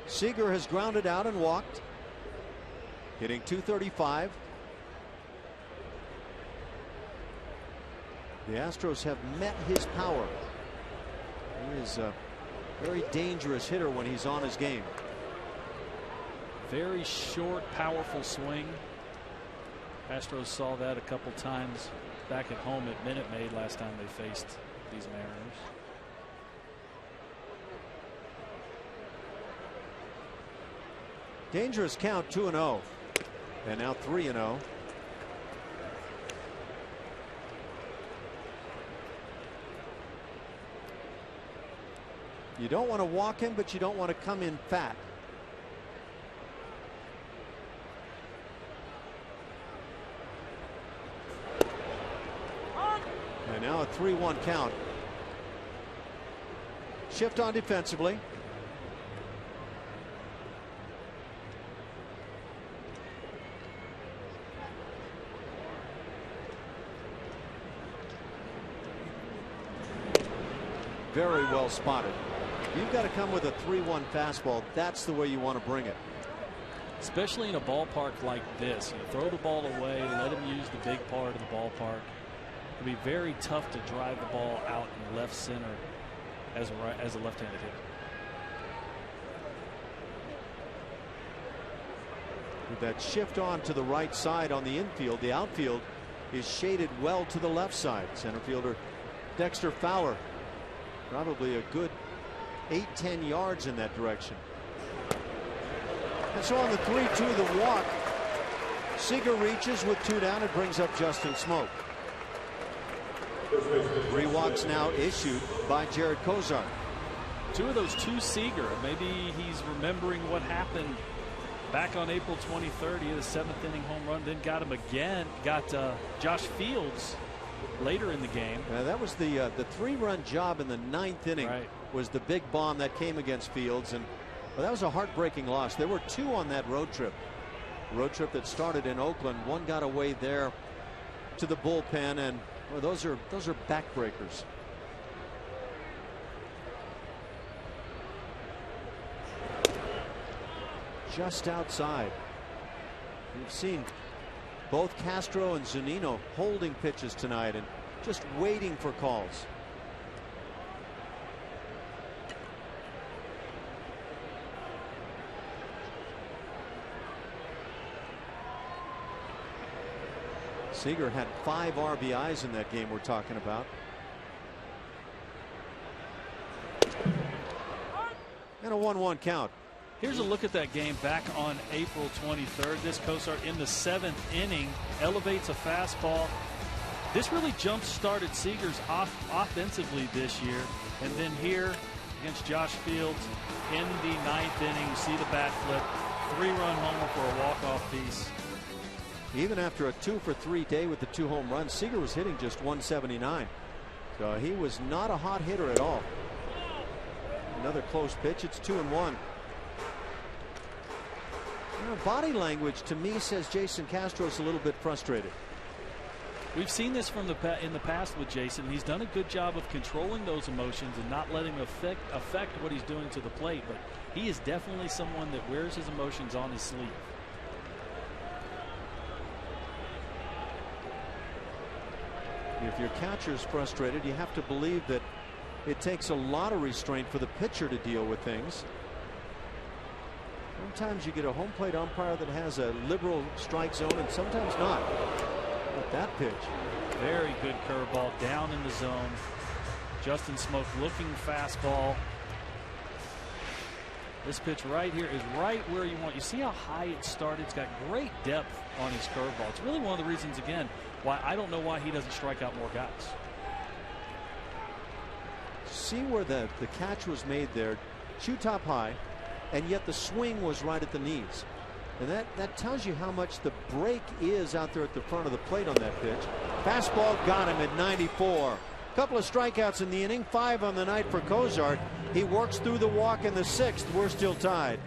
S1: Seager has grounded out and walked, hitting .235. The Astros have met his power. He is a very dangerous hitter when he's on his game.
S2: Very short, powerful swing. Astros saw that a couple times back at home at Minute Maid last time they faced these Mariners.
S1: Dangerous count, 2-0. And now 3-0. You don't want to walk him, but you don't want to come in fat. And now a 3-1 count. Shift on defensively. Very well spotted. You've got to come with a 3-1 fastball. That's the way you want to bring it.
S2: Especially in a ballpark like this. You throw the ball away, let him use the big part of the ballpark. It'll be very tough to drive the ball out in left center as a left-handed hitter.
S1: With that shift on to the right side on the infield, the outfield is shaded well to the left side. Center fielder Dexter Fowler probably a good 8-10 yards in that direction. And so on the 3-2, the walk, Seager reaches with 2 down. It brings up Justin Smoke. 3 walks now issued by Jared Kozar.
S2: 2 of those 2 Seager. Maybe he's remembering what happened back on April 23rd. He had a 7th inning home run, then got him again. Got Josh Fields later in the game.
S1: That was the 3-run job in the 9th inning.
S2: Right.
S1: Was the big bomb that came against Fields, and well, that was a heartbreaking loss. There were 2 on that road trip. Road trip that started in Oakland. One got away there to the bullpen, and well, those are backbreakers. Just outside. We've seen both Castro and Zunino holding pitches tonight and just waiting for calls. Seager had 5 RBIs in that game we're talking about. And a 1-1 count.
S2: Here's a look at that game back on April 23rd. This Kozar in the 7th inning elevates a fastball. This really jump-started Seager's offensively this year. And then here against Josh Fields in the 9th inning, you see the bat flip. 3-run homer for a walk-off piece.
S1: Even after a 2-for-3 day with the 2 home runs, Seager was hitting just 179. So he was not a hot hitter at all. Another close pitch. It's 2-1. Body language to me says Jason Castro's a little bit frustrated.
S2: We've seen this from in the past with Jason. He's done a good job of controlling those emotions and not letting them affect what he's doing to the plate. But he is definitely someone that wears his emotions on his sleeve.
S1: If your catcher's frustrated, you have to believe that it takes a lot of restraint for the pitcher to deal with things. Sometimes you get a home plate umpire that has a liberal strike zone, and sometimes not. But that pitch.
S2: Very good curveball down in the zone. Justin Smoke looking fastball. This pitch right here is right where you want. You see how high it started? It's got great depth on his curveball. It's really one of the reasons, again, why I don't know why he doesn't strike out more guys.
S1: See where the catch was made there. Shoe top high, and yet the swing was right at the knees. And that tells you how much the break is out there at the front of the plate on that pitch. Fastball got him at 94. Couple of strikeouts in the inning, 5 on the night for Kozar. He works through the walk in the 6th. We're still tied.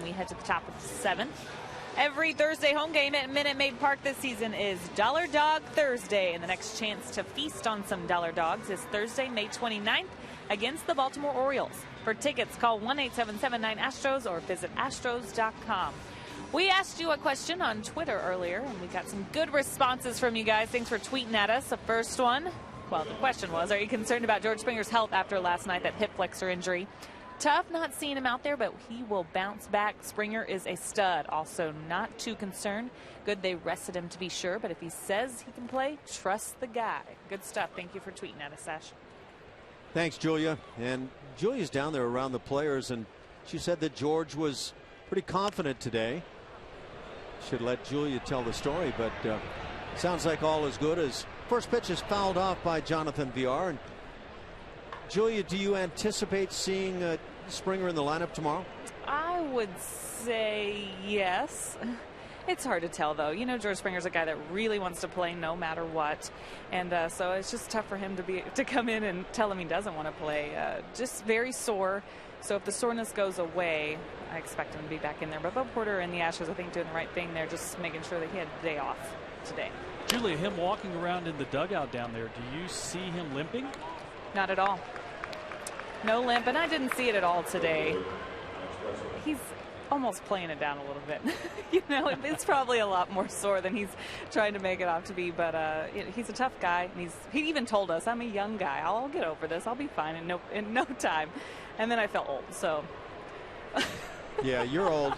S3: we head to the top of the 7th. Every Thursday home game at Minute Maid Park this season is Dollar Dog Thursday, and the next chance to feast on some Dollar Dogs is Thursday, May 29th against the Baltimore Orioles. For tickets, call 1-877-9-ASTROS or visit astros.com. We asked you a question on Twitter earlier, and we got some good responses from you guys. Thanks for tweeting at us. The first one, well, the question was, are you concerned about George Springer's health after last night, that hip flexor injury? Tough not seeing him out there, but he will bounce back. Springer is a stud. Also, not too concerned. Good they rested him to be sure, but if he says he can play, trust the guy. Good stuff. Thank you for tweeting at us, Ash.
S1: Thanks, Julia. And Julia's down there around the players, and she said that George was pretty confident today. Should let Julia tell the story, but sounds like all is good as first pitch is fouled off by Jonathan VR. And Julia, do you anticipate seeing Springer in the lineup tomorrow?
S3: I would say yes. It's hard to tell, though. You know, George Springer's a guy that really wants to play no matter what, and so it's just tough for him to come in and tell him he doesn't want to play. Just very sore. So if the soreness goes away, I expect him to be back in there. But Bob Porter and the Astros, I think, doing the right thing there, just making sure that he had the day off today.
S2: Julia, him walking around in the dugout down there, do you see him limping?
S3: Not at all. No limp, and I didn't see it at all today. He's almost playing it down a little bit. You know, it's probably a lot more sore than he's trying to make it out to be, but he's a tough guy, and he even told us, I'm a young guy. I'll get over this. I'll be fine in no time. And then I felt old, so.
S1: Yeah, you're old.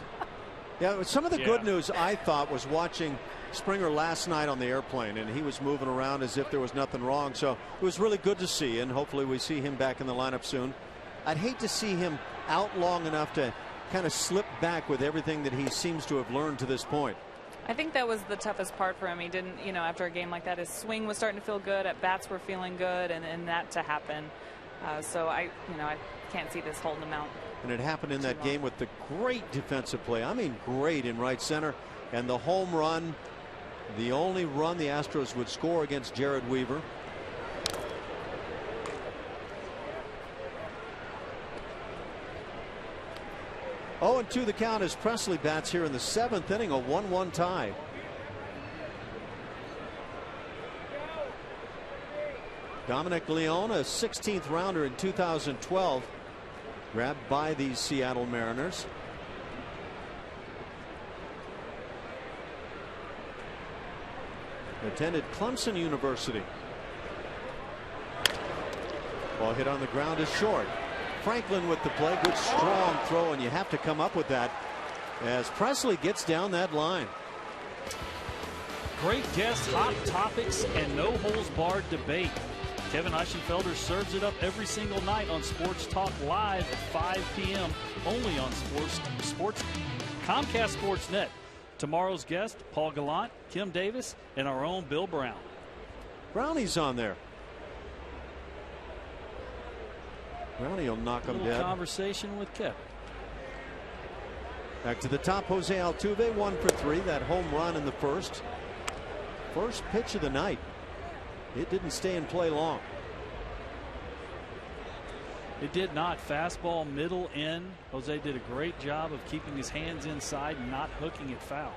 S1: Yeah, some of the good news I thought was watching Springer last night on the airplane, and he was moving around as if there was nothing wrong. So it was really good to see, and hopefully we see him back in the lineup soon. I'd hate to see him out long enough to kind of slip back with everything that he seems to have learned to this point.
S3: I think that was the toughest part for him. He didn't, you know, after a game like that, his swing was starting to feel good, at bats were feeling good, and that to happen. So I can't see this holding him out.
S1: And it happened in that game with the great defensive play. I mean, great in right center, and the home run. The only run the Astros would score against Jared Weaver. Oh, and 2 the count as Presley bats here in the 7th inning, a 1-1 tie. Dominic Leone, a 16th rounder in 2012, grabbed by the Seattle Mariners. Attended Clemson University. Ball hit on the ground is short. Franklin with the play. Good strong throw, and you have to come up with that as Presley gets down that line.
S2: Great guests, hot topics, and no holes barred debate. Kevin Eichenfelder serves it up every single night on Sports Talk Live at 5 p.m. only on Comcast Sportsnet. Tomorrow's guest, Paul Gallant, Kim Davis, and our own Bill Brown.
S1: Brownie's on there. Brownie will knock him dead.
S2: Conversation with Kevin.
S1: Back to the top, Jose Altuve, 1 for 3. That home run in the first pitch of the night. It didn't stay in play long.
S2: It did not. Fastball middle in. Jose did a great job of keeping his hands inside and not hooking it foul.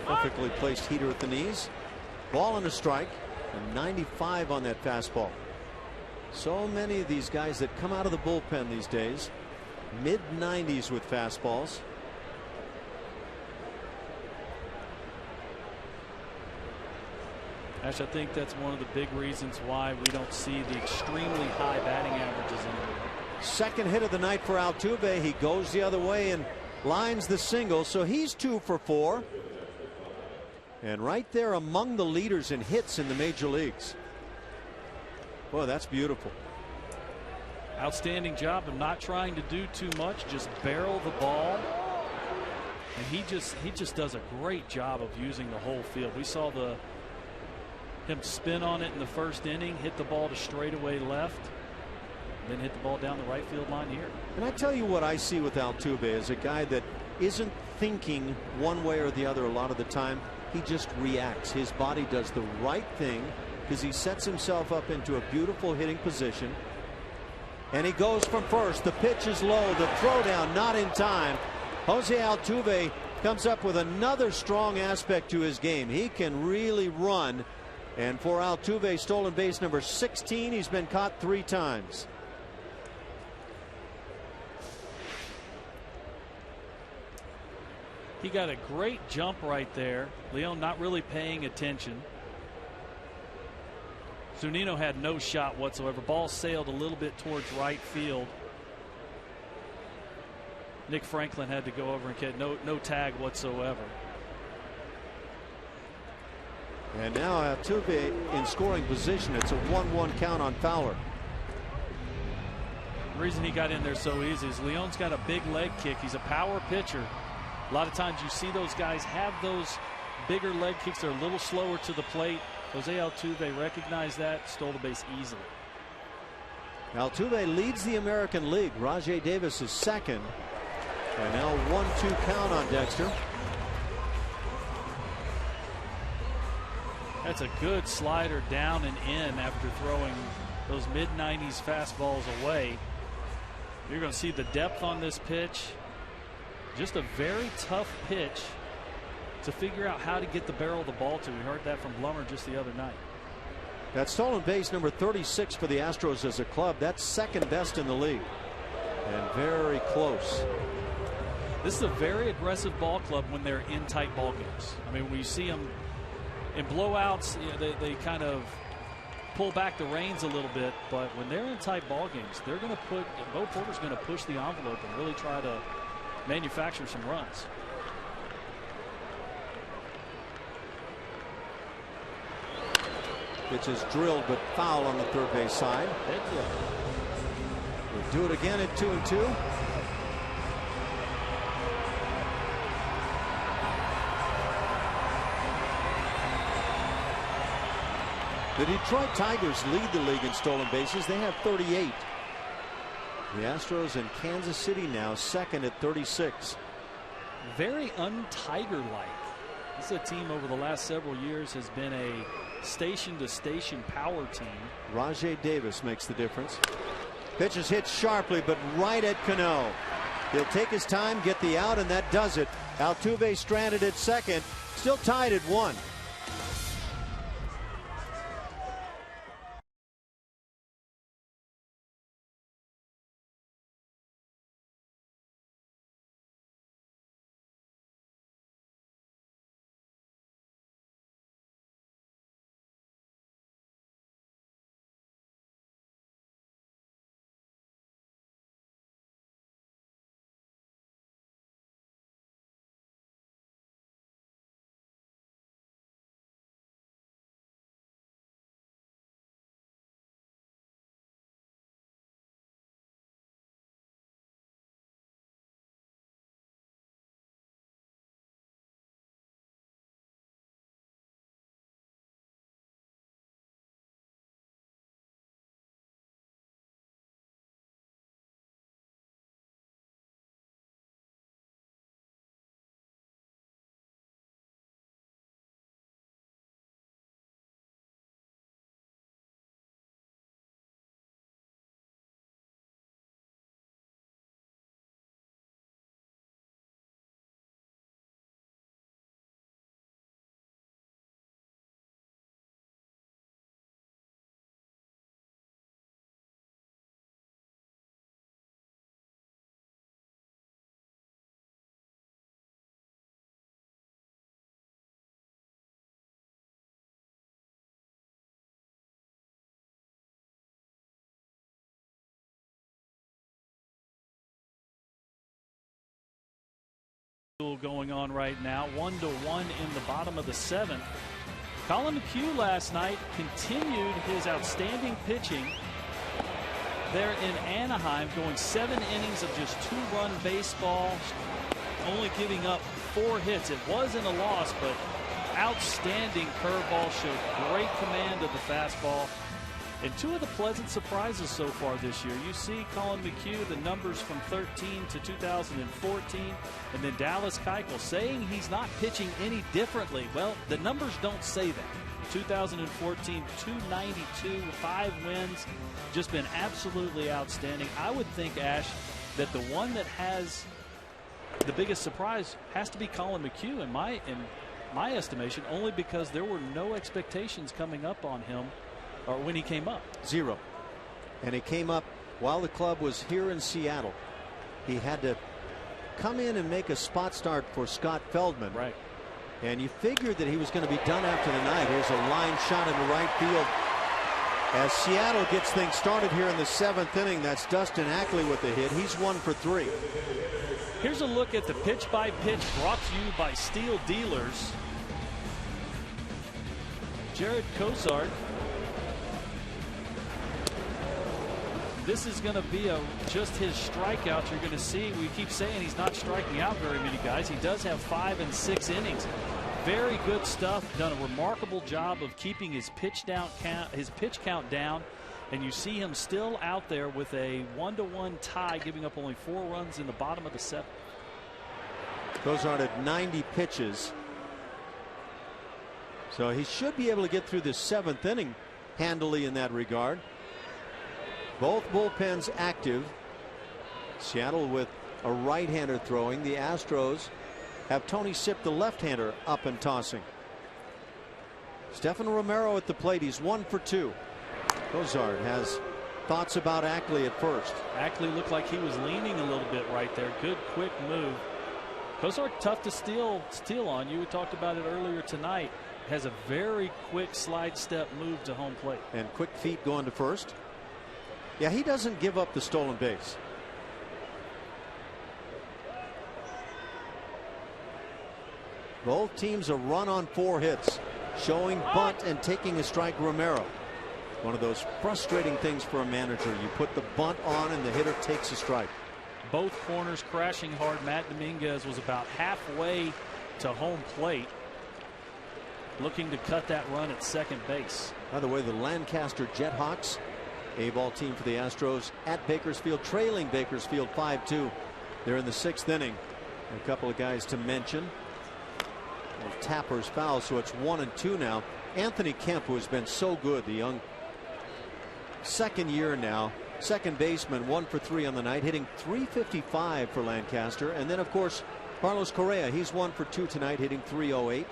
S1: Perfectly placed heater at the knees. Ball and a strike. And 95 on that fastball. So many of these guys that come out of the bullpen these days, mid-90s with fastballs.
S2: Ash, I think that's one of the big reasons why we don't see the extremely high batting averages anymore.
S1: Second hit of the night for Altuve. He goes the other way and lines the single, so he's 2 for 4. And right there among the leaders in hits in the major leagues. Boy, that's beautiful.
S2: Outstanding job of not trying to do too much, just barrel the ball. And he just does a great job of using the whole field. We saw him spin on it in the first inning, hit the ball to straightaway left, then hit the ball down the right field line here.
S1: And I tell you what I see with Altuve is a guy that isn't thinking one way or the other a lot of the time. He just reacts. His body does the right thing because he sets himself up into a beautiful hitting position. And he goes from first. The pitch is low. The throwdown not in time. Jose Altuve comes up with another strong aspect to his game. He can really run. And for Altuve, stolen base number 16. He's been caught 3 times.
S2: He got a great jump right there. Leon not really paying attention. Zunino had no shot whatsoever. Ball sailed a little bit towards right field. Nick Franklin had to go over and get no tag whatsoever.
S1: And now Altuve in scoring position. It's a 1-1 count on Fowler.
S2: The reason he got in there so easy is Leon's got a big leg kick. He's a power pitcher. A lot of times you see those guys have those bigger leg kicks. They're a little slower to the plate. Jose Altuve recognized that, stole the base easily.
S1: Altuve leads the American League. Rajai Davis is second. And now 1-2 count on Dexter.
S2: That's a good slider down and in after throwing those mid-90s fastballs away. You're going to see the depth on this pitch. Just a very tough pitch to figure out how to get the barrel of the ball to. We heard that from Blummer just the other night.
S1: That's stolen base number 36 for the Astros as a club. That's second best in the league. And very close.
S2: This is a very aggressive ball club when they're in tight ball games. I mean, when you see them in blowouts, you know, they kind of pull back the reins a little bit. But when they're in tight ball games, they're going to Bo Porter's going to push the envelope and really try to manufacture some runs.
S1: Pitch is drilled but foul on the third base side. We'll do it again at 2-2. The Detroit Tigers lead the league in stolen bases. They have 38. The Astros in Kansas City now second at 36.
S2: Very un-Tiger-like. This is a team over the last several years has been a station-to-station power team.
S1: Rajai Davis makes the difference. Pitch is hit sharply, but right at Cano. He'll take his time, get the out, and that does it. Altuve stranded at second, still tied at 1.
S2: Going on right now, 1-1 in the bottom of the 7th. Colin McHugh last night continued his outstanding pitching there in Anaheim, going 7 innings of just 2-run baseball, only giving up 4 hits. It wasn't a loss, but outstanding curveball, showed great command of the fastball. And 2 of the pleasant surprises so far this year. You see Colin McHugh, the numbers from 13 to 2014, and then Dallas Keuchel saying he's not pitching any differently. Well, the numbers don't say that. 2014, 292, 5 wins. Just been absolutely outstanding. I would think, Ash, that the one that has the biggest surprise has to be Colin McHugh in my estimation, only because there were no expectations coming up on him or when he came up.
S1: Zero. And he came up while the club was here in Seattle. He had to come in and make a spot start for Scott Feldman.
S2: Right.
S1: And you figured that he was going to be done after the night. Here's a line shot into right field. As Seattle gets things started here in the 7th inning, that's Dustin Ackley with the hit. He's 1 for 3.
S2: Here's a look at the pitch-by-pitch brought to you by Steel Dealers. Jared Cozart. This is going to be just his strikeouts. You're going to see, we keep saying he's not striking out very many guys. He does have 5 and 6 innings. Very good stuff. Done a remarkable job of keeping his pitch count down. And you see him still out there with a 1-1 tie, giving up only 4 runs in the bottom of the 7th.
S1: Cozart at 90 pitches. So he should be able to get through the 7th inning handily in that regard. Both bullpens active. Seattle with a right-hander throwing. The Astros have Tony Sipp, the left-hander, up and tossing. Stephen Romero at the plate. He's 1 for 2. Cozart has thoughts about Ackley at first.
S2: Ackley looked like he was leaning a little bit right there. Good quick move. Cozart tough to steal on. You talked about it earlier tonight. Has a very quick slide step move to home plate.
S1: And quick feet going to first. Yeah, he doesn't give up the stolen base. Both teams a run on 4 hits. Showing bunt and taking a strike Romero. One of those frustrating things for a manager. You put the bunt on and the hitter takes a strike.
S2: Both corners crashing hard. Matt Dominguez was about halfway to home plate, looking to cut that run at second base.
S1: By the way, the Lancaster Jethawks, A-ball team for the Astros, at Bakersfield, trailing Bakersfield 5-2. They're in the 6th inning. A couple of guys to mention. Tapper's foul, so it's 1-2 now. Anthony Kemp, who has been so good, the young second year now, second baseman, 1 for 3 on the night, hitting .355 for Lancaster. And then, of course, Carlos Correa, he's 1 for 2 tonight, hitting .308.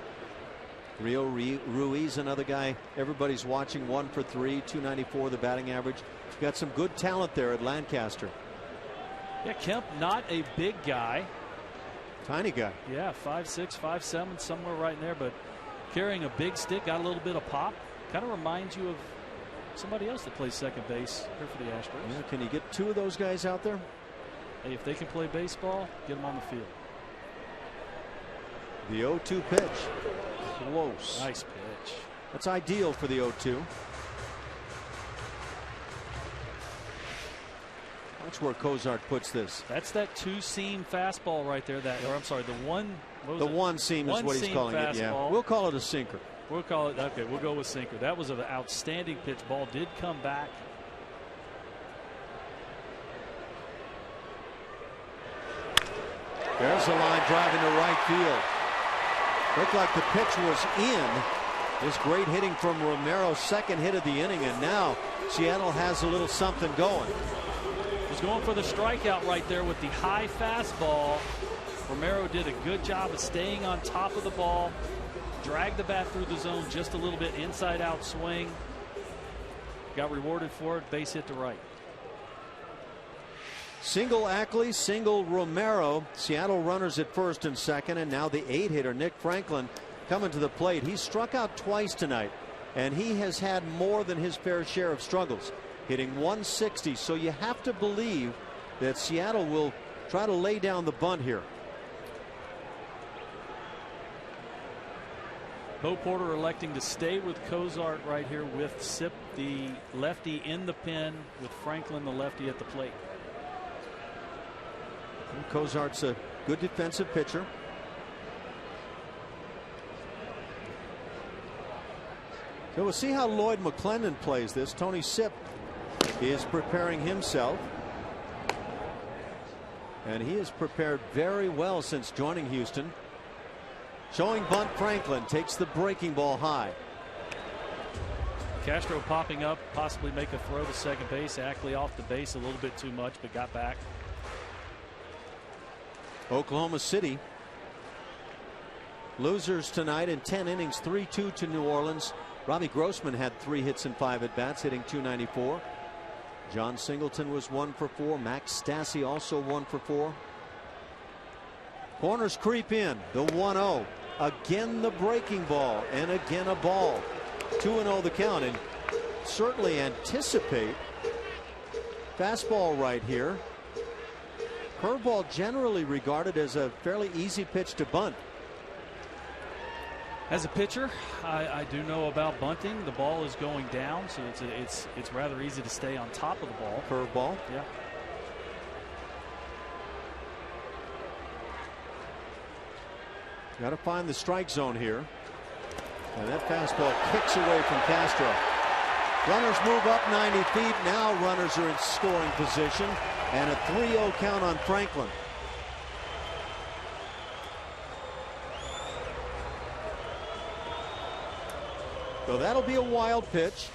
S1: Rio Ruiz, another guy everybody's watching, 1 for 3, .294 the batting average. Got some good talent there at Lancaster.
S2: Yeah, Kemp, not a big guy.
S1: Tiny guy.
S2: Yeah, 5'6", 5'7", somewhere right in there, but carrying a big stick, got a little bit of pop. Kind of reminds you of somebody else that plays second base here for the Astros.
S1: Yeah, can you get 2 of those guys out there?
S2: Hey, if they can play baseball, get them on the field.
S1: The 0-2 pitch. Close.
S2: Nice pitch.
S1: That's ideal for the 0-2. Watch where Cozart puts this.
S2: That's that 2-seam fastball right there. Or I'm sorry, the one.
S1: The one seam is what he's calling it. Yeah, we'll call it a sinker.
S2: We'll call it, okay, we'll go with sinker. That was an outstanding pitch. Ball did come back.
S1: There's a line drive into right field. Looked like the pitch was in. This great hitting from Romero, second hit of the inning, and now Seattle has a little something going.
S2: Was going for the strikeout right there with the high fastball. Romero did a good job of staying on top of the ball. Dragged the bat through the zone just a little bit, inside out swing. Got rewarded for it, base hit to right.
S1: Single Ackley, single Romero. Seattle runners at first and second, and now the 8-hitter Nick Franklin coming to the plate. He struck out twice tonight, and he has had more than his fair share of struggles, hitting 160. So you have to believe that Seattle will try to lay down the bunt here.
S2: Bo Porter electing to stay with Cozart right here with Sipp, the lefty, in the pen, with Franklin, the lefty, at the plate.
S1: And Cozart's a good defensive pitcher. So we'll see how Lloyd McClendon plays this. Tony Sipp is preparing himself, and he has prepared very well since joining Houston. Showing bunt, Franklin takes the breaking ball high.
S2: Castro popping up, possibly make a throw to second base. Ackley off the base a little bit too much, but got back.
S1: Oklahoma City losers tonight in 10 innings, 3-2 to New Orleans. Robbie Grossman had 3 hits and 5 at bats, hitting .294. John Singleton was 1 for 4. Max Stassi also 1 for 4. Corners creep in. The 1-0. Again the breaking ball, and again a ball. 2-0 the count, and certainly anticipate fastball right here. Curveball generally regarded as a fairly easy pitch to bunt.
S2: As a pitcher, I do know about bunting. The ball is going down, so it's rather easy to stay on top of the ball.
S1: Curveball.
S2: Yeah.
S1: Got to find the strike zone here. And that fastball kicks away from Castro. Runners move up 90 feet. Now runners are in scoring position. And a 3-0 count on Franklin. So that'll be a wild pitch.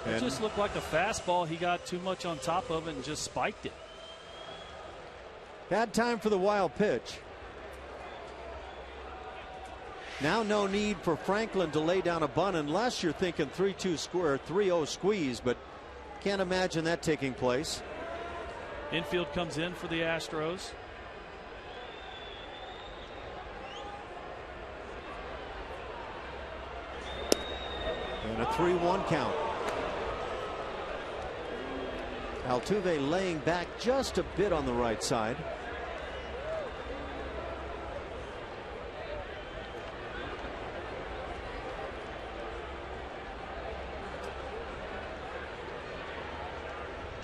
S2: It just looked like a fastball. He got too much on top of it and just spiked it.
S1: Bad time for the wild pitch. Now no need for Franklin to lay down a bunt unless you're thinking 3-2 square, 3-0 squeeze, but can't imagine that taking place.
S2: Infield comes in for the Astros.
S1: And a 3-1 count. Altuve laying back just a bit on the right side.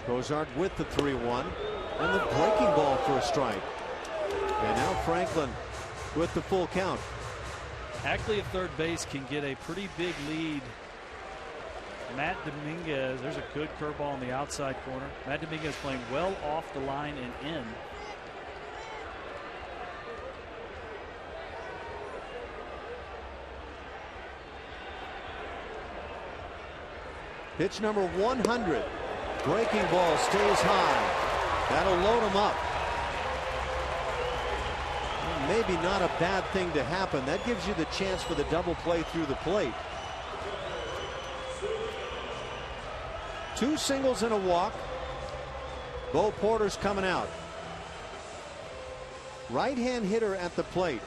S1: Cozart with the 3-1 and the breaking ball for a strike. And now Franklin with the full count.
S2: Ackley at third base can get a pretty big lead. Matt Dominguez, there's a good curveball on the outside corner. Matt Dominguez playing well off the line and in.
S1: Pitch number 100. Breaking ball stays high. That'll load him up. Well, maybe not a bad thing to happen. That gives you the chance for the double play through the plate. 2 singles and a walk. Bo Porter's coming out. Right-hand hitter at the plate.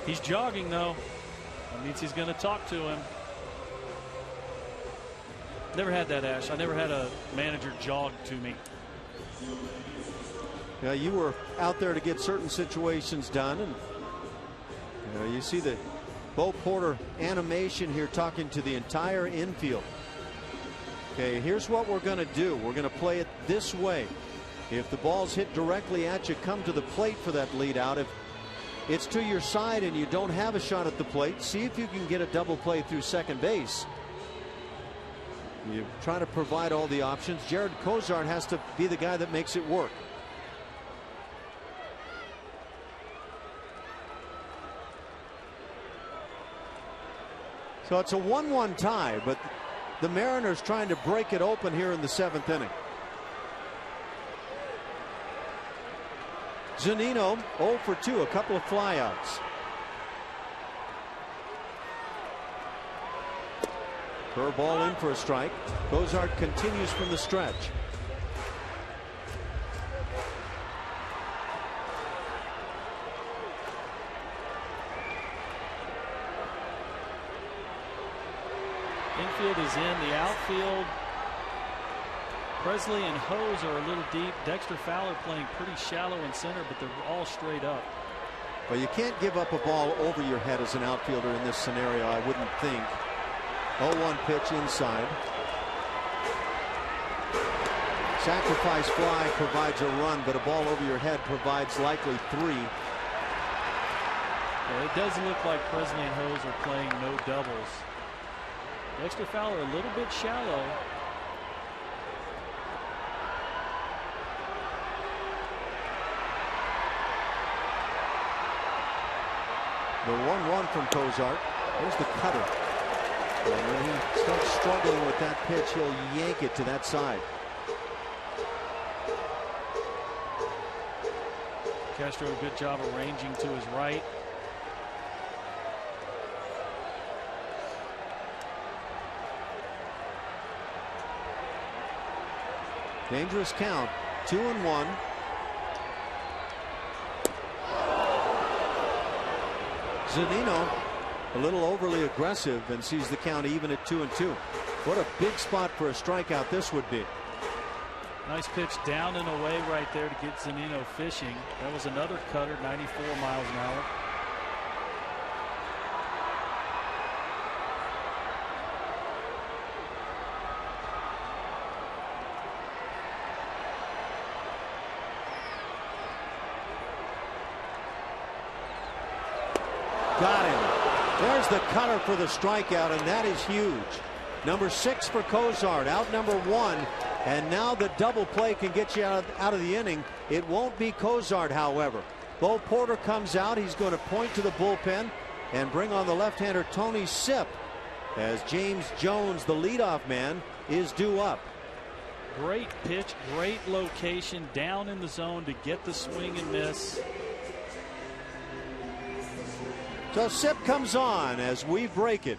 S2: He's jogging, though. That means he's going to talk to him. Never had that, Ash. I never had a manager jog to me.
S1: Yeah, you were out there to get certain situations done, and you see the Bo Porter animation here talking to the entire infield. Okay, here's what we're going to do. We're going to play it this way. If the ball's hit directly at you, come to the plate for that lead out. If it's to your side and you don't have a shot at the plate, see if you can get a double play through second base. You try to provide all the options. Jared Cozart has to be the guy that makes it work. So it's a 1-1 tie, but the Mariners trying to break it open here in the 7th inning. Zunino 0 for 2, a couple of flyouts. Curveball in for a strike. Cozart continues from the stretch.
S2: Infield is in. The outfield, Presley and Hose are a little deep. Dexter Fowler playing pretty shallow in center, but they're all straight up.
S1: Well, you can't give up a ball over your head as an outfielder in this scenario, I wouldn't think. 0-1 pitch inside. Sacrifice fly provides a run, but a ball over your head provides likely 3.
S2: Yeah, it does look like Presley and Hose are playing no doubles. Dexter Fowler a little bit shallow.
S1: The 1-1 from Cozart. There's the cutter. And when he starts struggling with that pitch, he'll yank it to that side.
S2: Castro, a good job arranging to his right.
S1: Dangerous count. 2-1. Zunino a little overly aggressive and sees the count even at 2-2. What a big spot for a strikeout this would be.
S2: Nice pitch down and away right there to get Zunino fishing. That was another cutter, 94 miles an hour.
S1: Got him. There's the cutter for the strikeout, and that is huge. Number 6 for Cozart, out number 1. And now the double play can get you out of the inning. It won't be Cozart, however. Bo Porter comes out. He's going to point to the bullpen and bring on the left-hander Tony Sipp, as James Jones, the leadoff man, is due up.
S2: Great pitch, great location down in the zone to get the swing and miss.
S1: So Sipp comes on as we break it.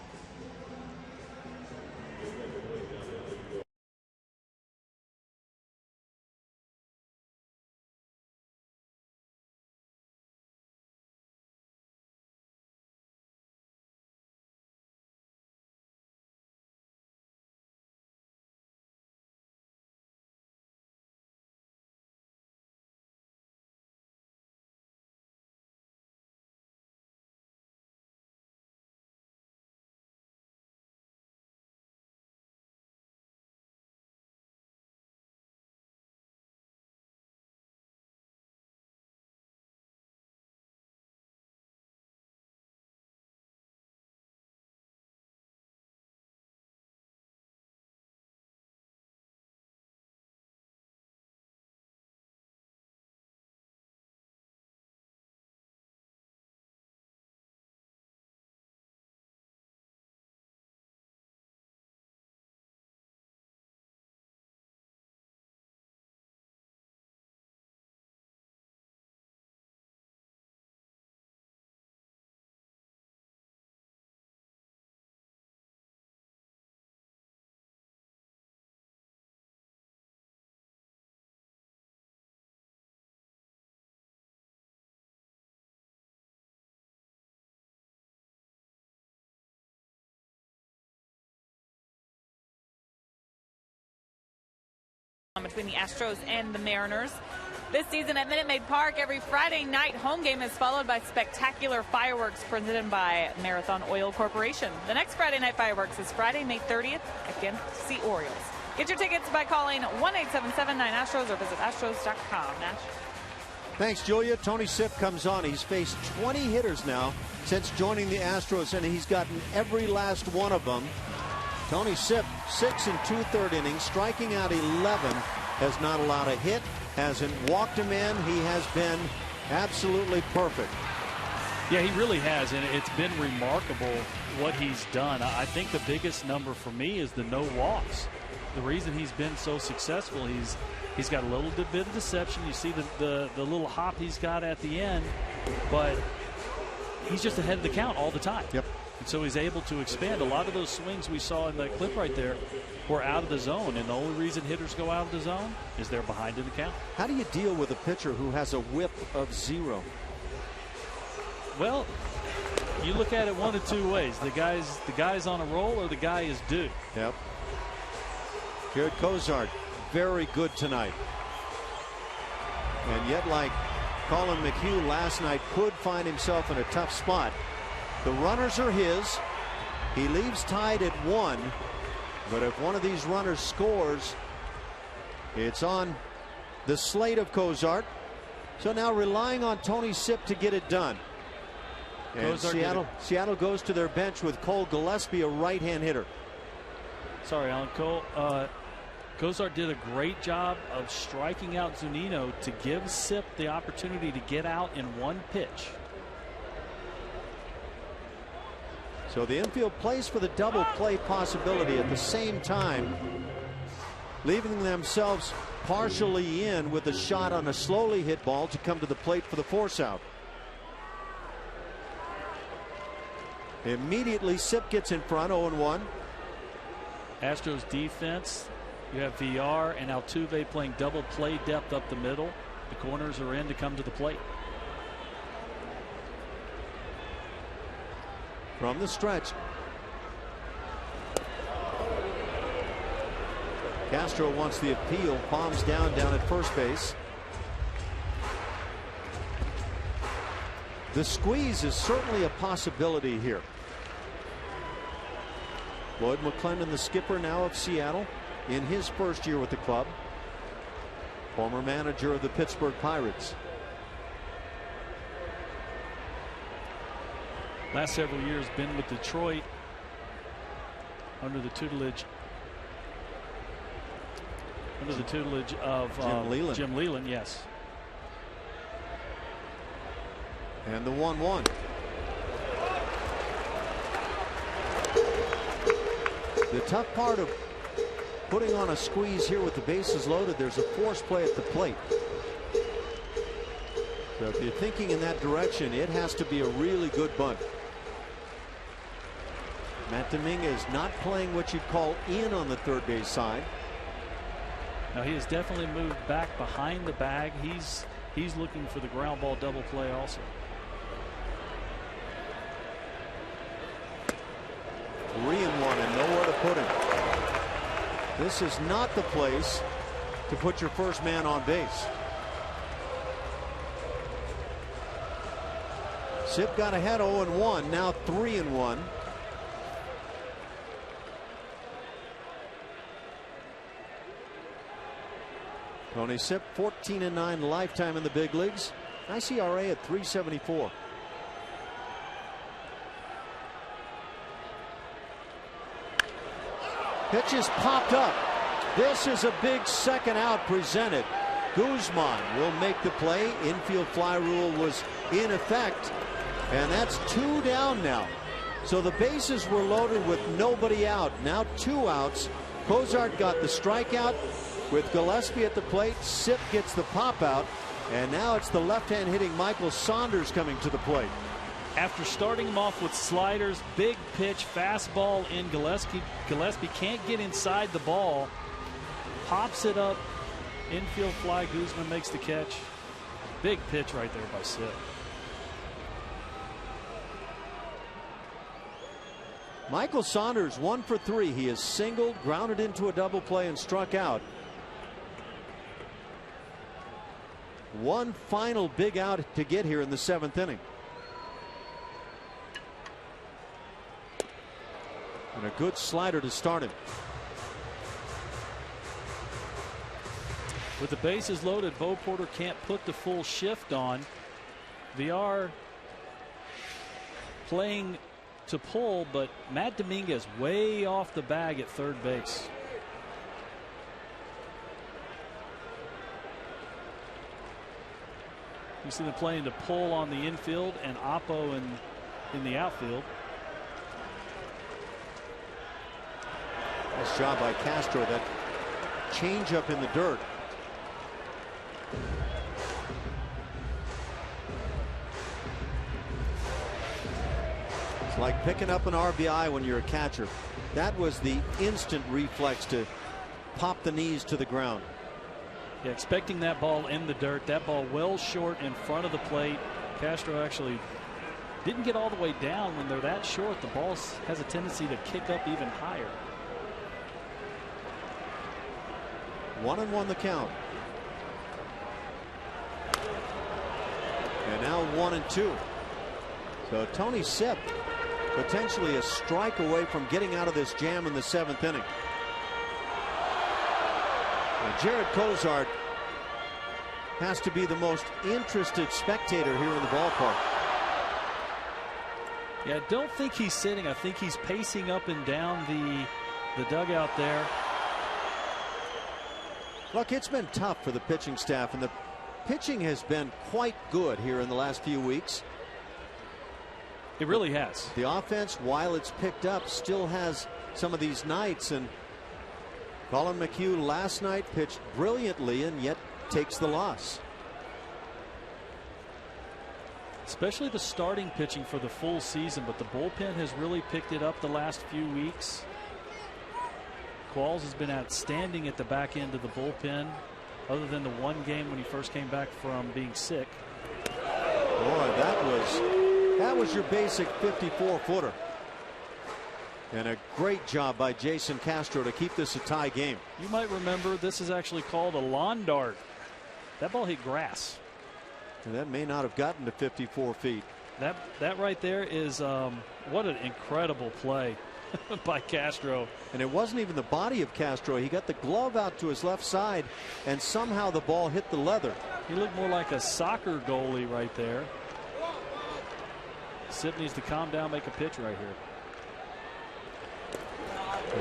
S3: Between the Astros and the Mariners. This season at Minute Maid Park, every Friday night home game is followed by spectacular fireworks presented by Marathon Oil Corporation. The next Friday night fireworks is Friday, May 30th against the Orioles. Get your tickets by calling 1-877-9-ASTROS or visit astros.com. Nash.
S1: Thanks, Julia. Tony Sipp comes on. He's faced 20 hitters now since joining the Astros, and he's gotten every last one of them. Tony Sipp, 6 2/3 innings, striking out 11, has not allowed a hit, hasn't walked a man. He has been absolutely perfect.
S2: Yeah, he really has, and it's been remarkable what he's done. I think the biggest number for me is the no walks. The reason he's been so successful, he's got a little bit of deception. You see the little hop he's got at the end, but he's just ahead of the count all the time.
S1: Yep.
S2: And so he's able to expand. A lot of those swings we saw in that clip right there were out of the zone, and the only reason hitters go out of the zone is they're behind in the count.
S1: How do you deal with a pitcher who has a whip of 0?
S2: Well, you look at it one of two ways. The guy's on a roll, or the guy is due.
S1: Yep. Jared Cozart, very good tonight. And yet, like Colin McHugh last night, could find himself in a tough spot. The runners are his. He leaves tied at 1. But if one of these runners scores, it's on the slate of Cozart. So now relying on Tony Sipp to get it done. And Seattle goes to their bench with Cole Gillespie, a right-hand hitter.
S2: Sorry, Alan. Cozart did a great job of striking out Zunino to give Sipp the opportunity to get out in one pitch.
S1: So the infield plays for the double play possibility at the same time, leaving themselves partially in with a shot on a slowly hit ball to come to the plate for the force out. Immediately Sip gets in front, 0-1.
S2: Astros defense, you have VR and Altuve playing double play depth up the middle. The corners are in to come to the plate.
S1: From the stretch, Castro wants the appeal, bombs down at first base. The squeeze is certainly a possibility here. Lloyd McClendon, the skipper now of Seattle, in his first year with the club. Former manager of the Pittsburgh Pirates.
S2: Last several years been with Detroit under the tutelage of Jim Leyland. Yes.
S1: And the 1-1. The tough part of putting on a squeeze here with the bases loaded, there's a force play at the plate. So if you're thinking in that direction, it has to be a really good bunt. Matt Dominguez not playing what you'd call in on the third base side.
S2: Now he has definitely moved back behind the bag. He's looking for the ground ball double play also.
S1: 3-1 and nowhere to put him. This is not the place to put your first man on base. Sip got ahead 0-1, now 3-1. Tony Sip 14-9 lifetime in the big leagues. Nice ERA at 3.74. Pitch is popped up. This is a big second out presented. Guzman will make the play. Infield fly rule was in effect, and that's 2 down now. So the bases were loaded with nobody out. Now 2 outs. Cozart got the strikeout with Gillespie at the plate. Sip gets the pop out, and now it's the left-hand hitting Michael Saunders coming to the plate.
S2: After starting him off with sliders, big pitch, fastball in Gillespie. Gillespie can't get inside the ball. Pops it up. Infield fly. Guzman makes the catch. Big pitch right there by Sip.
S1: Michael Saunders 1 for 3. He is singled, grounded into a double play, and struck out. One final big out to get here in the 7th inning. And a good slider to start him.
S2: With the bases loaded, Bo Porter can't put the full shift on. VR playing to pull, but Matt Dominguez way off the bag at third base. You see them playing to pull on the infield and Oppo in the outfield.
S1: Nice job by Castro. That changeup in the dirt. It's like picking up an RBI when you're a catcher. That was the instant reflex to pop the knees to the ground.
S2: Yeah, expecting that ball in the dirt. That ball well short in front of the plate. Castro actually didn't get all the way down. When they're that short, the ball has a tendency to kick up even higher.
S1: 1-1 the count. And now 1-2. So Tony Sip potentially a strike away from getting out of this jam in the 7th inning. And Jared Cozart has to be the most interested spectator here in the ballpark.
S2: Yeah, I don't think he's sitting. I think he's pacing up and down the dugout there.
S1: Look, it's been tough for the pitching staff, and the pitching has been quite good here in the last few weeks.
S2: It really has.
S1: The offense, while it's picked up, still has some of these nights. And Colin McHugh last night pitched brilliantly and yet takes the loss.
S2: Especially the starting pitching for the full season, but the bullpen has really picked it up the last few weeks. Qualls has been outstanding at the back end of the bullpen, other than the one game when he first came back from being sick.
S1: Boy, that was your basic 54-footer. And a great job by Jason Castro to keep this a tie game.
S2: You might remember this is actually called a lawn dart. That ball hit grass.
S1: And that may not have gotten to 54 feet.
S2: That right there is what an incredible play by Castro.
S1: And it wasn't even the body of Castro. He got the glove out to his left side, and somehow the ball hit the leather.
S2: He looked more like a soccer goalie right there. Sip needs to calm down, make a pitch right here.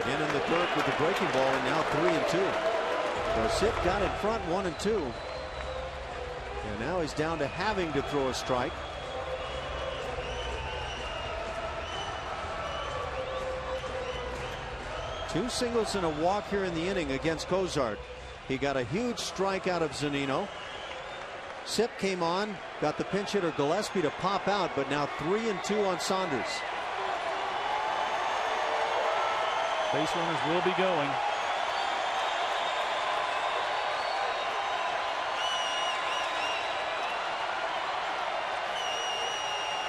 S1: Again in the third with the breaking ball, and now 3-2. So Sip got in front 1-2. And now he's down to having to throw a strike. Two singles and a walk here in the inning against Cozart. He got a huge strike out of Zunino. Sip came on, got the pinch hitter Gillespie to pop out, but now 3-2 on Saunders.
S2: Base runners will be going.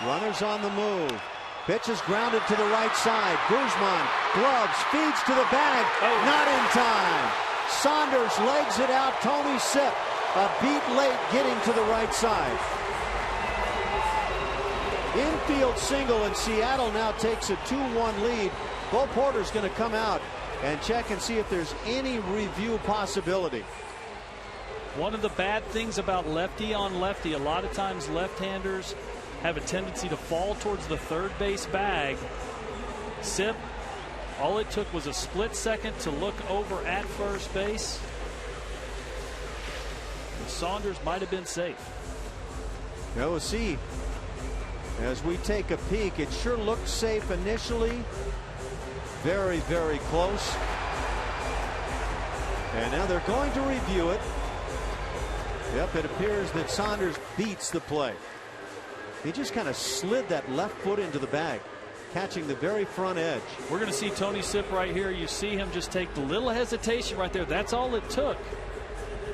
S1: Runners on the move. Pitch is grounded to the right side. Guzman gloves, feeds to the bag. Not in time. Saunders legs it out. Tony Sip a beat late getting to the right side. Infield single, and Seattle now takes a 2-1 lead. Bo Porter's going to come out and check and see if there's any review possibility.
S2: One of the bad things about lefty on lefty, a lot of times left-handers have a tendency to fall towards the third base bag. Sip, all it took was a split second to look over at first base. And Saunders might have been safe.
S1: We'll see. As we take a peek, it sure looked safe initially. Very, very close. And now they're going to review it. Yep, it appears that Saunders beats the play. He just kind of slid that left foot into the bag, catching the very front edge.
S2: We're going to see Tony Sip right here. You see him just take the little hesitation right there. That's all it took.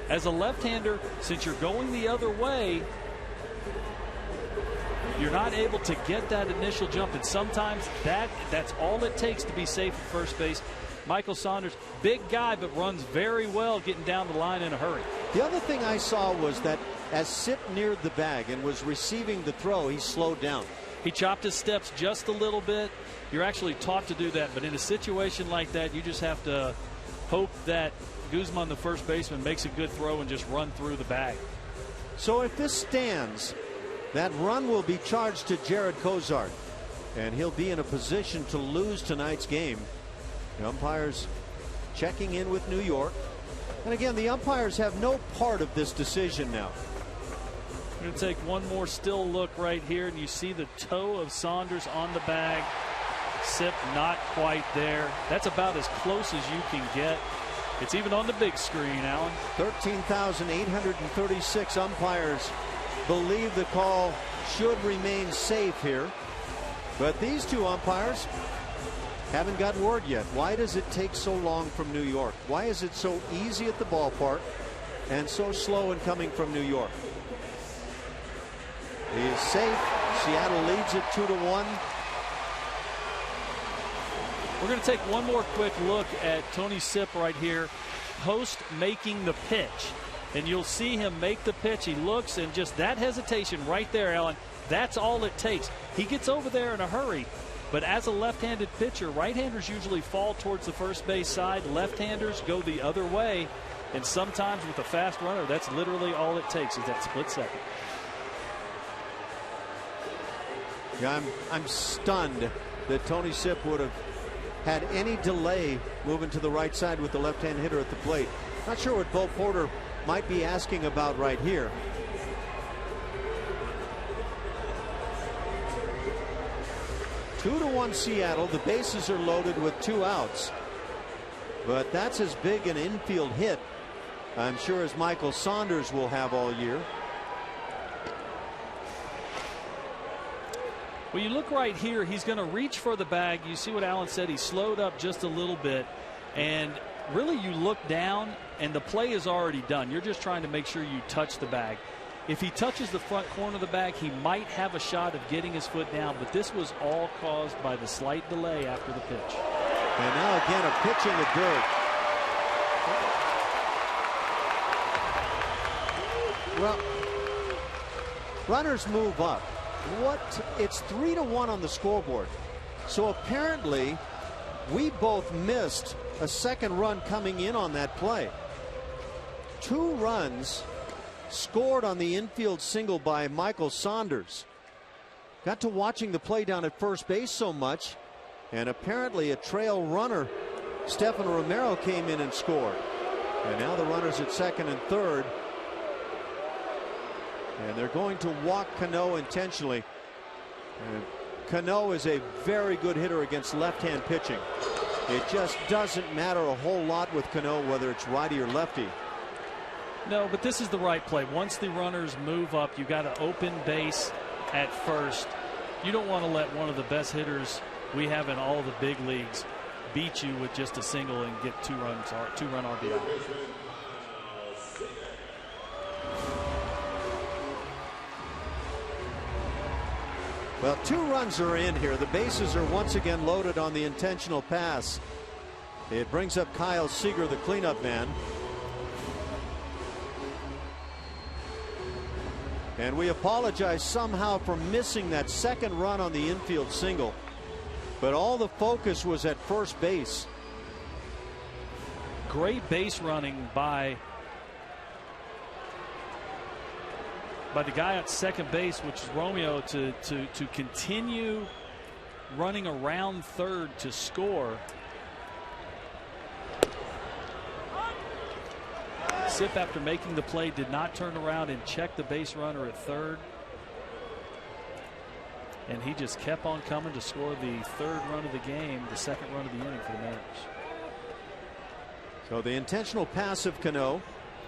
S2: As a left-hander, since you're going the other way, you're not able to get that initial jump, and sometimes that's all it takes to be safe at first base. Michael Saunders, big guy, but runs very well getting down the line in a hurry.
S1: The other thing I saw was that as Sip neared the bag and was receiving the throw, he slowed down.
S2: He chopped his steps just a little bit. You're actually taught to do that, but in a situation like that, you just have to hope that Guzman, the first baseman, makes a good throw and just run through the bag.
S1: So if this stands, that run will be charged to Jared Cozart, and he'll be in a position to lose tonight's game. The umpires checking in with New York. And again, the umpires have no part of this decision now.
S2: We're going to take one more still look right here, and you see the toe of Saunders on the bag. Sip not quite there. That's about as close as you can get. It's even on the big screen, Alan.
S1: 13,836 umpires believe the call should remain safe here. But these two umpires haven't got word yet. Why does it take so long from New York? Why is it so easy at the ballpark and so slow in coming from New York? He is safe. Seattle leads it 2-1.
S2: We're going to take one more quick look at Tony Sip right here, post making the pitch. And you'll see him make the pitch. He looks, and just that hesitation right there, Alan, that's all it takes. He gets over there in a hurry. But as a left-handed pitcher, right-handers usually fall towards the first base side. Left-handers go the other way. And sometimes with a fast runner, that's literally all it takes is that split second.
S1: Yeah, I'm stunned that Tony Sip would have had any delay moving to the right side with the left-hand hitter at the plate. Not sure what Bo Porter might be asking about right here. 2-1 Seattle. The bases are loaded with 2 outs. But that's as big an infield hit, I'm sure, as Michael Saunders will have all year.
S2: Well, you look right here, he's going to reach for the bag. You see what Alan said, he slowed up just a little bit. And really, you look down and the play is already done. You're just trying to make sure you touch the bag. If he touches the front corner of the bag, he might have a shot of getting his foot down, but this was all caused by the slight delay after the pitch.
S1: And now again, a pitch in the dirt. Well, runners move up. It's 3-1 on the scoreboard. So apparently we both missed a second run coming in on that play. 2 runs scored on the infield single by Michael Saunders. Got to watching the play down at first base so much, and apparently a trail runner, Stephen Romero, came in and scored. And now the runners at second and third. And they're going to walk Cano intentionally. And Cano is a very good hitter against left-hand pitching. It just doesn't matter a whole lot with Cano whether it's righty or lefty.
S2: No, but this is the right play. Once the runners move up, you got to open base at first. You don't want to let one of the best hitters we have in all the big leagues beat you with just a single and get 2-run RBI.
S1: Well, 2 runs are in here. The bases are once again loaded on the intentional pass. It brings up Kyle Seager, the cleanup man. And we apologize somehow for missing that second run on the infield single. But all the focus was at first base.
S2: Great base running by the guy at second base, which is Romeo, to continue running around third to score. Sip, after making the play, did not turn around and check the base runner at third. And he just kept on coming to score the 3rd run of the game, the 2nd run of the inning for the Mariners.
S1: So the intentional pass of Cano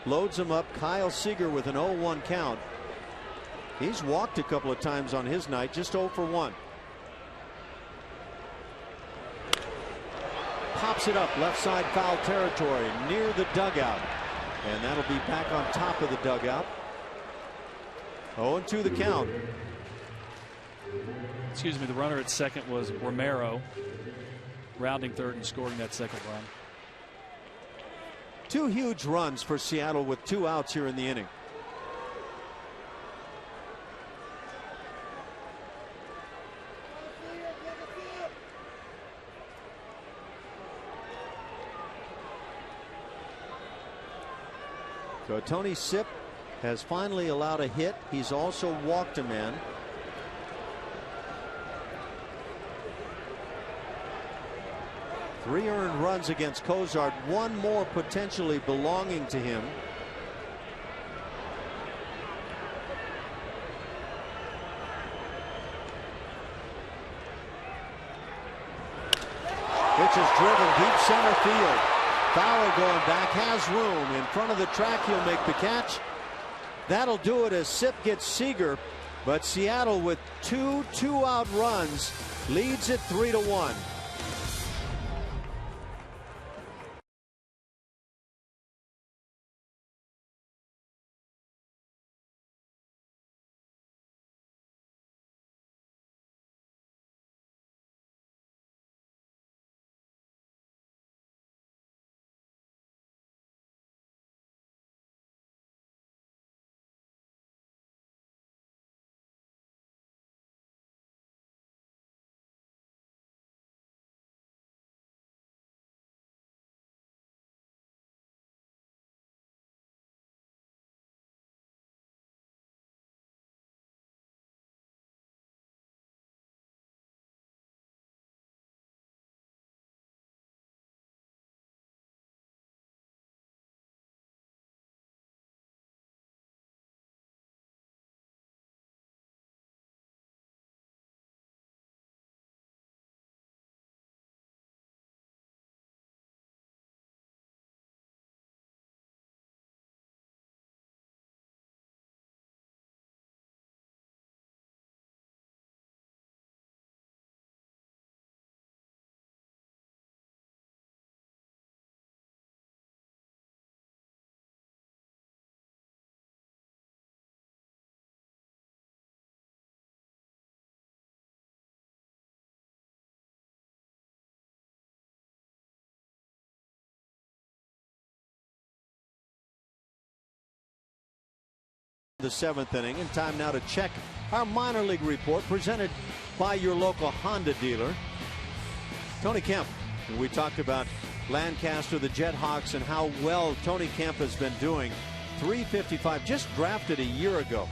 S1: loads him up. Kyle Seager with an 0-1 count. He's walked a couple of times on his night, just 0 for 1. Pops it up left side foul territory near the dugout. And that'll be back on top of the dugout. 0-2 the count.
S2: Excuse me, the runner at second was Romero, rounding third and scoring that 2nd run.
S1: 2 huge runs for Seattle with 2 outs here in the inning. So Tony Sipp has finally allowed a hit. He's also walked a man. Three earned runs against Cozart, 1 more potentially belonging to him. Pitch is driven deep center field. Fowler going back, has room in front of the track. He'll make the catch. That'll do it as Sipp gets Seager. But Seattle, with 2 2-out runs, leads it 3-1. the 7th inning. And time now to check our minor league report presented by your local Honda dealer. Tony Kemp. And we talked about Lancaster, the Jethawks, and how well Tony Kemp has been doing. .355, just drafted a year ago.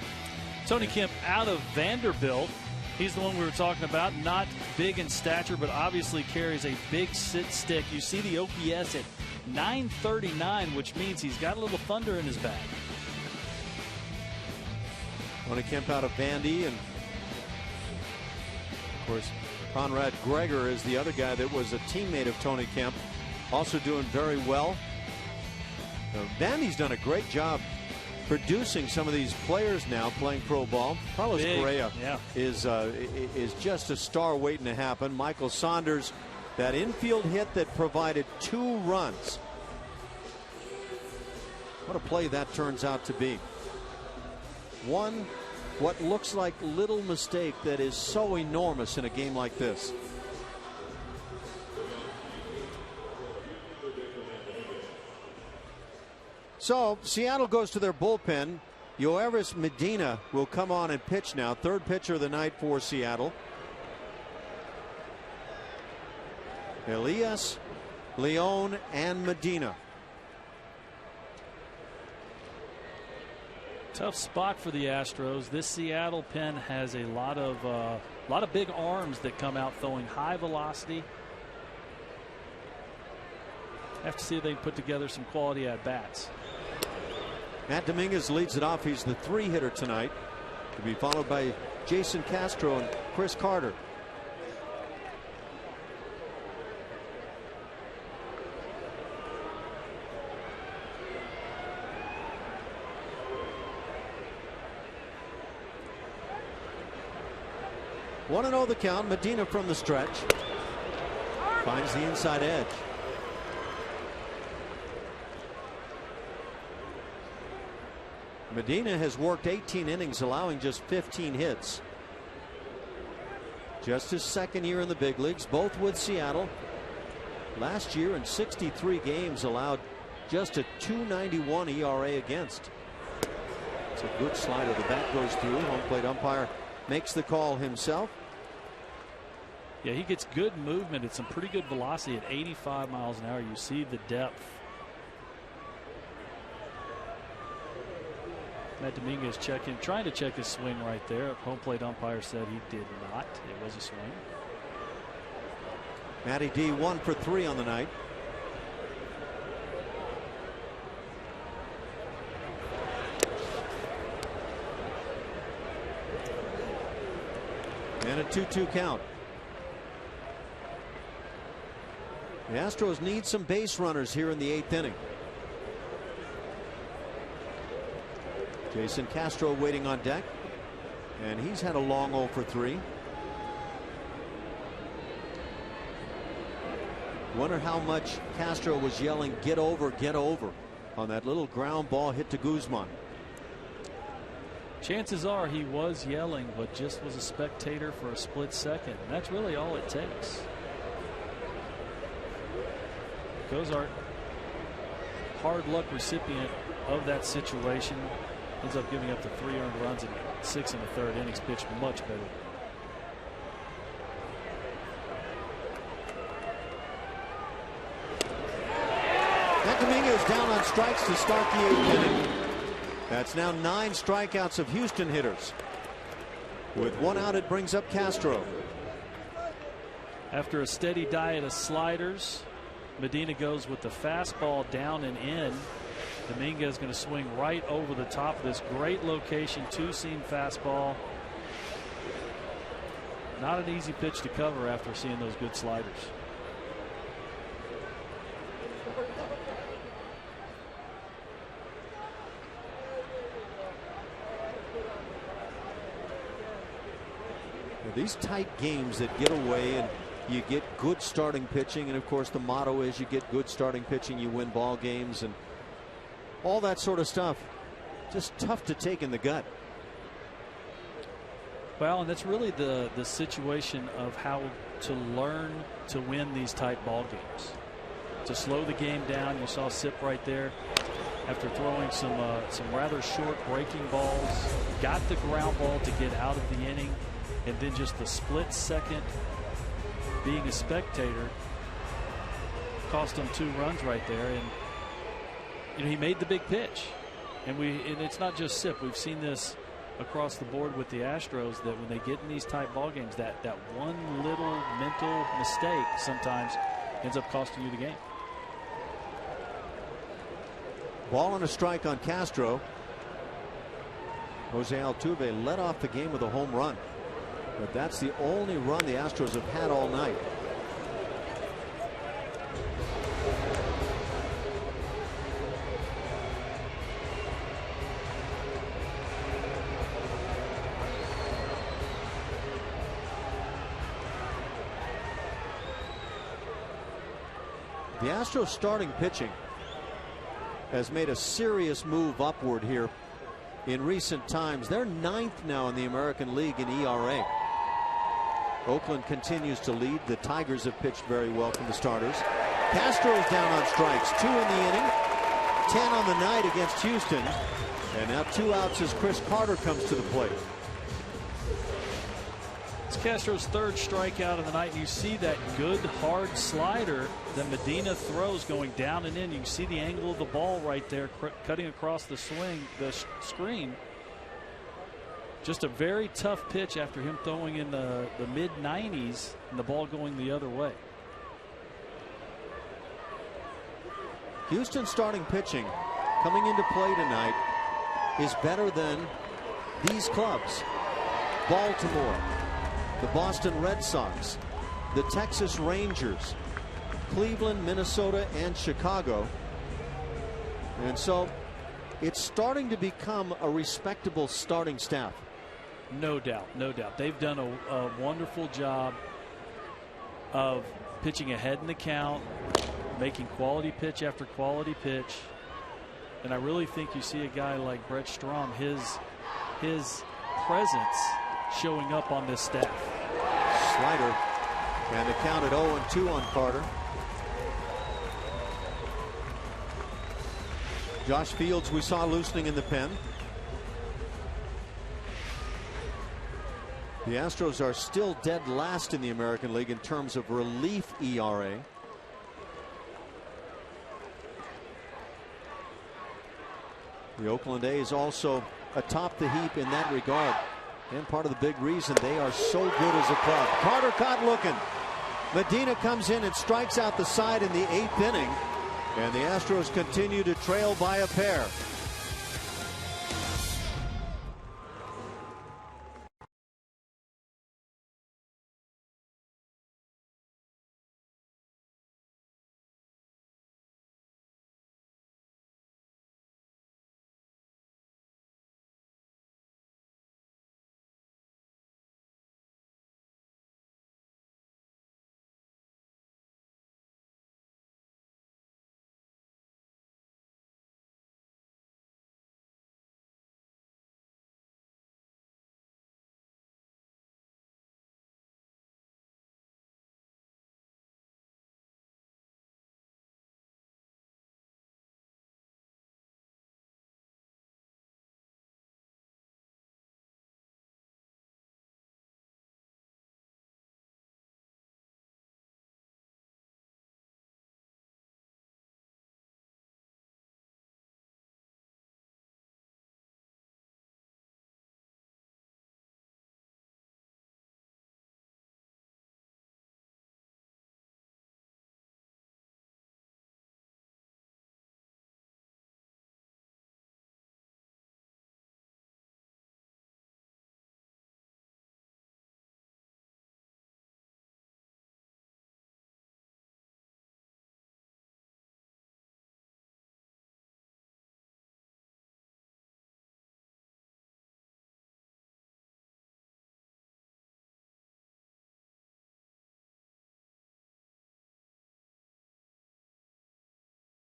S2: Tony Kemp out of Vanderbilt. He's the one we were talking about. Not big in stature, but obviously carries a big stick. You see the OPS at .939, which means he's got a little thunder in his bag.
S1: Tony Kemp out of Vandy, and of course Conrad Gregor is the other guy that was a teammate of Tony Kemp, also doing very well. Vandy's done a great job producing some of these players now playing pro ball. Carlos Correa is just a star waiting to happen. Michael Saunders, that infield hit that provided 2 runs. What a play that turns out to be. One, what looks like little mistake that is so enormous in a game like this. So Seattle goes to their bullpen. Yoeris Medina will come on and pitch now. 3rd pitcher of the night for Seattle. Elias, Leon, and Medina.
S2: Tough spot for the Astros. This Seattle pen has a lot of big arms that come out throwing high velocity. Have to see if they can put together some quality at bats.
S1: Matt Dominguez leads it off. He's the 3-hitter tonight, to be followed by Jason Castro and Chris Carter. One and 0 the count. Medina from the stretch finds the inside edge. Medina has worked 18 innings, allowing just 15 hits. Just his 2nd year in the big leagues, both with Seattle. Last year in 63 games allowed just a .291 ERA against. It's a good slider. The bat goes through. Home plate umpire makes the call himself.
S2: Yeah, he gets good movement at some pretty good velocity at 85 miles an hour. You see the depth. Matt Dominguez trying to check his swing right there. Home plate umpire said he did not. It was a swing.
S1: Matty D 1 for 3 on the night. And a 2-2 count. The Astros need some base runners here in the 8th inning. Jason Castro waiting on deck, and he's had a long 0 for 3. Wonder how much Castro was yelling get over on that little ground ball hit to Guzman.
S2: Chances are he was yelling, but just was a spectator for a split second. That's really all it takes. Cozart, hard luck recipient of that situation, ends up giving up the 3 earned runs in 6 1/3 innings, pitched much better.
S1: Matt Dominguez down on strikes to start the 8th inning. That's now 9 strikeouts of Houston hitters. With 1 out, it brings up Castro.
S2: After a steady diet of sliders, Medina goes with the fastball down and in. Dominguez going to swing right over the top of this great location, 2-seam fastball. Not an easy pitch to cover after seeing those good sliders.
S1: These tight games that get away and you get good starting pitching, and of course the motto is you get good starting pitching, you win ball games, and all that sort of stuff. Just tough to take in the gut.
S2: Well, and that's really the situation of how to learn to win these tight ball games. To slow the game down. You saw Sip right there. after throwing some rather short breaking balls, got the ground ball to get out of the inning, and then just the split second being a spectator cost him 2 runs right there. And you know, he made the big pitch, and it's not just SIP. We've seen this across the board with the Astros, that when they get in these tight ball games, that one little mental mistake sometimes ends up costing you the game.
S1: Ball and a strike on Castro. Jose Altuve led off the game with a home run, but that's the only run the Astros have had all night. The Astros starting pitching has made a serious move upward here in recent times. They're 9th now in the American League in ERA. Oakland continues to lead. The Tigers have pitched very well from the starters. Castro's down on strikes, 2 in the inning, 10 on the night against Houston, and now 2 outs as Chris Carter comes to the plate.
S2: It's Castro's 3rd strikeout of the night, and you see that good hard slider that Medina throws going down and in. You can see the angle of the ball right there, cutting across the screen. Just a very tough pitch after him throwing in the mid-90s and the ball going the other way.
S1: Houston starting pitching coming into play tonight is better than these clubs: Baltimore, the Boston Red Sox, the Texas Rangers, Cleveland, Minnesota, and Chicago. And so it's starting to become a respectable starting staff.
S2: No doubt, no doubt. They've done a wonderful job of pitching ahead in the count, making quality pitch after quality pitch. And I really think you see a guy like Brett Strom, his presence showing up on this staff.
S1: Slider, and the count at 0-2 on Carter. Josh Fields we saw loosening in the pen. The Astros are still dead last in the American League in terms of relief ERA. The Oakland A's also atop the heap in that regard, and part of the big reason they are so good as a club. Carter caught looking. Medina comes in and strikes out the side in the 8th inning, and the Astros continue to trail by a pair.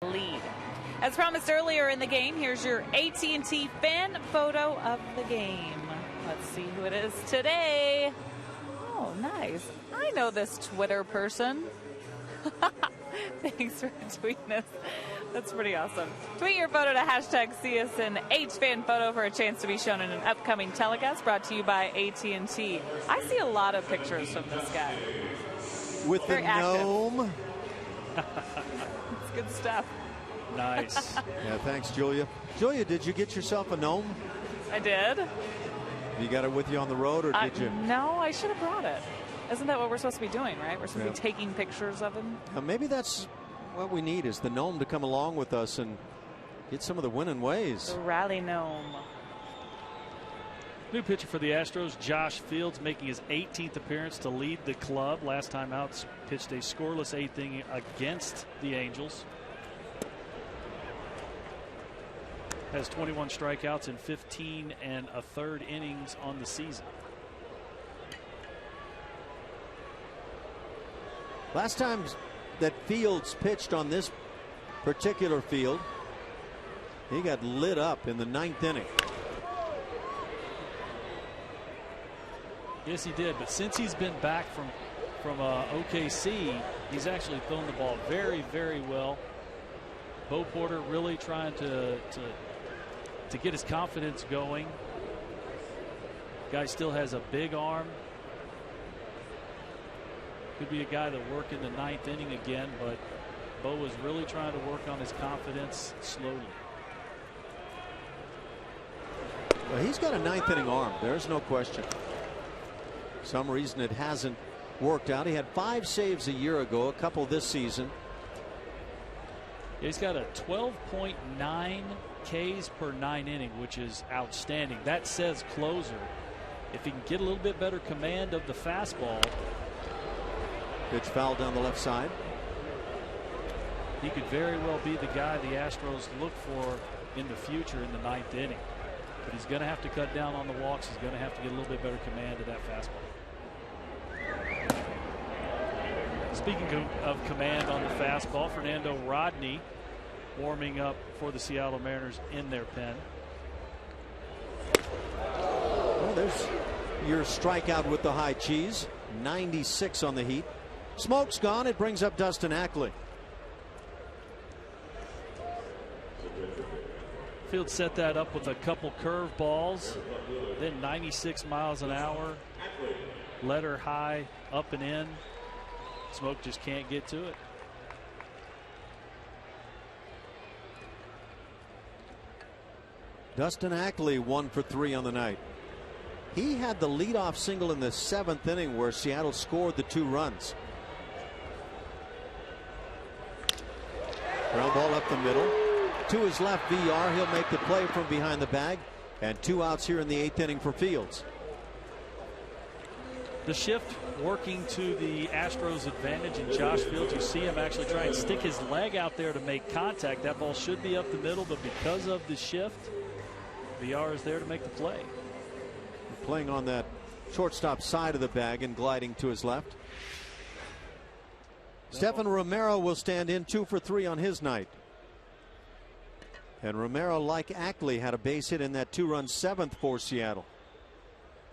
S3: Lead. As promised earlier in the game, here's your AT&T fan photo of the game. Let's see who it is today. Oh, nice. I know this Twitter person. Thanks for tweeting us. That's pretty awesome. Tweet your photo to hashtag CSNHFanPhoto for a chance to be shown in an upcoming telecast brought to you by AT&T. I see a lot of pictures from this guy.
S1: With
S3: Very
S1: the
S3: active.
S1: gnome.
S3: It's good stuff.
S2: Nice.
S1: Yeah, thanks, Julia. Julia, did you get yourself a gnome?
S3: I did.
S1: You got it with you on the road, or did you?
S3: No, I should have brought it. Isn't that what we're supposed to be doing, right? We're supposed to be taking pictures of him.
S1: Maybe that's what we need, is the gnome to come along with us and get some of the winning ways.
S3: The rally gnome.
S2: New pitcher for the Astros, Josh Fields, making his 18th appearance to lead the club. Last time out, pitched a scoreless 8th inning against the Angels. Has 21 strikeouts in 15 1/3 innings on the season.
S1: Last time that Fields pitched on this particular field, he got lit up in the 9th inning.
S2: Yes, he did. But since he's been back from OKC, he's actually thrown the ball very, very well. Bo Porter really trying to get his confidence going. Guy still has a big arm. Could be a guy that work in the 9th inning again, but Bo is really trying to work on his confidence slowly.
S1: Well, he's got a 9th inning arm. There's no question. Some reason it hasn't worked out. He had 5 saves a year ago, a couple this season.
S2: He's got a 12.9 Ks per 9 inning, which is outstanding. That says closer. If he can get a little bit better command of the fastball.
S1: Pitch foul down the left side.
S2: He could very well be the guy the Astros look for in the future in the 9th inning. But he's going to have to cut down on the walks. He's going to have to get a little bit better command of that fastball. Speaking of command on the fastball, Fernando Rodney warming up for the Seattle Mariners in their pen.
S1: Well, there's your strikeout with the high cheese. 96 on the Heat. Smoke's gone. It brings up Dustin Ackley.
S2: Field set that up with a couple curve balls, then 96 miles an hour, letter high, up and in. Smoke just can't get to it.
S1: Dustin Ackley 1 for 3 on the night. He had the leadoff single in the 7th inning where Seattle scored the 2 runs. Ground ball up the middle. To his left, VR. He'll make the play from behind the bag. And 2 outs here in the 8th inning for Fields.
S2: The shift working to the Astros' advantage, and Josh Fields, you see him actually try and stick his leg out there to make contact. That ball should be up the middle, but because of the shift, VR is there to make the play.
S1: Playing on that shortstop side of the bag and gliding to his left. Stephen Romero will stand in 2 for 3 on his night. And Romero, like Ackley, had a base hit in that 2-run 7th for Seattle.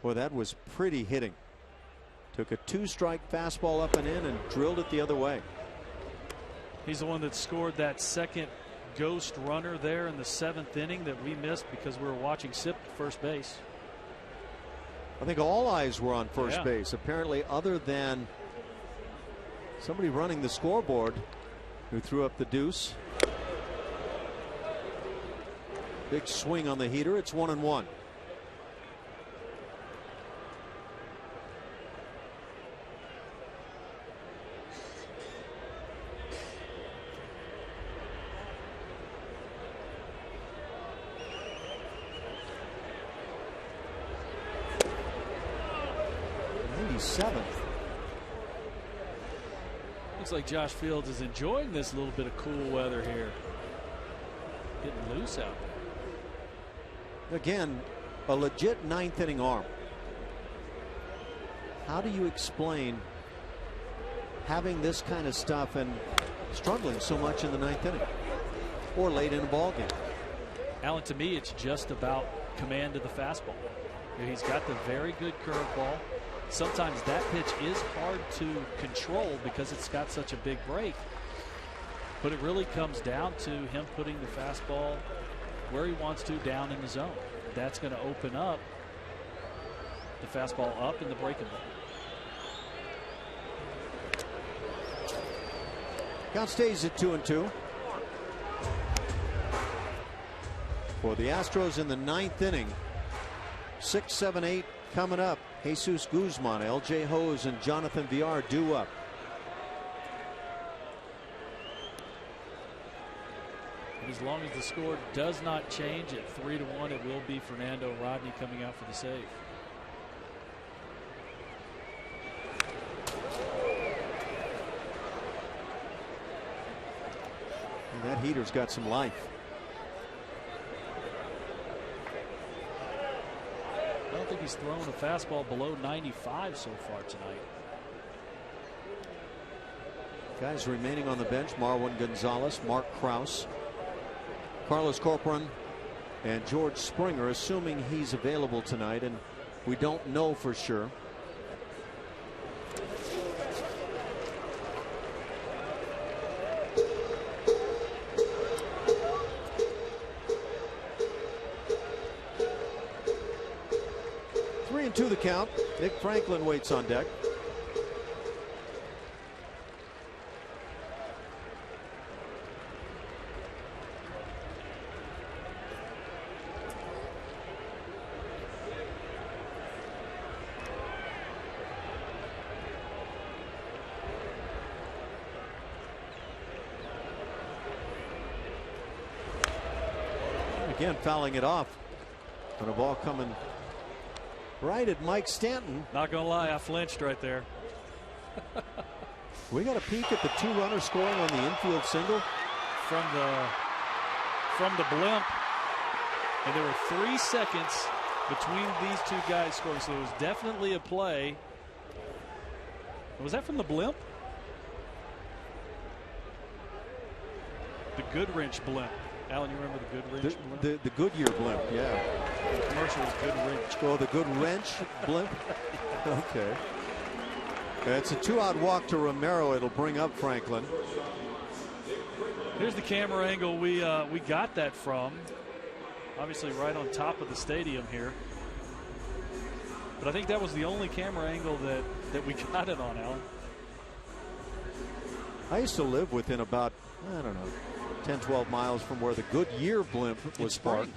S1: Boy, that was pretty hitting. Took a 2-strike fastball up and in and drilled it the other way.
S2: He's the one that scored that second ghost runner there in the 7th inning that we missed because we were watching Sip at first base.
S1: I think all eyes were on first base, apparently, other than somebody running the scoreboard who threw up the deuce. Big swing on the heater. It's 1-1.
S2: Looks like Josh Fields is enjoying this little bit of cool weather here. Getting loose out there.
S1: Again, a legit 9th inning arm. How do you explain having this kind of stuff and struggling so much in the 9th inning or late in a ball game?
S2: Alan, to me, it's just about command of the fastball. He's got the very good curveball. Sometimes that pitch is hard to control because it's got such a big break. But it really comes down to him putting the fastball where he wants to, down in the zone. That's going to open up the fastball up in the breaking ball.
S1: Count stays at 2-2. For the Astros in the 9th inning. 6, 7, 8 coming up. Jesus Guzman, LJ Hose, and Jonathan Villar due up.
S2: And as long as the score does not change at 3-1, it will be Fernando Rodney coming out for the save.
S1: And that heater's got some life.
S2: I don't think he's thrown a fastball below 95 so far tonight.
S1: Guys remaining on the bench: Marwin Gonzalez, Mark Krause, Carlos Corcoran, and George Springer, assuming he's available tonight, and we don't know for sure. To the count. Nick Franklin waits on deck. Again, fouling it off on a ball coming right at Mike Stanton.
S2: Not gonna lie, I flinched right there.
S1: We got a peek at the 2-runner scoring on the infield single
S2: from the blimp, and there were 3 seconds between these two guys scoring, so it was definitely a play. Was that from the blimp? The Goodwrench blimp. Alan, you remember the Goodwrench blimp?
S1: The Goodyear blimp, yeah.
S2: The commercial was Goodwrench.
S1: Oh, the Goodwrench blimp? Okay. It's a 2-out walk to Romero. It'll bring up Franklin.
S2: Here's the camera angle we got that from. Obviously right on top of the stadium here. But I think that was the only camera angle that we got it on, Alan.
S1: I used to live within about, I don't know, 10, 12 miles from where the Goodyear blimp was parked.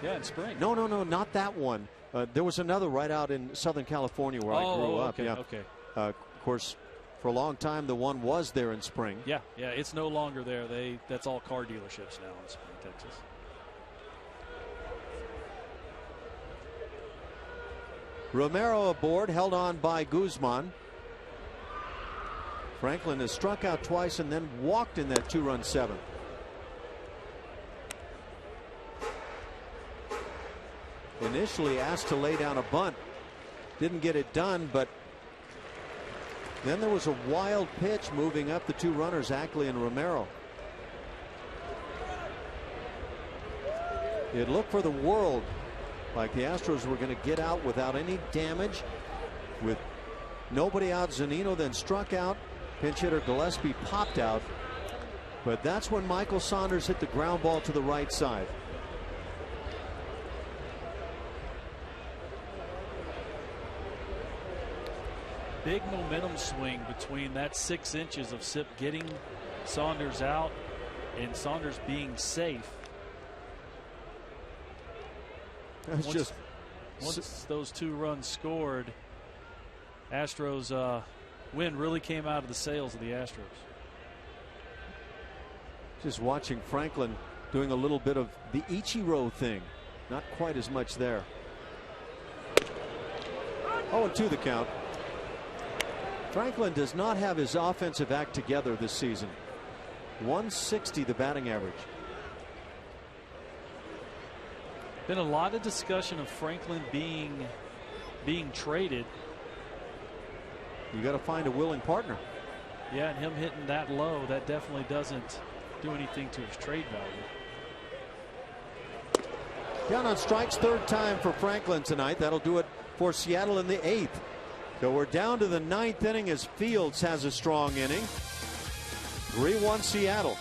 S2: Yeah, in spring.
S1: No, not that one. There was another right out in Southern California where I grew up.
S2: Okay,
S1: yeah.
S2: okay.
S1: Of course, for a long time, the one was there in Spring.
S2: Yeah, it's no longer there. That's all car dealerships now in Spring, Texas.
S1: Romero aboard, held on by Guzman. Franklin has struck out twice and then walked in that 2-run 7th. Initially asked to lay down a bunt. Didn't get it done, but then there was a wild pitch moving up the 2 runners, Ackley and Romero. It looked for the world like the Astros were going to get out without any damage. With nobody out, Zunino then struck out. Pinch hitter Gillespie popped out. But that's when Michael Saunders hit the ground ball to the right side.
S2: Big momentum swing between that 6 inches of Sip getting Saunders out and Saunders being safe. Once those 2 runs scored, Astros win really came out of the sails of the Astros.
S1: Just watching Franklin doing a little bit of the Ichiro thing. Not quite as much there. 0-2 the count. Franklin does not have his offensive act together this season. 160 the batting average.
S2: Been a lot of discussion of Franklin being traded.
S1: You got to find a willing partner.
S2: Yeah, and him hitting that low, that definitely doesn't do anything to his trade value.
S1: Down on strikes, 3rd time for Franklin tonight. That'll do it for Seattle in the 8th. So we're down to the 9th inning as Fields has a strong inning. 3-1 Seattle.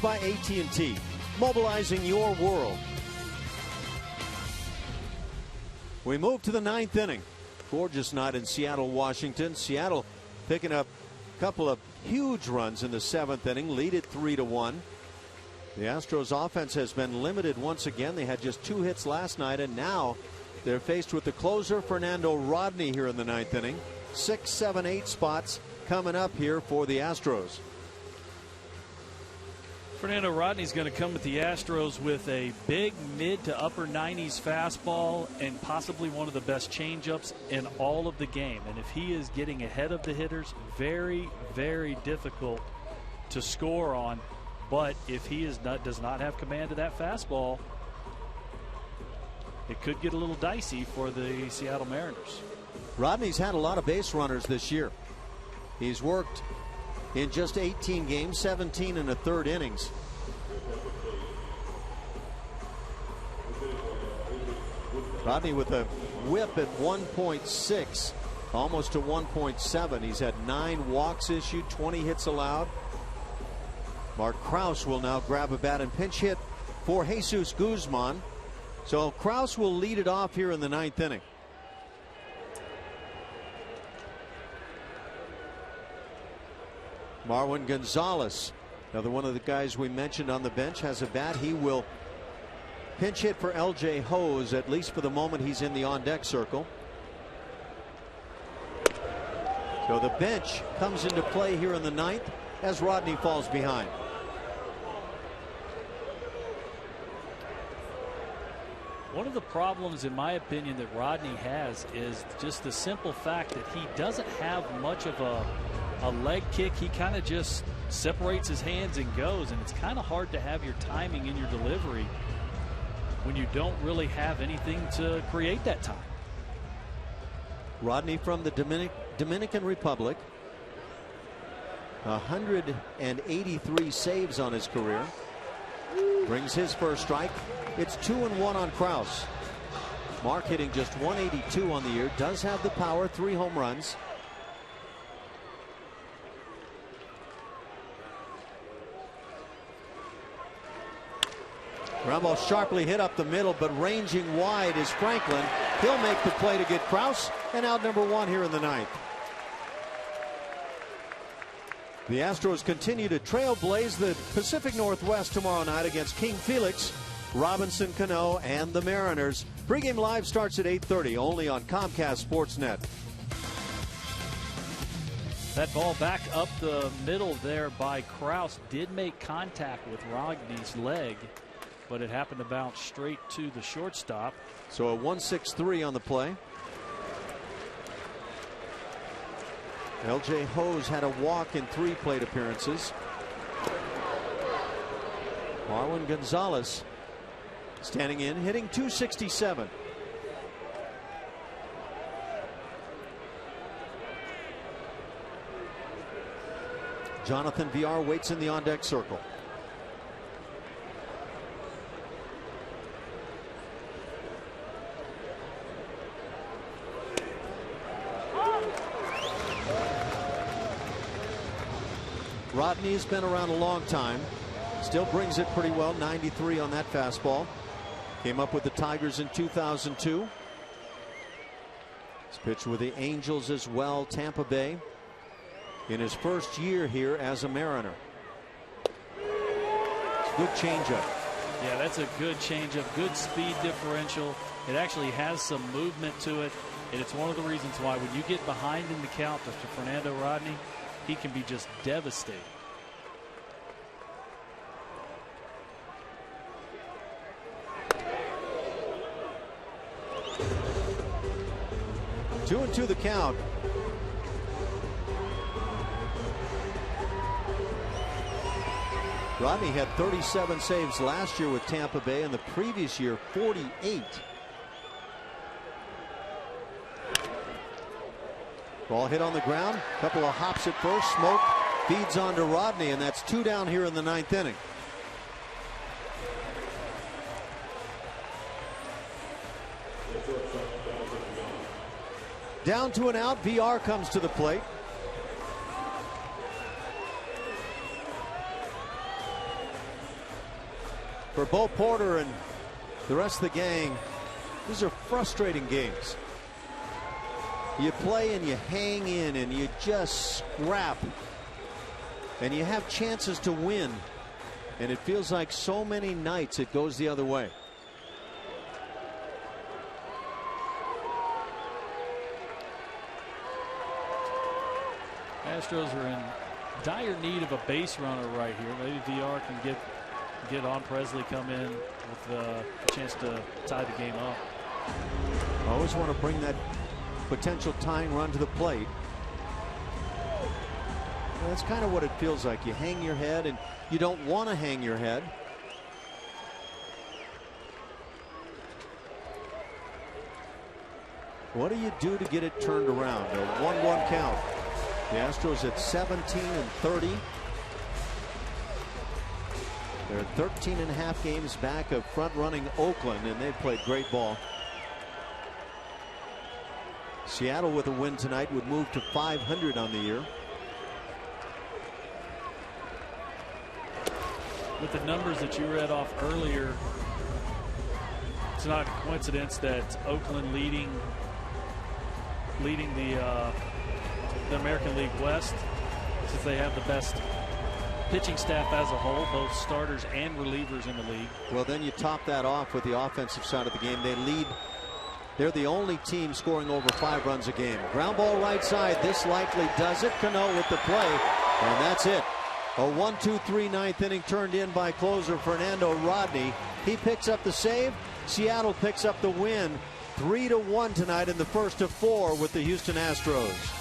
S1: by AT&T, mobilizing your world. We move to the 9th inning. Gorgeous night in Seattle, Washington. Seattle picking up a couple of huge runs in the 7th inning, lead it 3-1. The Astros offense has been limited once again. They had just 2 hits last night, and now they're faced with the closer, Fernando Rodney, here in the 9th inning. 6, 7, 8 spots coming up here for the Astros.
S2: Fernando Rodney's going to come with the Astros with a big mid to upper 90s fastball and possibly one of the best changeups in all of the game. And if he is getting ahead of the hitters, very, very difficult to score on. But if he does not have command of that fastball, it could get a little dicey for the Seattle Mariners.
S1: Rodney's had a lot of base runners this year. He's worked in just 18 games, 17 in the 3rd innings. Rodney with a whip at 1.6, almost to 1.7. He's had 9 walks issued, 20 hits allowed. Mark Krause will now grab a bat and pinch hit for Jesus Guzman. So Krause will lead it off here in the 9th inning. Marwin Gonzalez, another one of the guys we mentioned on the bench, has a bat. He will pinch hit for LJ Hose, at least for the moment. He's in the on-deck circle. So the bench comes into play here in the 9th as Rodney falls behind.
S2: One of the problems, in my opinion, that Rodney has is just the simple fact that he doesn't have much of a leg kick. He kind of just separates his hands and goes, and it's kind of hard to have your timing in your delivery when you don't really have anything to create that time.
S1: Rodney from the Dominican Republic, 183 saves on his career. Brings his first strike. It's 2-1 on Krause. Mark hitting just 182 on the year. Does have the power, 3 home runs. Ground ball sharply hit up the middle, but ranging wide is Franklin. He'll make the play to get Krause, and out number 1 here in the 9th. The Astros continue to trailblaze the Pacific Northwest tomorrow night against King Felix, Robinson Cano, and the Mariners. Pregame live starts at 8:30 only on Comcast Sportsnet.
S2: That ball back up the middle there by Krause did make contact with Rodney's leg, but it happened to bounce straight to the shortstop.
S1: So a 1-6-3 on the play. LJ Hose had a walk in 3 plate appearances. Marwin Gonzalez standing in, hitting .267. Jonathan Villar waits in the on-deck circle. Rodney's been around a long time. Still brings it pretty well. 93 on that fastball. Came up with the Tigers in 2002. He's pitched with the Angels as well. Tampa Bay in his first year here as a Mariner. It's a good changeup.
S2: Yeah, that's a good changeup. Good speed differential. It actually has some movement to it. And it's one of the reasons why when you get behind in the count to Fernando Rodney, he can be just devastating.
S1: Two and two the count. Rodney had 37 saves last year with Tampa Bay, and the previous year 48. Ball hit on the ground. Couple of hops at first. Smoke feeds on to Rodney, and that's 2 down here in the 9th inning. Down to an out. VR comes to the plate. For Bo Porter and the rest of the gang, these are frustrating games. You play and you hang in and you just scrap. And you have chances to win. And it feels like so many nights it goes the other way.
S2: Astros are in dire need of a base runner right here. Maybe VR can get on Presley, come in with a chance to tie the game up.
S1: I always want to bring that potential tying run to the plate. That's kind of what it feels like. You hang your head, and you don't want to hang your head. What do you do to get it turned around? A 1-1 count. The Astros at 17-30. They're 13.5 games back of front-running Oakland, and they've played great ball. Seattle with a win tonight would move to 500 on the year.
S2: With the numbers that you read off earlier, it's not a coincidence that Oakland leading the American League West, since they have the best pitching staff as a whole, both starters and relievers in the league.
S1: Well, then you top that off with the offensive side of the game. They lead. They're the only team scoring over 5 runs a game. Ground ball right side. This likely does it. Cano with the play, and that's it. A 1-2-3 ninth inning turned in by closer Fernando Rodney. He picks up the save. Seattle picks up the win. 3-1 tonight in the first of 4 with the Houston Astros.